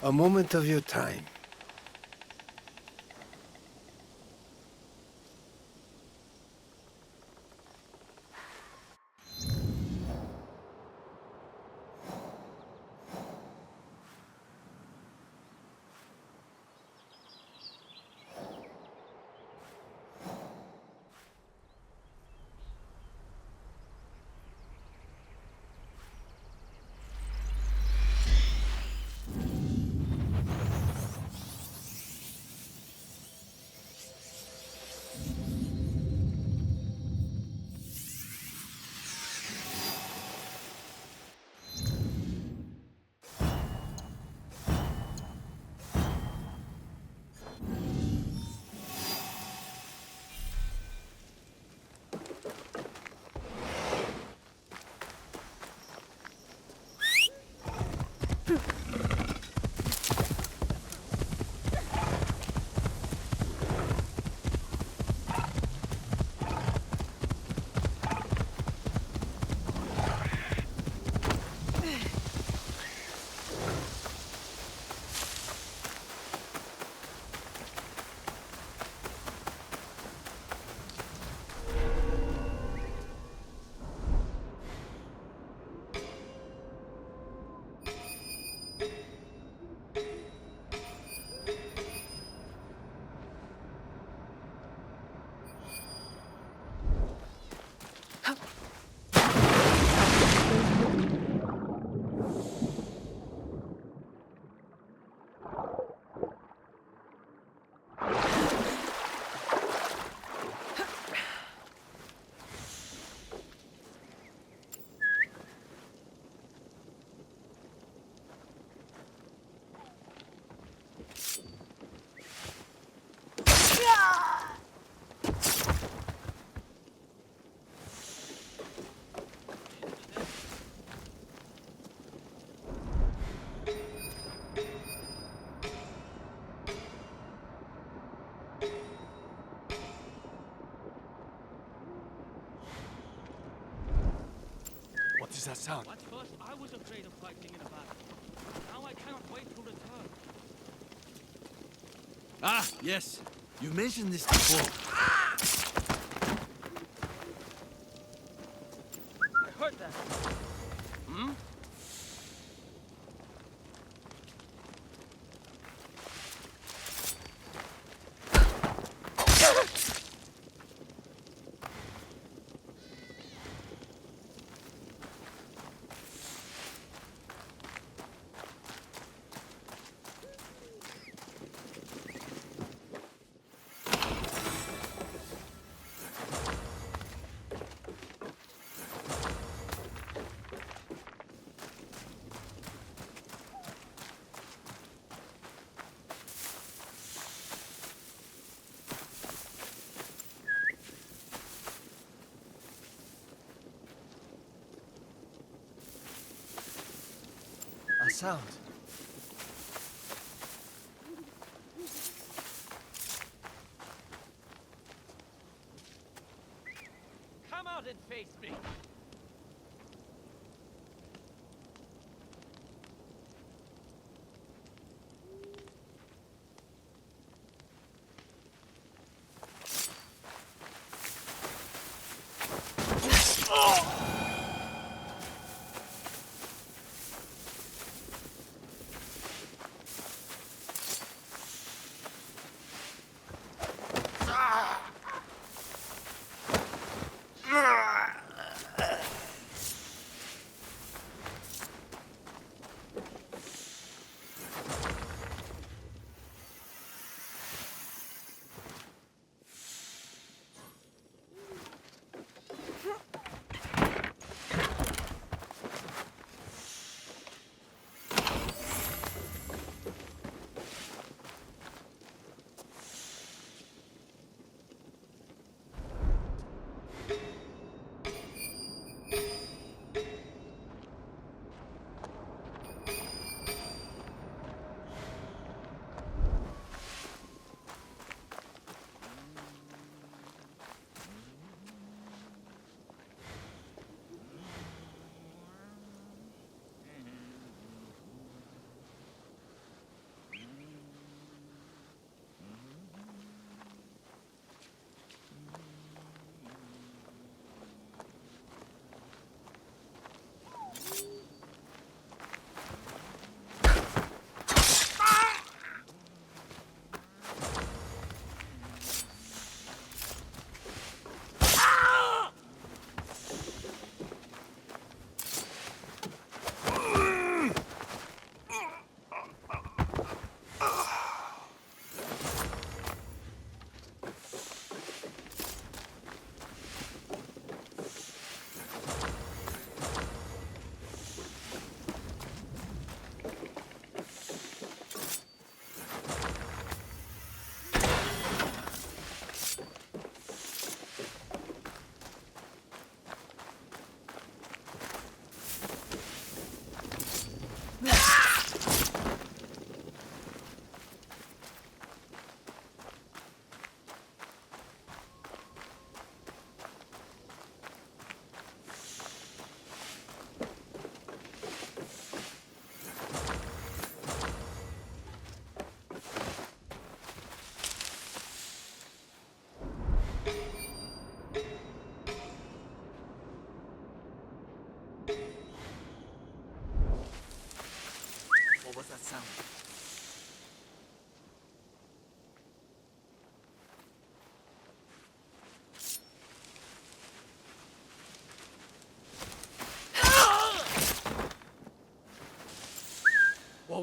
A moment of your time. What is that sound? At first, I was afraid of fighting in a battle. Now I cannot wait to return. Ah, yes. You mentioned this before. I heard that. Hmm? A sound. Come out and face me.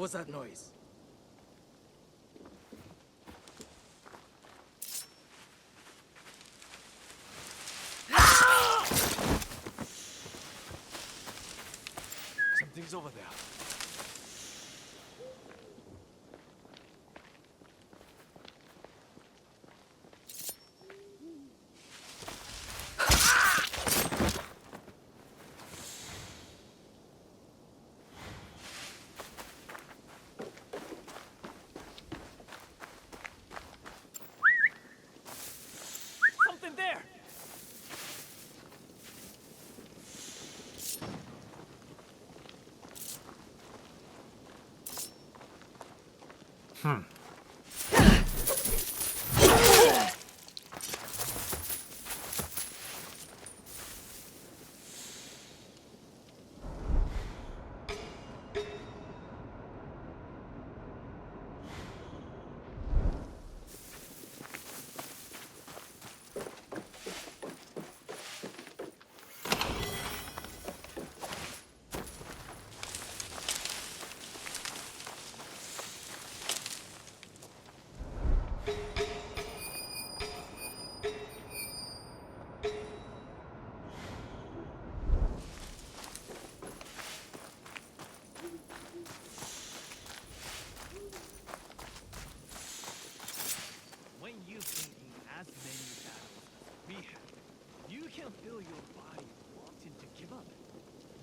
was that noise? Something's over there. Something there! When you thinking as many battles as we have, you can feel your body wanting to give up.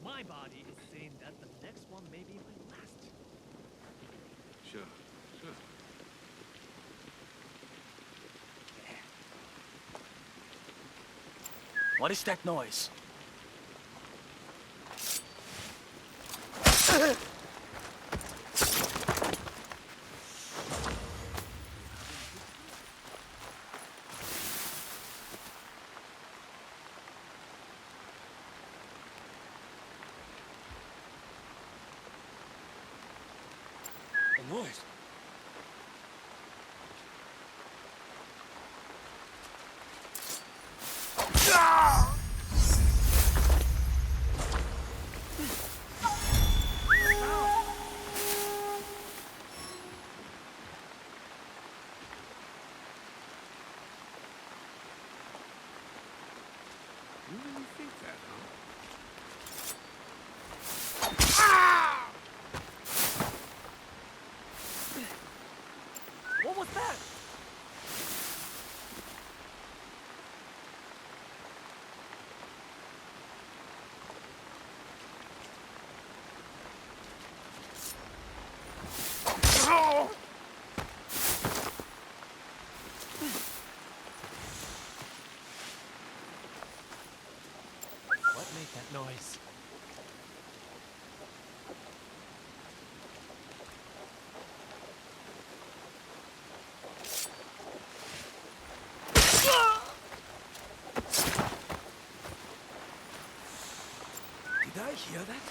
My body is saying that the next one may be my last. Sure. What is that noise? A noise. You really think that, huh? What was that? What made that noise? Did I hear that?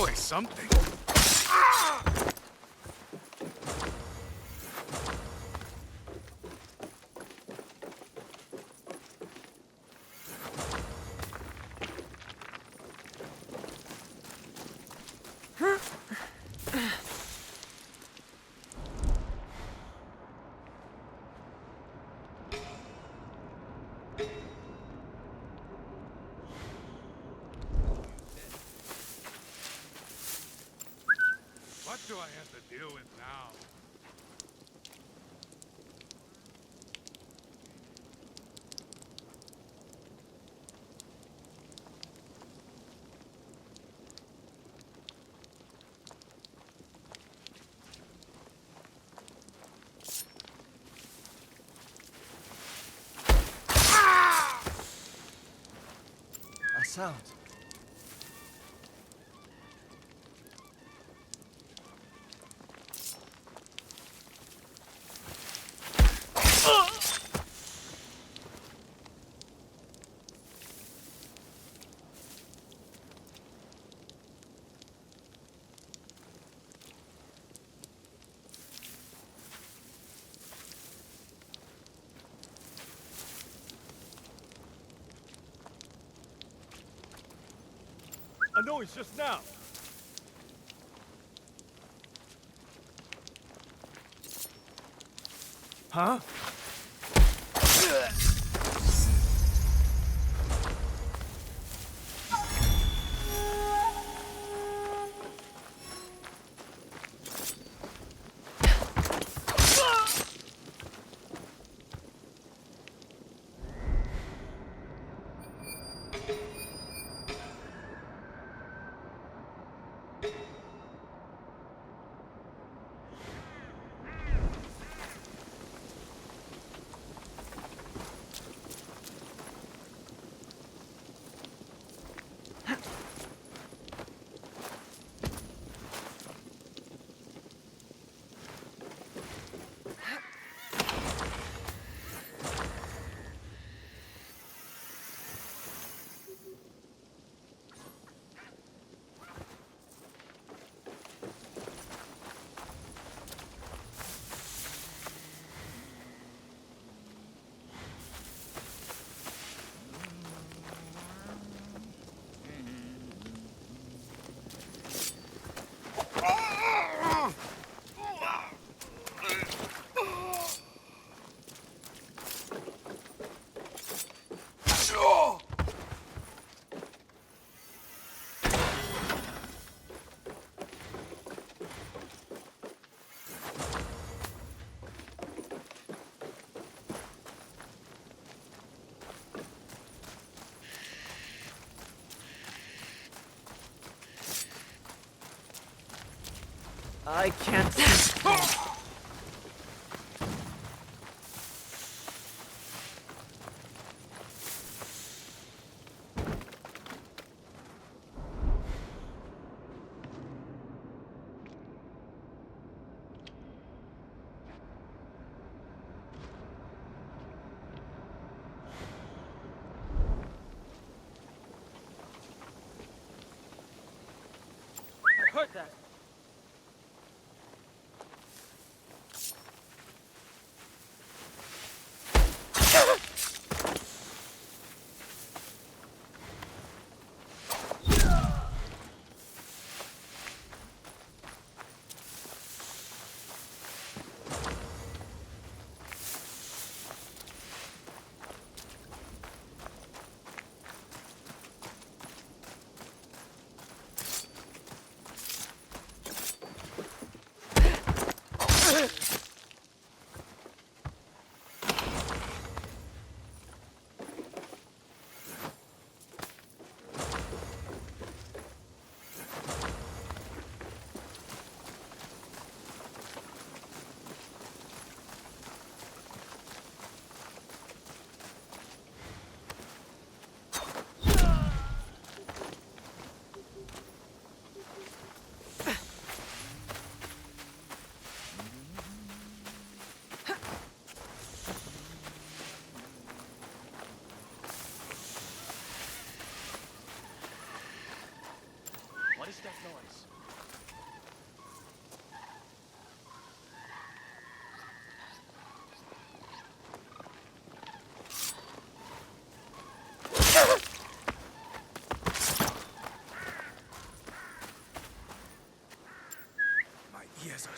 always something. What do I have to deal with now? A sound. A noise just now. Huh? I can't see. I heard that.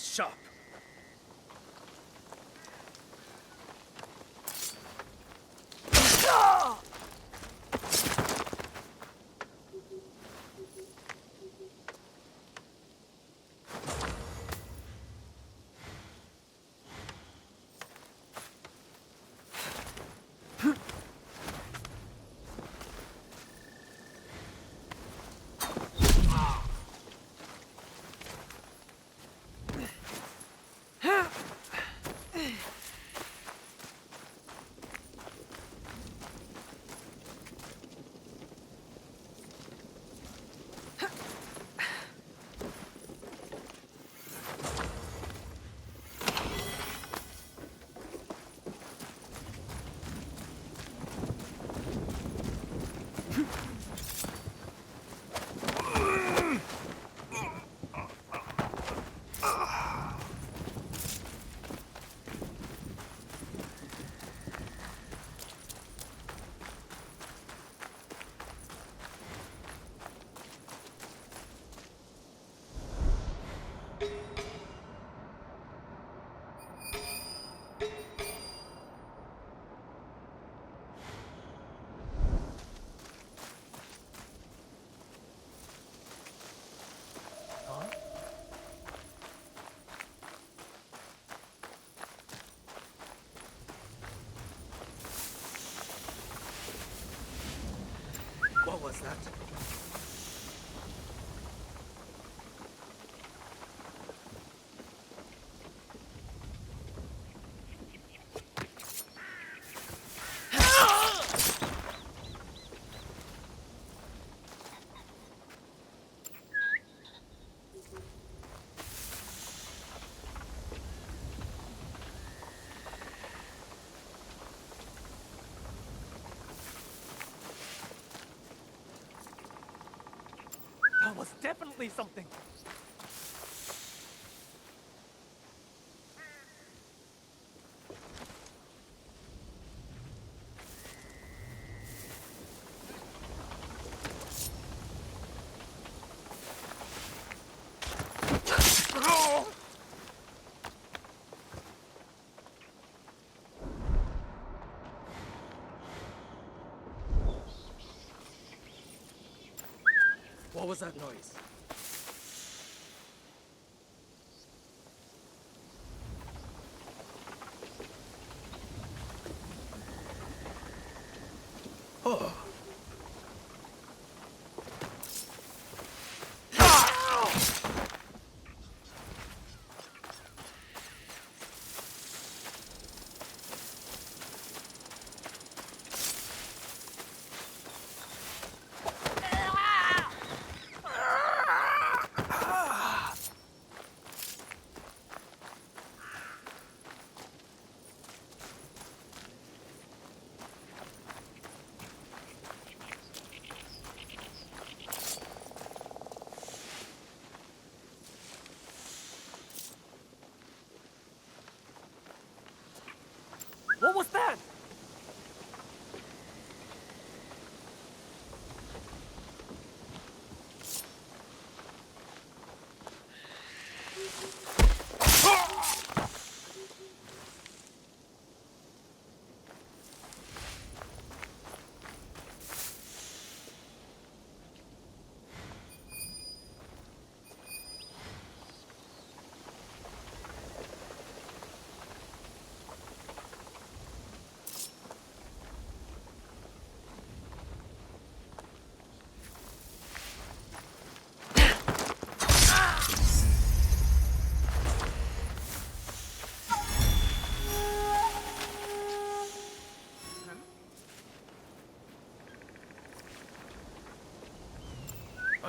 sharp. What was that? That was definitely something. What was that noise? Oh. What was that?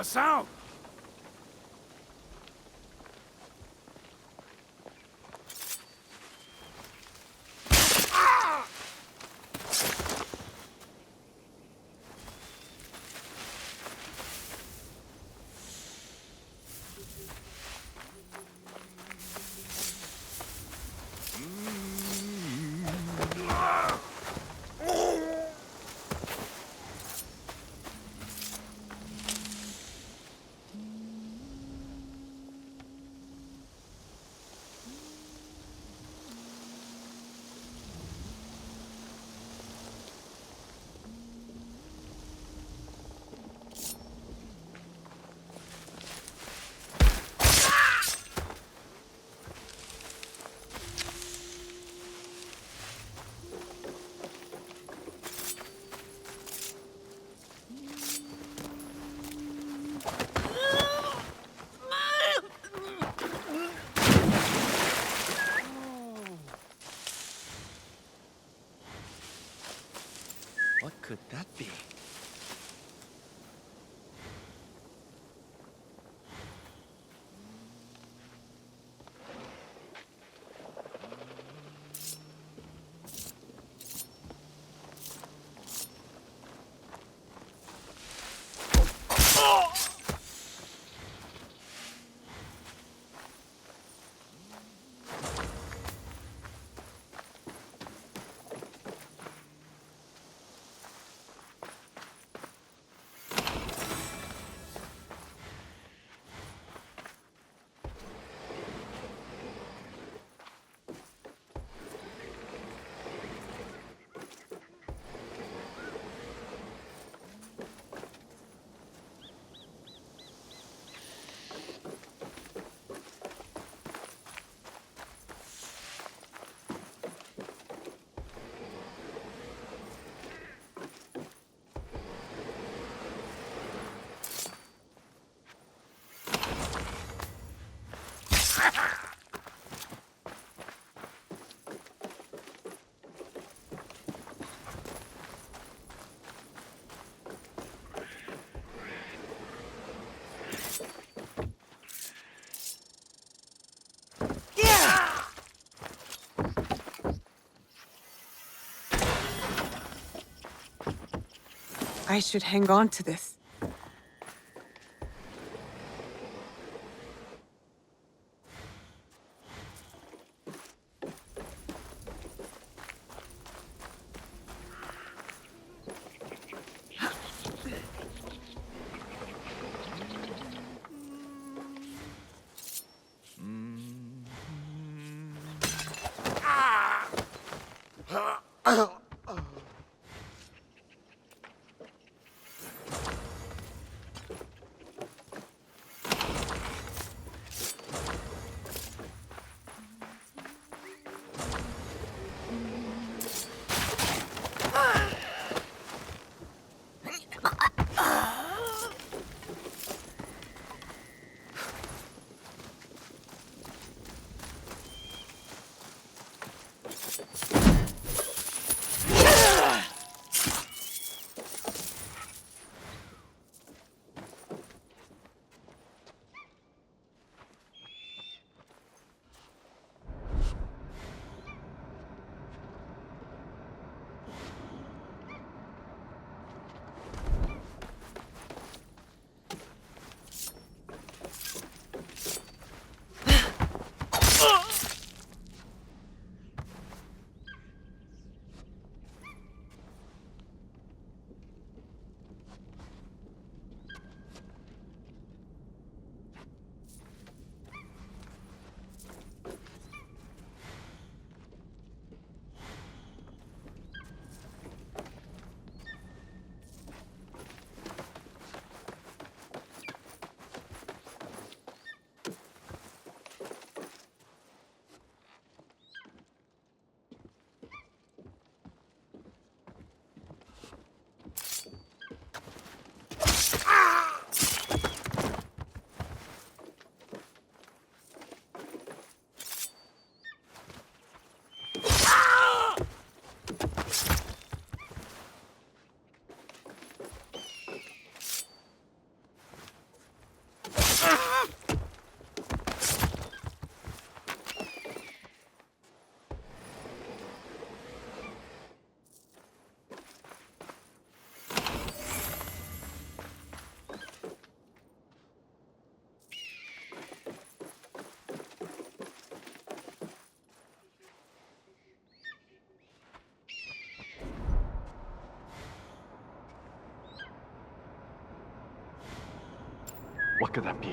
A sound! could that be? I should hang on to this. What could that be?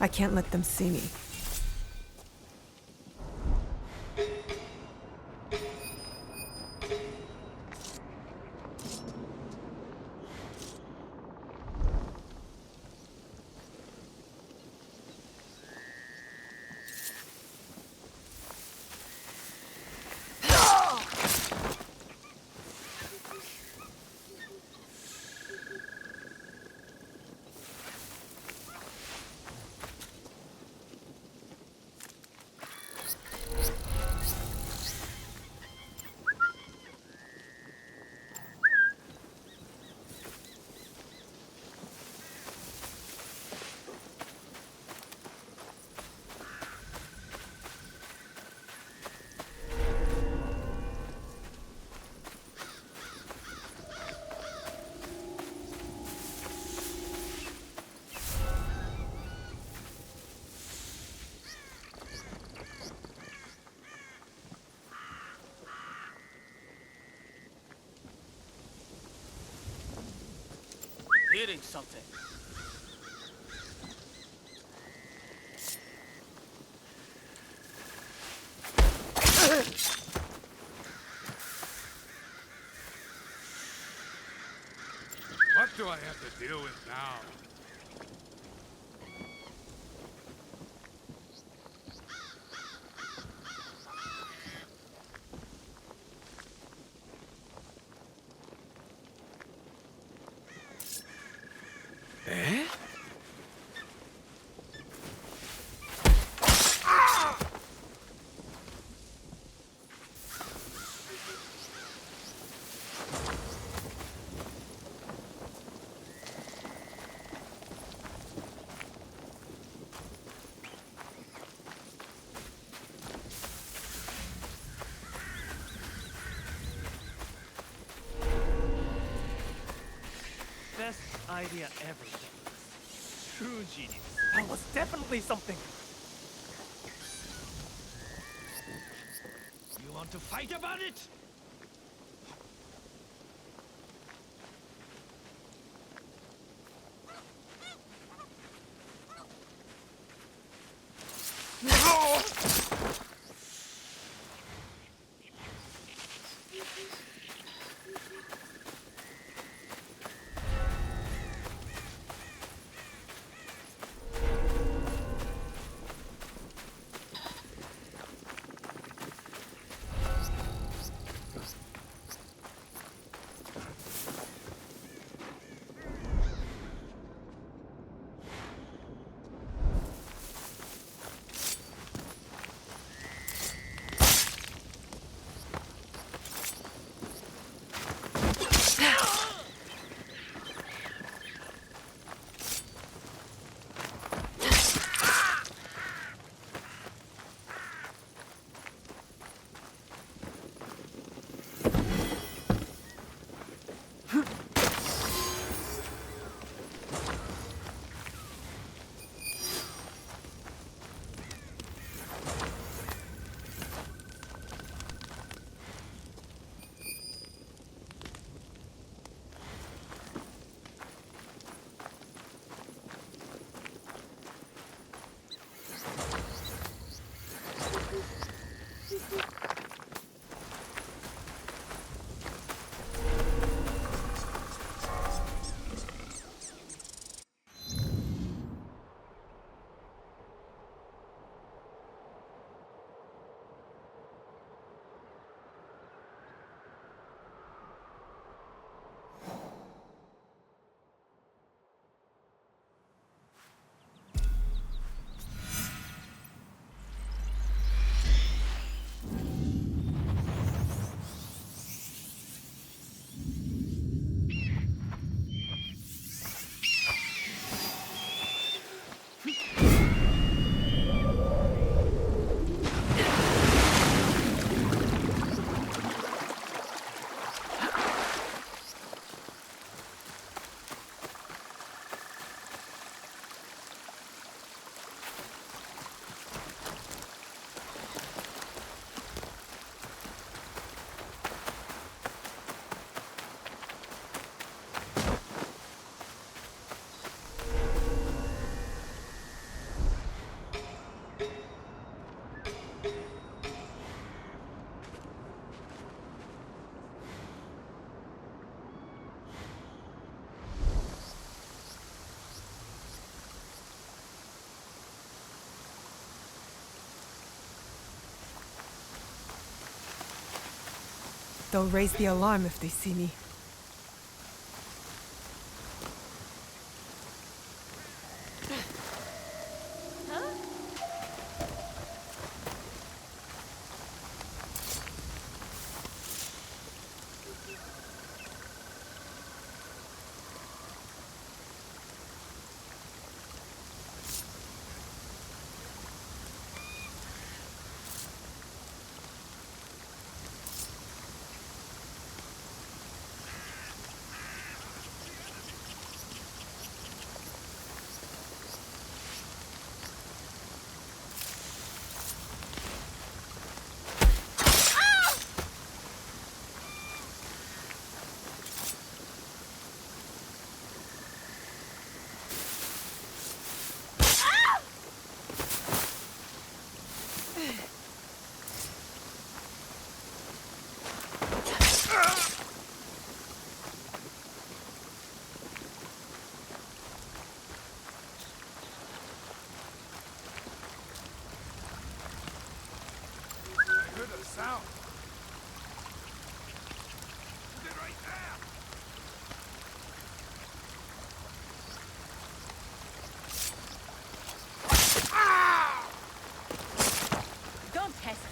I can't let them see me. Hitting something. What do I have to deal with now? Eh? Best idea ever. True genius. That was definitely something. You want to fight about it? They'll raise the alarm if they see me. Sound. Is it right there? Don't test me.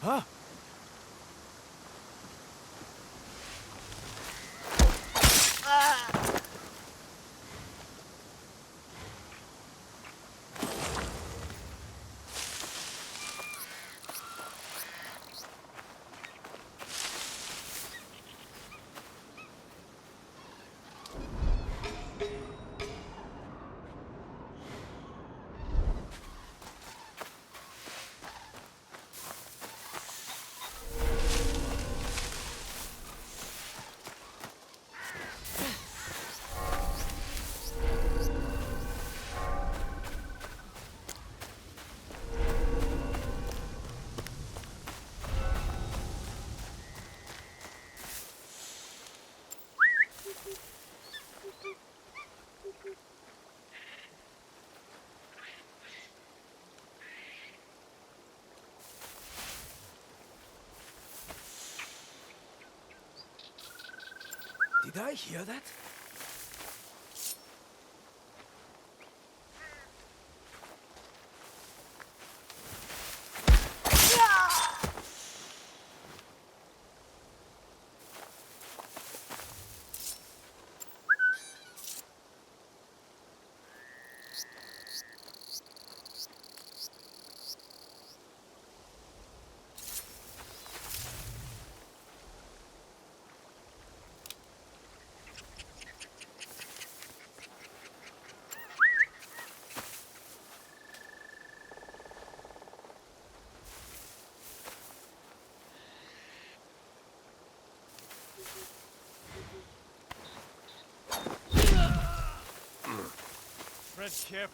Huh? Did I hear that? Tread carefully.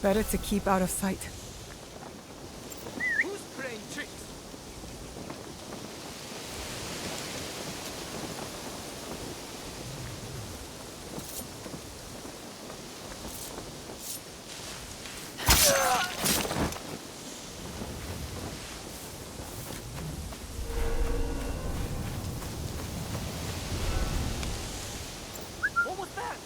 Better to keep out of sight. Who's playing tricks? What was that?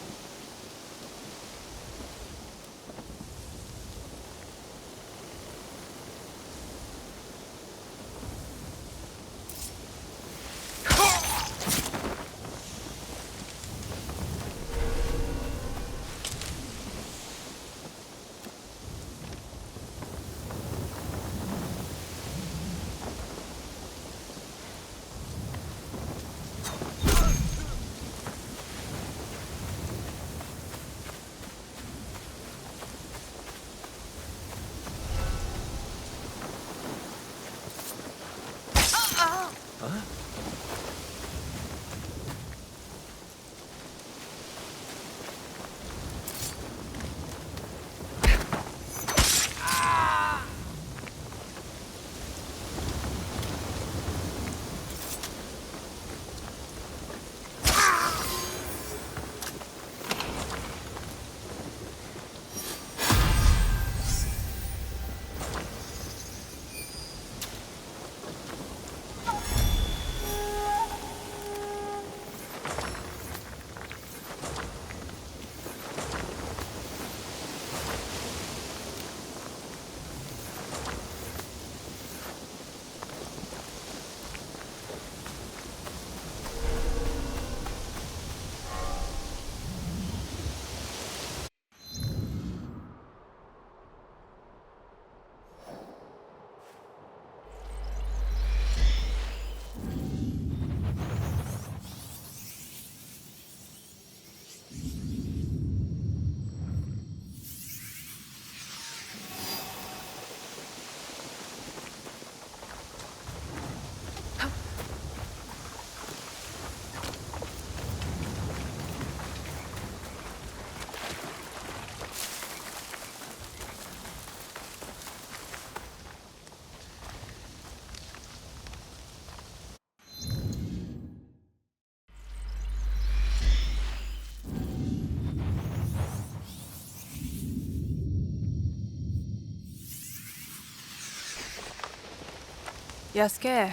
Yasuke,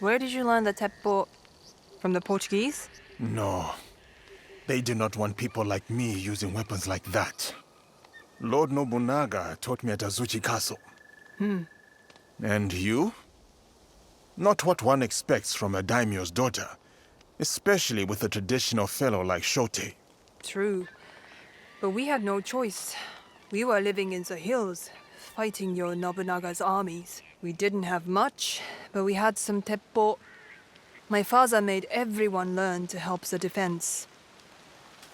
where did you learn the teppo? From the Portuguese? No. They do not want people like me using weapons like that. Lord Nobunaga taught me at Azuchi Castle. And you? Not what one expects from a daimyo's daughter, especially with a traditional fellow like Shote. True. But we had no choice. We were living in the hills, fighting your Nobunaga's armies. We didn't have much, but we had some teppo. My father made everyone learn to help the defense.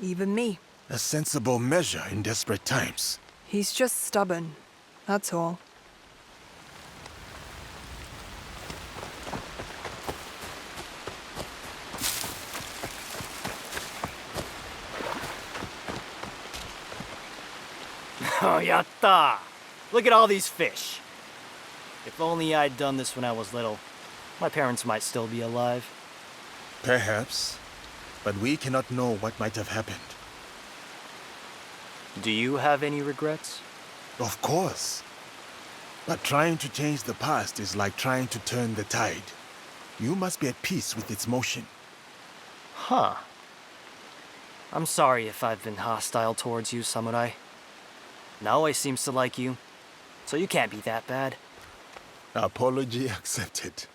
Even me. A sensible measure in desperate times. He's just stubborn. That's all. Oh, yatta! Look at all these fish. If only I'd done this when I was little, my parents might still be alive. Perhaps. But we cannot know what might have happened. Do you have any regrets? Of course. But trying to change the past is like trying to turn the tide. You must be at peace with its motion. Huh. I'm sorry if I've been hostile towards you, Samurai. NAOE seems to like you, so you can't be that bad. Apology accepted.